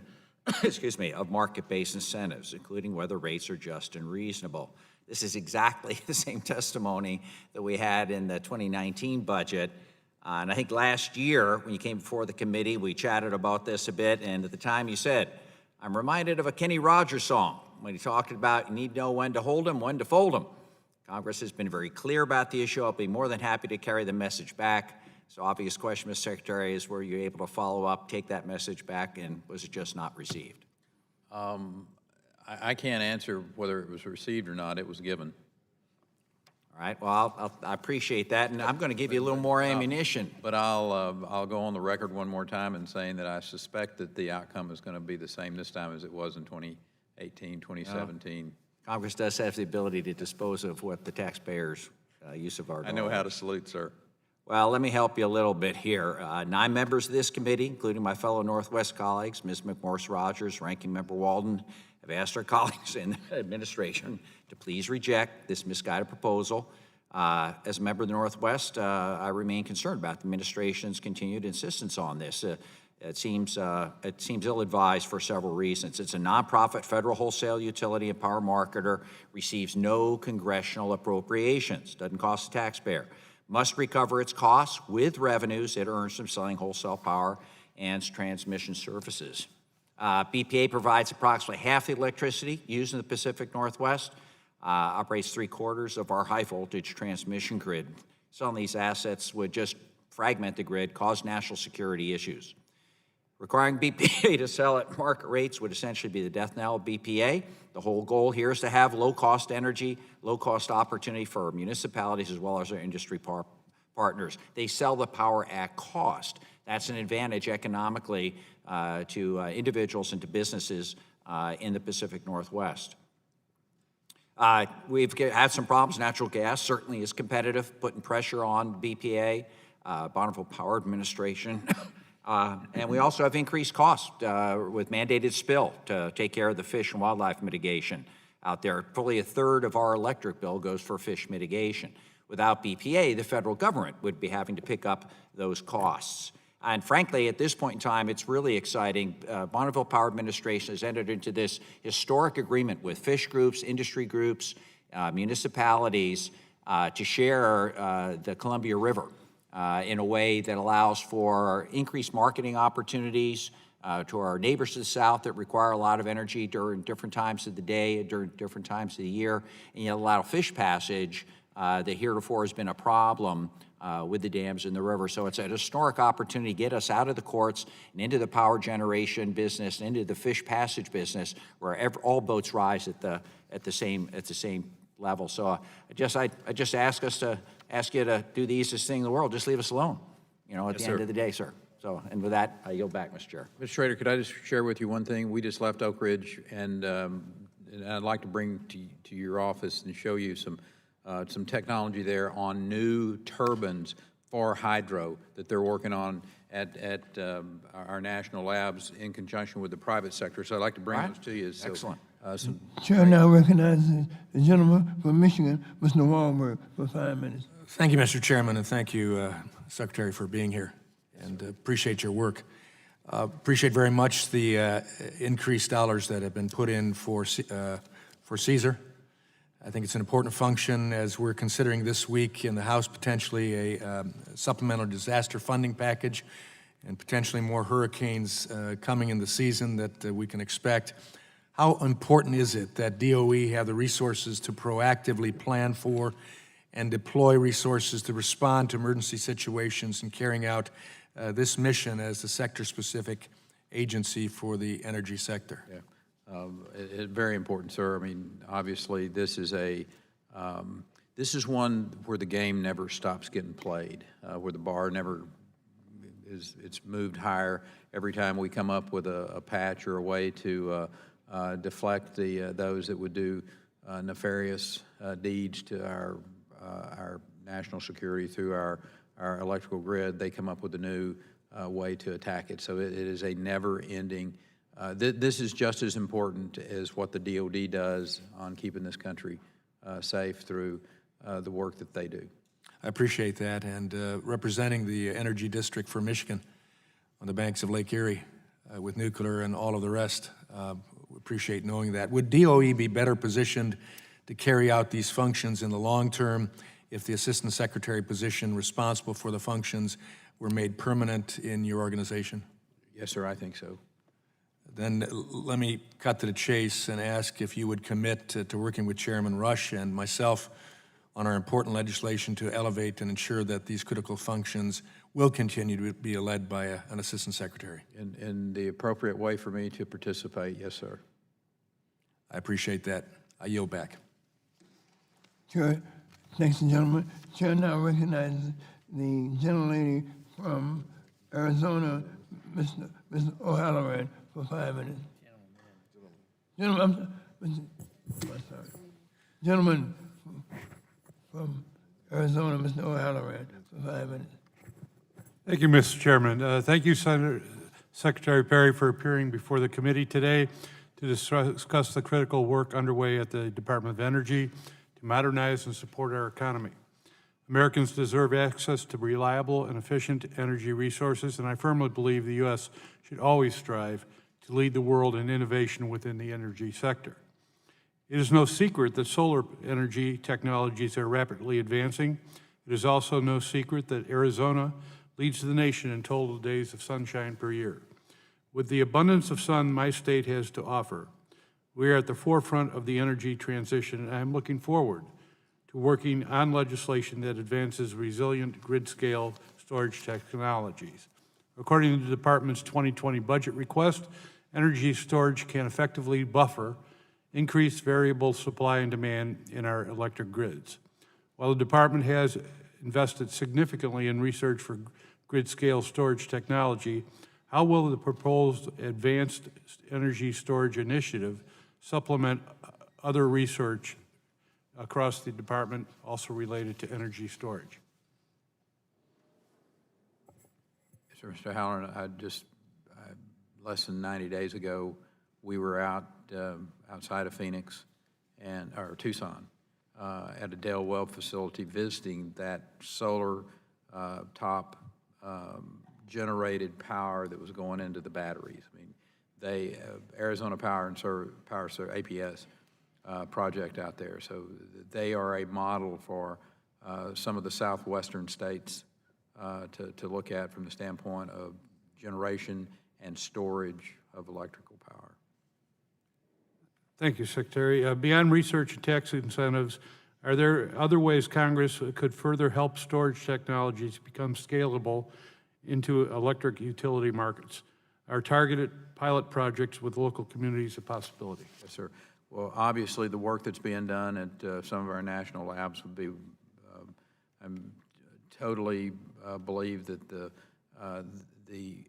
excuse me, of market-based incentives, including whether rates are just and reasonable. This is exactly the same testimony that we had in the 2019 budget. And I think last year, when you came before the committee, we chatted about this a bit, and at the time you said, I'm reminded of a Kenny Rogers song when he talked about you need to know when to hold them, when to fold them. Congress has been very clear about the issue. I'll be more than happy to carry the message back. So obvious question, Mr. Secretary, is were you able to follow up, take that message back, and was it just not received? I can't answer whether it was received or not. It was given. All right, well, I appreciate that, and I'm going to give you a little more ammunition. But I'll go on the record one more time in saying that I suspect that the outcome is going to be the same this time as it was in 2018, 2017. Congress does have the ability to dispose of what the taxpayers' use of our dollars. I know how to salute, sir. Well, let me help you a little bit here. 9 members of this committee, including my fellow Northwest colleagues, Ms. McMorris-Rogers, Ranking Member Walden, have asked our colleagues in the administration to please reject this misguided proposal. As a member of the Northwest, I remain concerned about the administration's continued insistence on this. It seems ill-advised for several reasons. It's a nonprofit federal wholesale utility and power marketer, receives no congressional appropriations, doesn't cost the taxpayer, must recover its costs with revenues it earns from selling wholesale power and transmission services. BPA provides approximately half the electricity used in the Pacific Northwest, operates 3/4 of our high-voltage transmission grid. Selling these assets would just fragment the grid, cause national security issues. Requiring BPA to sell at market rates would essentially be the death knell of BPA. The whole goal here is to have low-cost energy, low-cost opportunity for our municipalities as well as our industry partners. They sell the power at cost. That's an advantage economically to individuals and to businesses in the Pacific Northwest. We've had some problems. Natural gas certainly is competitive, putting pressure on BPA, Bonneville Power Administration. And we also have increased costs with mandated spill to take care of the fish and wildlife mitigation out there. Fully 1/3 of our electric bill goes for fish mitigation. Without BPA, the federal government would be having to pick up those costs. And frankly, at this point in time, it's really exciting. Bonneville Power Administration has entered into this historic agreement with fish groups, industry groups, municipalities to share the Columbia River in a way that allows for increased marketing opportunities to our neighbors to the south that require a lot of energy during different times of the day, during different times of the year, and yet allow fish passage that heretofore has been a problem with the dams in the river. So it's a historic opportunity to get us out of the courts and into the power generation business and into the fish passage business where all boats rise at the same level. So I just ask you to do the easiest thing in the world. Just leave us alone, at the end of the day, sir. So, and with that, I yield back, Mr. Chair. Mr. Schrader, could I just share with you one thing? We just left Oak Ridge, and I'd like to bring to your office and show you some technology there on new turbines for hydro that they're working on at our national labs in conjunction with the private sector. So I'd like to bring those to you. So, excellent. Chair now recognizes the gentleman from Michigan, Mr. Wahlberg, for 5 minutes. Thank you, Mr. Chairman, and thank you, Secretary, for being here. and appreciate your work. Appreciate very much the increased dollars that have been put in for CSER. I think it's an important function as we're considering this week in the House potentially a supplemental disaster funding package and potentially more hurricanes coming in the season that we can expect. How important is it that DOE have the resources to proactively plan for and deploy resources to respond to emergency situations and carrying out this mission as the sector-specific agency for the energy sector? Yeah. It's very important, sir. I mean, obviously, this is one where the game never stops getting played, where the bar never it's moved higher every time we come up with a patch or a way to deflect those that would do nefarious deeds to our national security through our electrical grid. They come up with a new way to attack it. So it is a never-ending. This is just as important as what the DOD does on keeping this country safe through the work that they do. I appreciate that, and representing the energy district for Michigan on the banks of Lake Erie with nuclear and all of the rest, we appreciate knowing that. Would DOE be better positioned to carry out these functions in the long term if the Assistant Secretary position responsible for the functions were made permanent in your organization? Yes, sir, I think so. Then let me cut to the chase and ask if you would commit to working with Chairman Rush and myself on our important legislation to elevate and ensure that these critical functions will continue to be led by an Assistant Secretary. In the appropriate way for me to participate, yes, sir. I appreciate that. I yield back. Chair, ladies and gentlemen, Chair now recognizes the gentlelady from Arizona, Ms. O'Halloran, for 5 minutes. Gentleman from Arizona, Mr. O'Halloran, for 5 minutes. Thank you, Mr. Chairman. Thank you, Secretary Perry, for appearing before the committee today to discuss the critical work underway at the Department of Energy to modernize and support our economy. Americans deserve access to reliable and efficient energy resources, and I firmly believe the U.S. should always strive to lead the world in innovation within the energy sector. It is no secret that solar energy technologies are rapidly advancing. It is also no secret that Arizona leads the nation in total days of sunshine per year. With the abundance of sun my state has to offer, we are at the forefront of the energy transition, and I'm looking forward to working on legislation that advances resilient grid-scale storage technologies. According to the Department's 2020 budget request, energy storage can effectively buffer increased variable supply and demand in our electric grids. While the Department has invested significantly in research for grid-scale storage technology, how will the proposed Advanced Energy Storage Initiative supplement other research across the Department also related to energy storage? Sir, Mr. Halloran, less than 90 days ago, we were outside of Phoenix or Tucson at a Dell Webb facility visiting that solar top generated power that was going into the batteries. I mean, Arizona Power and APS project out there. So they are a model for some of the southwestern states to look at from the standpoint of generation and storage of electrical power. Thank you, Secretary. Beyond research and tax incentives, are there other ways Congress could further help storage technologies become scalable into electric utility markets? Are targeted pilot projects with local communities a possibility? Yes, sir. Well, obviously, the work that's being done at some of our national labs would be, I totally believe that the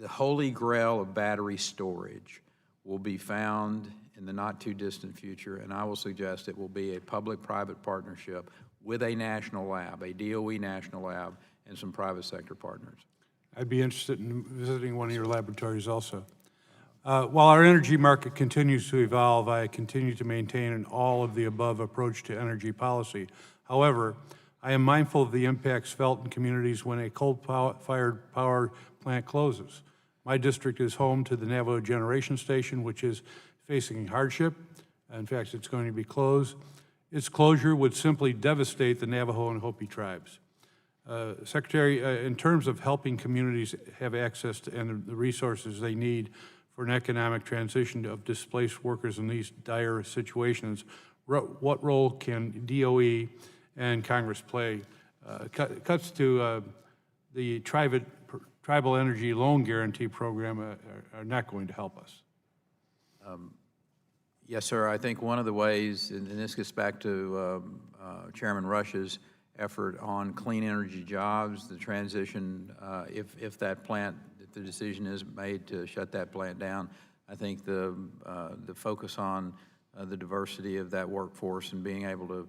holy grail of battery storage will be found in the not-too-distant future, and I will suggest it will be a public-private partnership with a national lab, a DOE national lab, and some private sector partners. I'd be interested in visiting one of your laboratories also. While our energy market continues to evolve, I continue to maintain an all-of-the-above approach to energy policy. However, I am mindful of the impacts felt in communities when a coal-fired power plant closes. My district is home to the Navajo Generation Station, which is facing hardship. In fact, it's going to be closed. Its closure would simply devastate the Navajo and Hopi tribes. Secretary, in terms of helping communities have access to and the resources they need for an economic transition of displaced workers in these dire situations, what role can DOE and Congress play? Cuts to the Tribal Energy Loan Guarantee Program are not going to help us. Yes, sir. I think one of the ways, and this gets back to Chairman Rush's effort on clean energy jobs, the transition, if that plant, if the decision is made to shut that plant down, I think the focus on the diversity of that workforce and being able to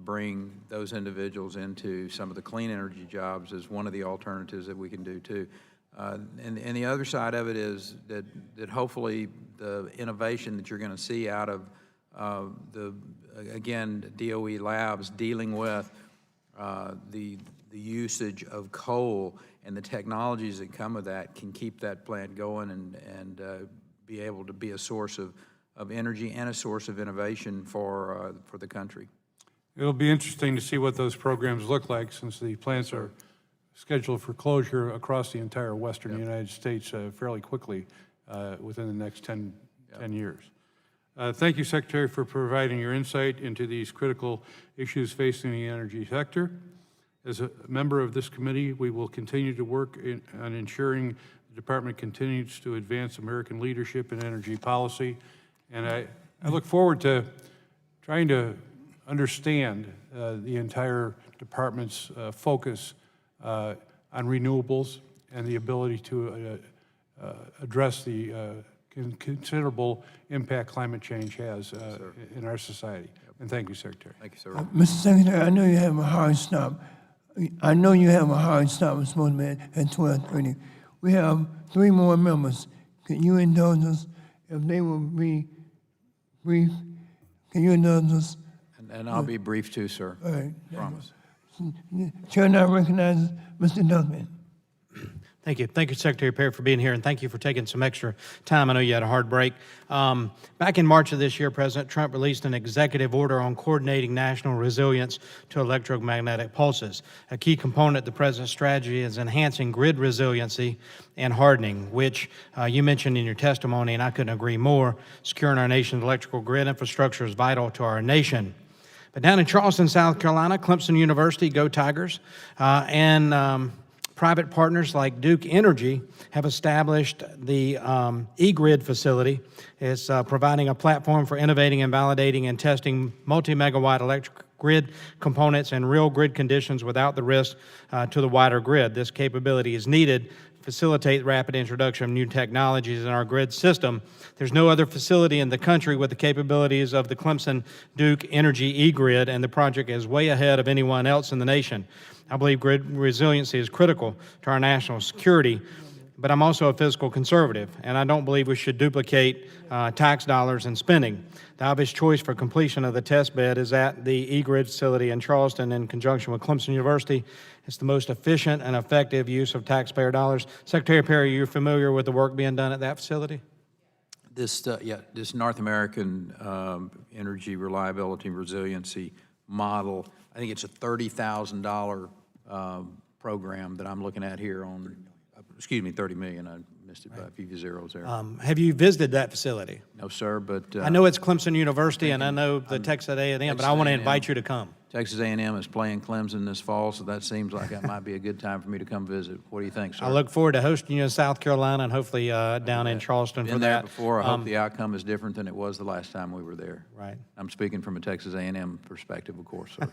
bring those individuals into some of the clean energy jobs is one of the alternatives that we can do too. And the other side of it is that hopefully the innovation that you're going to see out of again, DOE labs dealing with the usage of coal and the technologies that come with that can keep that plant going and be able to be a source of energy and a source of innovation for the country. It'll be interesting to see what those programs look like, since the plants are scheduled for closure across the entire western United States fairly quickly within the next 10 years. Thank you, Secretary, for providing your insight into these critical issues facing the energy sector. As a member of this committee, we will continue to work on ensuring the department continues to advance American leadership in energy policy. And I look forward to trying to understand the entire department's focus on renewables and the ability to address the considerable impact climate change has in our society. And thank you, Secretary. Thank you, sir. Mr. Secretary, I know you have a hard stop. I know you have a hard stop. It's supposed to be at 12:30. We have 3 more members. Can you indulge us if they will be brief? Can you indulge us? And I'll be brief too, sir. All right. Promise. Chair now recognizes Mr. Duffman. Thank you. Thank you, Secretary Perry, for being here, and thank you for taking some extra time. I know you had a hard break. Back in March of this year, President Trump released an executive order on coordinating national resilience to electromagnetic pulses. A key component of the President's strategy is enhancing grid resiliency and hardening, which you mentioned in your testimony, and I couldn't agree more. Securing our nation's electrical grid infrastructure is vital to our nation. But down in Charleston, South Carolina, Clemson University, go Tigers, and private partners like Duke Energy have established the eGrid facility. It's providing a platform for innovating and validating and testing multi-megawatt electric grid components in real grid conditions without the risk to the wider grid. This capability is needed to facilitate rapid introduction of new technologies in our grid system. There's no other facility in the country with the capabilities of the Clemson Duke Energy eGrid, and the project is way ahead of anyone else in the nation. I believe grid resiliency is critical to our national security, but I'm also a fiscal conservative, and I don't believe we should duplicate tax dollars and spending. The obvious choice for completion of the test bed is at the eGrid facility in Charleston in conjunction with Clemson University. It's the most efficient and effective use of taxpayer dollars. Secretary Perry, you're familiar with the work being done at that facility? This North American energy reliability and resiliency model, I think it's a $30,000 program that I'm looking at here on, excuse me, 30 million. I missed it by a few zeros there. Have you visited that facility? No, sir, but I know it's Clemson University, and I know the Texas A&M, but I want to invite you to come. Texas A&M is playing Clemson this fall, so that seems like that might be a good time for me to come visit. What do you think, sir? I look forward to hosting you in South Carolina and hopefully down in Charleston for that. Been there before. I hope the outcome is different than it was the last time we were there. Right. I'm speaking from a Texas A&M perspective, of course, sir.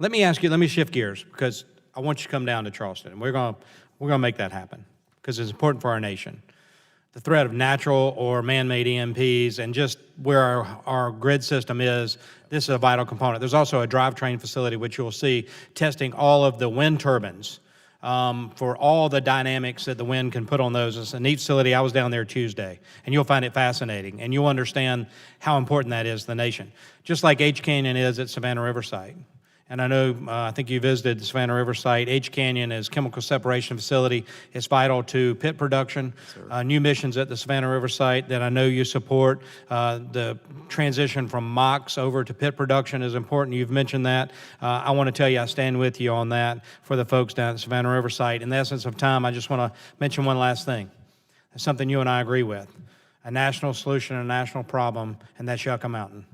Let me shift gears, because I want you to come down to Charleston, and we're gonna make that happen because it's important for our nation. The threat of natural or man-made EMPs and just where our grid system is, this is a vital component. There's also a drivetrain facility, which you'll see, testing all of the wind turbines for all the dynamics that the wind can put on those. It's a neat facility. I was down there Tuesday, and you'll find it fascinating, and you'll understand how important that is to the nation, just like H Canyon is at Savannah River Site. And I know, I think you visited the Savannah River Site. H Canyon is chemical separation facility. It's vital to pit production. New missions at the Savannah River Site that I know you support. The transition from MOX over to pit production is important. You've mentioned that. I want to tell you I stand with you on that for the folks down at the Savannah River Site. In the essence of time, I just want to mention one last thing. It's something you and I agree with. A national solution, a national problem, and that's Yucca Mountain.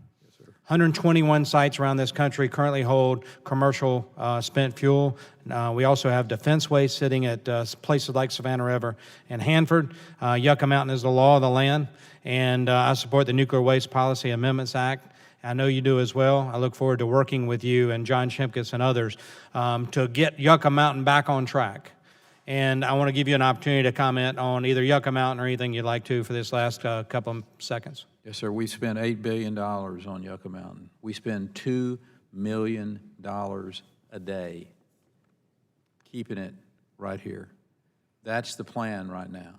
121 sites around this country currently hold commercial spent fuel. We also have defense waste sitting at places like Savannah River and Hanford. Yucca Mountain is the law of the land, and I support the Nuclear Waste Policy Amendments Act. I know you do as well. I look forward to working with you and John Shimkus and others to get Yucca Mountain back on track. And I want to give you an opportunity to comment on either Yucca Mountain or anything you'd like to for this last couple of seconds. Yes, sir. We spent $8 billion on Yucca Mountain. We spend $2 million a day keeping it right here. That's the plan right now.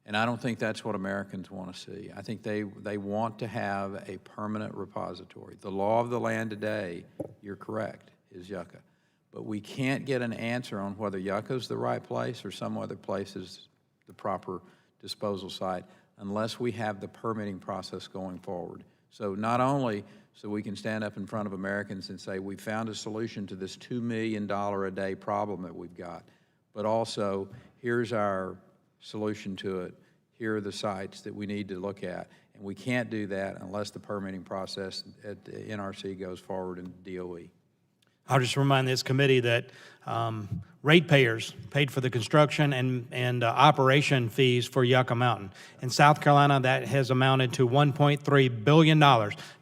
And I don't think that's what Americans want to see. I think they want to have a permanent repository. The law of the land today, you're correct, is Yucca. But we can't get an answer on whether Yucca is the right place or some other place is the proper disposal site unless we have the permitting process going forward. So not only so we can stand up in front of Americans and say we found a solution to this $2 million a day problem that we've got, but also here's our solution to it. Here are the sites that we need to look at. And we can't do that unless the permitting process at the NRC goes forward in DOE. I'll just remind this committee that ratepayers paid for the construction and operation fees for Yucca Mountain. In South Carolina, that has amounted to $1.3 billion,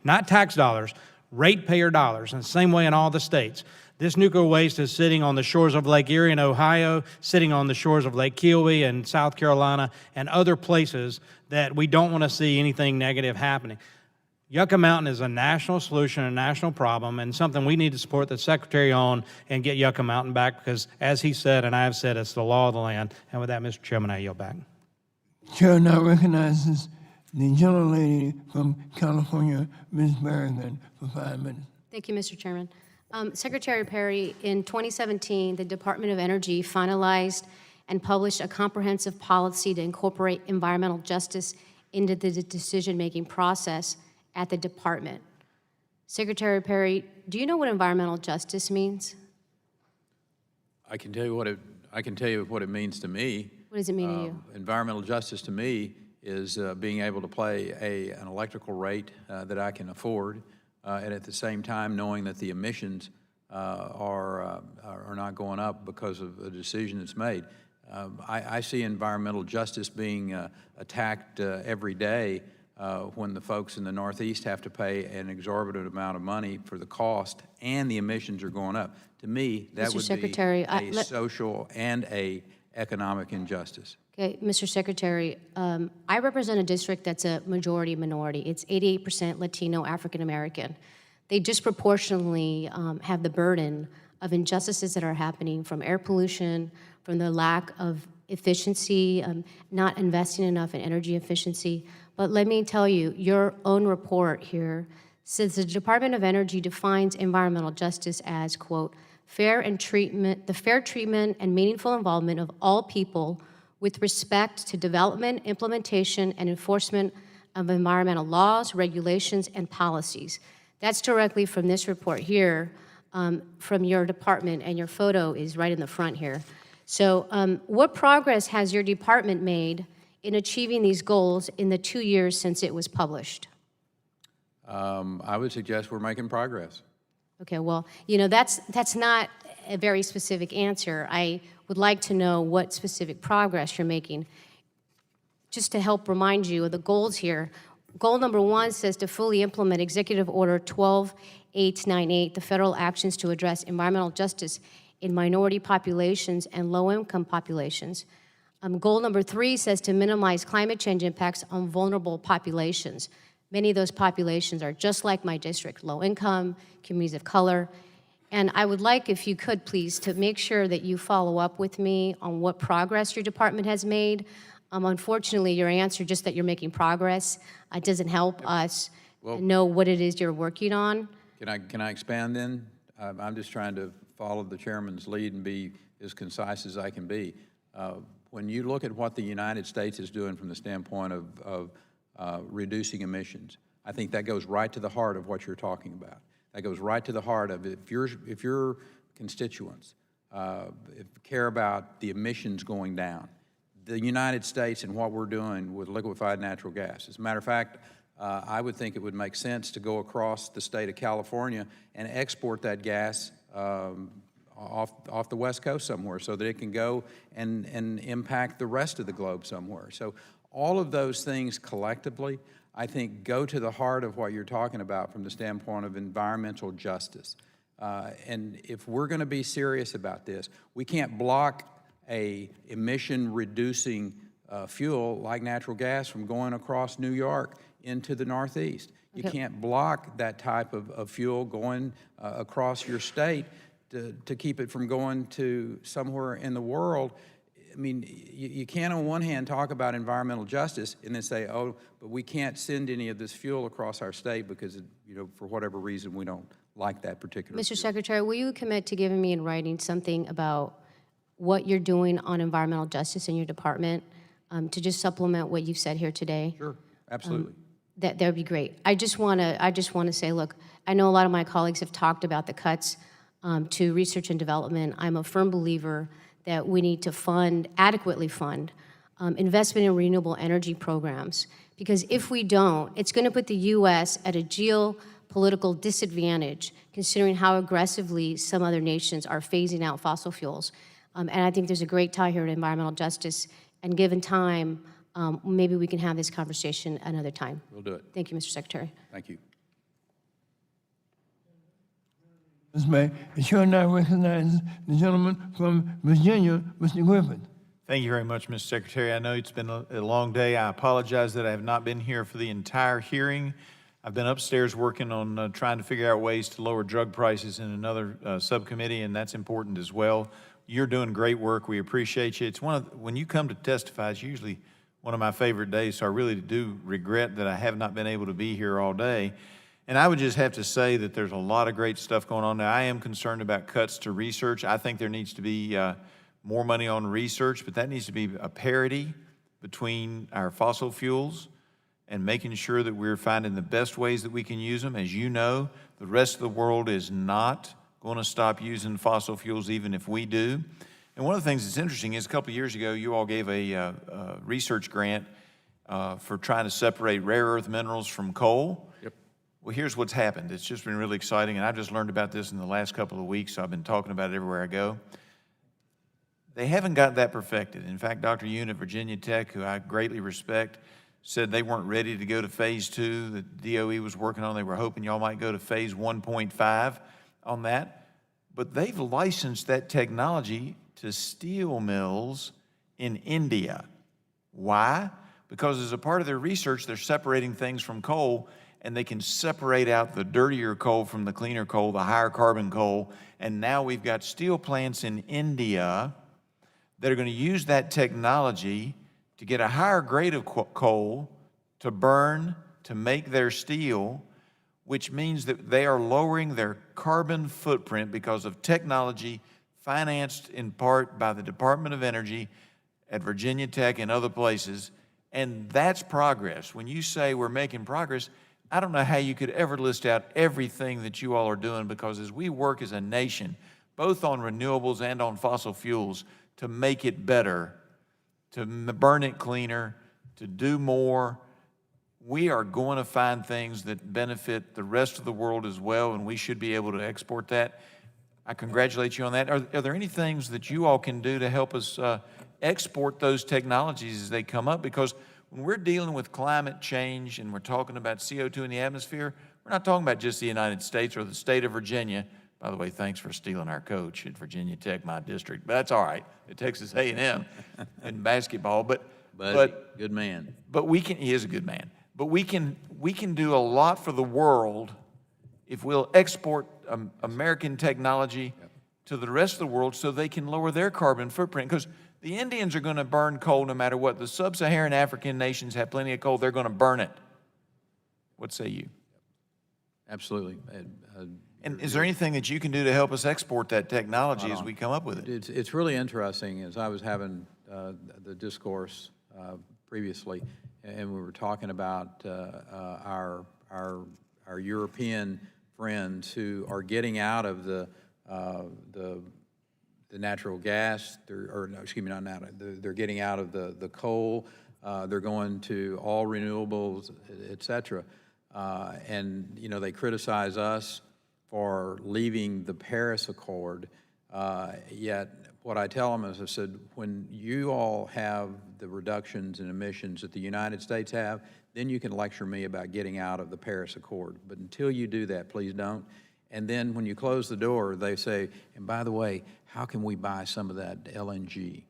not tax dollars, ratepayer dollars, and the same way in all the states. This nuclear waste is sitting on the shores of Lake Erie in Ohio, sitting on the shores of Lake Kiowee in South Carolina, and other places that we don't want to see anything negative happening. Yucca Mountain is a national solution, a national problem, and something we need to support the Secretary on and get Yucca Mountain back because, as he said and I have said, it's the law of the land. And with that, Mr. Chairman, I yield back. Chair now recognizes the gentlelady from California, Ms. Berrigan, for 5 minutes. Thank you, Mr. Chairman. Secretary Perry, in 2017, the Department of Energy finalized and published a comprehensive policy to incorporate environmental justice into the decision-making process at the department. Secretary Perry, do you know what environmental justice means? I can tell you what it means to me. What does it mean to you? Environmental justice to me is being able to pay an electrical rate that I can afford, and at the same time knowing that the emissions are not going up because of a decision that's made. I see environmental justice being attacked every day when the folks in the Northeast have to pay an exorbitant amount of money for the cost and the emissions are going up. To me, that would be a social and a economic injustice. Okay, Mr. Secretary, I represent a district that's a majority minority. It's 88% Latino, African American. They disproportionately have the burden of injustices that are happening from air pollution, from the lack of efficiency, not investing enough in energy efficiency. But let me tell you, your own report here says the Department of Energy defines environmental justice as, quote, the fair treatment and meaningful involvement of all people with respect to development, implementation, and enforcement of environmental laws, regulations, and policies. That's directly from this report here from your department, and your photo is right in the front here. So what progress has your department made in achieving these goals in the 2 years since it was published? I would suggest we're making progress. Okay, well, you know, that's not a very specific answer. I would like to know what specific progress you're making. Just to help remind you of the goals here, goal number 1 says to fully implement Executive Order 12898, the federal actions to address environmental justice in minority populations and low-income populations. Goal number 3 says to minimize climate change impacts on vulnerable populations. Many of those populations are just like my district, low income, communities of color. And I would like, if you could, please, to make sure that you follow up with me on what progress your department has made. Unfortunately, your answer, just that you're making progress, doesn't help us know what it is you're working on. Can I expand then? I'm just trying to follow the chairman's lead and be as concise as I can be. When you look at what the United States is doing from the standpoint of reducing emissions, I think that goes right to the heart of what you're talking about. That goes right to the heart of if your constituents care about the emissions going down, the United States and what we're doing with liquefied natural gas. As a matter of fact, I would think it would make sense to go across the state of California and export that gas off the West Coast somewhere so that it can go and impact the rest of the globe somewhere. So all of those things collectively, I think, go to the heart of what you're talking about from the standpoint of environmental justice. And if we're going to be serious about this, we can't block a emission-reducing fuel like natural gas from going across New York into the Northeast. You can't block that type of fuel going across your state to keep it from going to somewhere in the world. I mean, you can't on one hand talk about environmental justice and then say, oh, but we can't send any of this fuel across our state because, for whatever reason, we don't like that particular Mr. fuel. Secretary, will you commit to giving me in writing something about what you're doing on environmental justice in your department to just supplement what you've said here today? Sure, absolutely. That would be great. I just want to say, look, I know a lot of my colleagues have talked about the cuts to research and development. I'm a firm believer that we need to adequately fund investment in renewable energy programs, because if we don't, it's going to put the U.S. at a geopolitical disadvantage, considering how aggressively some other nations are phasing out fossil fuels. And I think there's a great tie here to environmental justice, and given time, maybe we can have this conversation another time. We'll do it. Thank you, Mr. Secretary. Thank you. Mr. Mayor, the chair now recognizes the gentleman from Virginia, Mr. Griffin. Thank you very much, Mr. Secretary. I know it's been a long day. I apologize that I have not been here for the entire hearing. I've been upstairs working on trying to figure out ways to lower drug prices in another subcommittee, and that's important as well. You're doing great work. We appreciate you. It's when you come to testify, it's usually one of my favorite days, so I really do regret that I have not been able to be here all day. And I would just have to say that there's a lot of great stuff going on now. I am concerned about cuts to research. I think there needs to be more money on research, but that needs to be a parity between our fossil fuels and making sure that we're finding the best ways that we can use them. As you know, the rest of the world is not going to stop using fossil fuels even if we do. And one of the things that's interesting is a couple of years ago, you all gave a research grant for trying to separate rare earth minerals from coal. Yep. Well, here's what's happened. It's just been really exciting, and I just learned about this in the last couple of weeks, so I've been talking about it everywhere I go. They haven't got that perfected. In fact, Dr. Yoon at Virginia Tech, who I greatly respect, said they weren't ready to go to phase 2 that DOE was working on. They were hoping y'all might go to phase 1.5 on that. But they've licensed that technology to steel mills in India. Why? Because as a part of their research, they're separating things from coal, and they can separate out the dirtier coal from the cleaner coal, the higher carbon coal. And now we've got steel plants in India that are going to use that technology to get a higher grade of coal to burn, to make their steel, which means that they are lowering their carbon footprint because of technology financed in part by the Department of Energy at Virginia Tech and other places. And that's progress. When you say we're making progress, I don't know how you could ever list out everything that you all are doing, because as we work as a nation, both on renewables and on fossil fuels, to make it better, to burn it cleaner, to do more, we are going to find things that benefit the rest of the world as well, and we should be able to export that. I congratulate you on that. Are there any things that you all can do to help us export those technologies as they come up? Because when we're dealing with climate change and we're talking about CO2 in the atmosphere, we're not talking about just the United States or the state of Virginia. By the way, thanks for stealing our coach at Virginia Tech, my district. But that's all right, at Texas A&M in basketball. But good man. But he is a good man. But we can do a lot for the world if we'll export American technology to the rest of the world so they can lower their carbon footprint. Because the Indians are going to burn coal no matter what. The sub-Saharan African nations have plenty of coal. They're going to burn it. What say you? Absolutely. And is there anything that you can do to help us export that technology as we come up with it? It's really interesting, as I was having the discourse previously, and we were talking about our European friends who are getting out of the natural gas, they're getting out of the coal, they're going to all renewables, et cetera. And, you know, they criticize us for leaving the Paris Accord, yet what I tell them is, I said, when you all have the reductions in emissions that the United States have, then you can lecture me about getting out of the Paris Accord. But until you do that, please don't. And then when you close the door, they say, and by the way, how can we buy some of that LNG?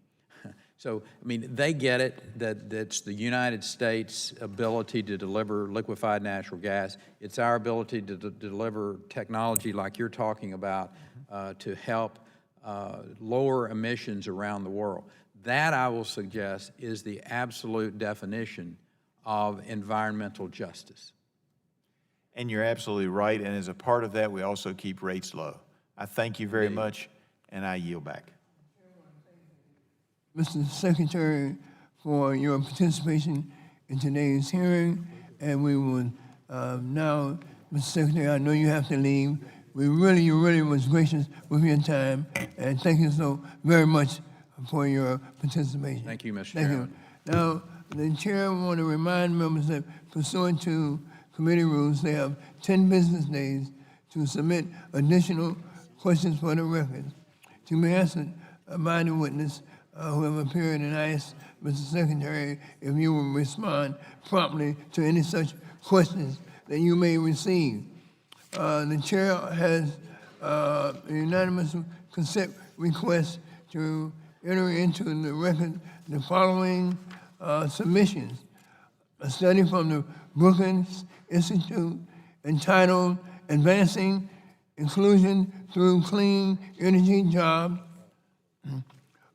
So, I mean, they get it, that it's the United States' ability to deliver liquefied natural gas. It's our ability to deliver technology like you're talking about to help lower emissions around the world. That, I will suggest, is the absolute definition of environmental justice. And you're absolutely right. And as a part of that, we also keep rates low. I thank you very much, and I yield back. Mr. Secretary, for your participation in today's hearing. And we will now, Mr. Secretary, I know you have to leave. You really was gracious with your time. And thank you so very much for your participation. Thank you, Mr. Thank Chairman. you. Now, the chair want to remind members that pursuant to committee rules, they have 10 business days to submit additional questions for the record to be answered by the witness who have appeared, and I ask Mr. Secretary if you will respond promptly to any such questions that you may receive. The chair has a unanimous consent request to enter into the record the following submissions. A study from the Brookings Institute entitled Advancing Inclusion Through Clean Energy Jobs,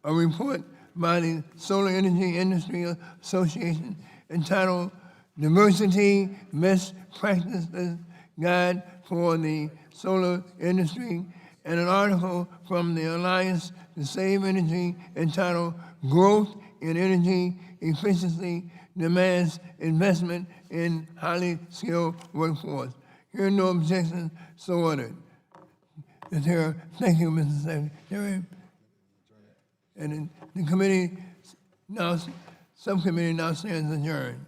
a report by the Solar Energy Industry Association entitled Diversity Best Practices Guide for the Solar Industry, and an article from the Alliance to Save Energy entitled Growth in Energy Efficiency Demands Investment in Highly Skilled Workforce. Here are no objections, so ordered. Thank you, Mr. Secretary. And the committee now, subcommittee now stands adjourned.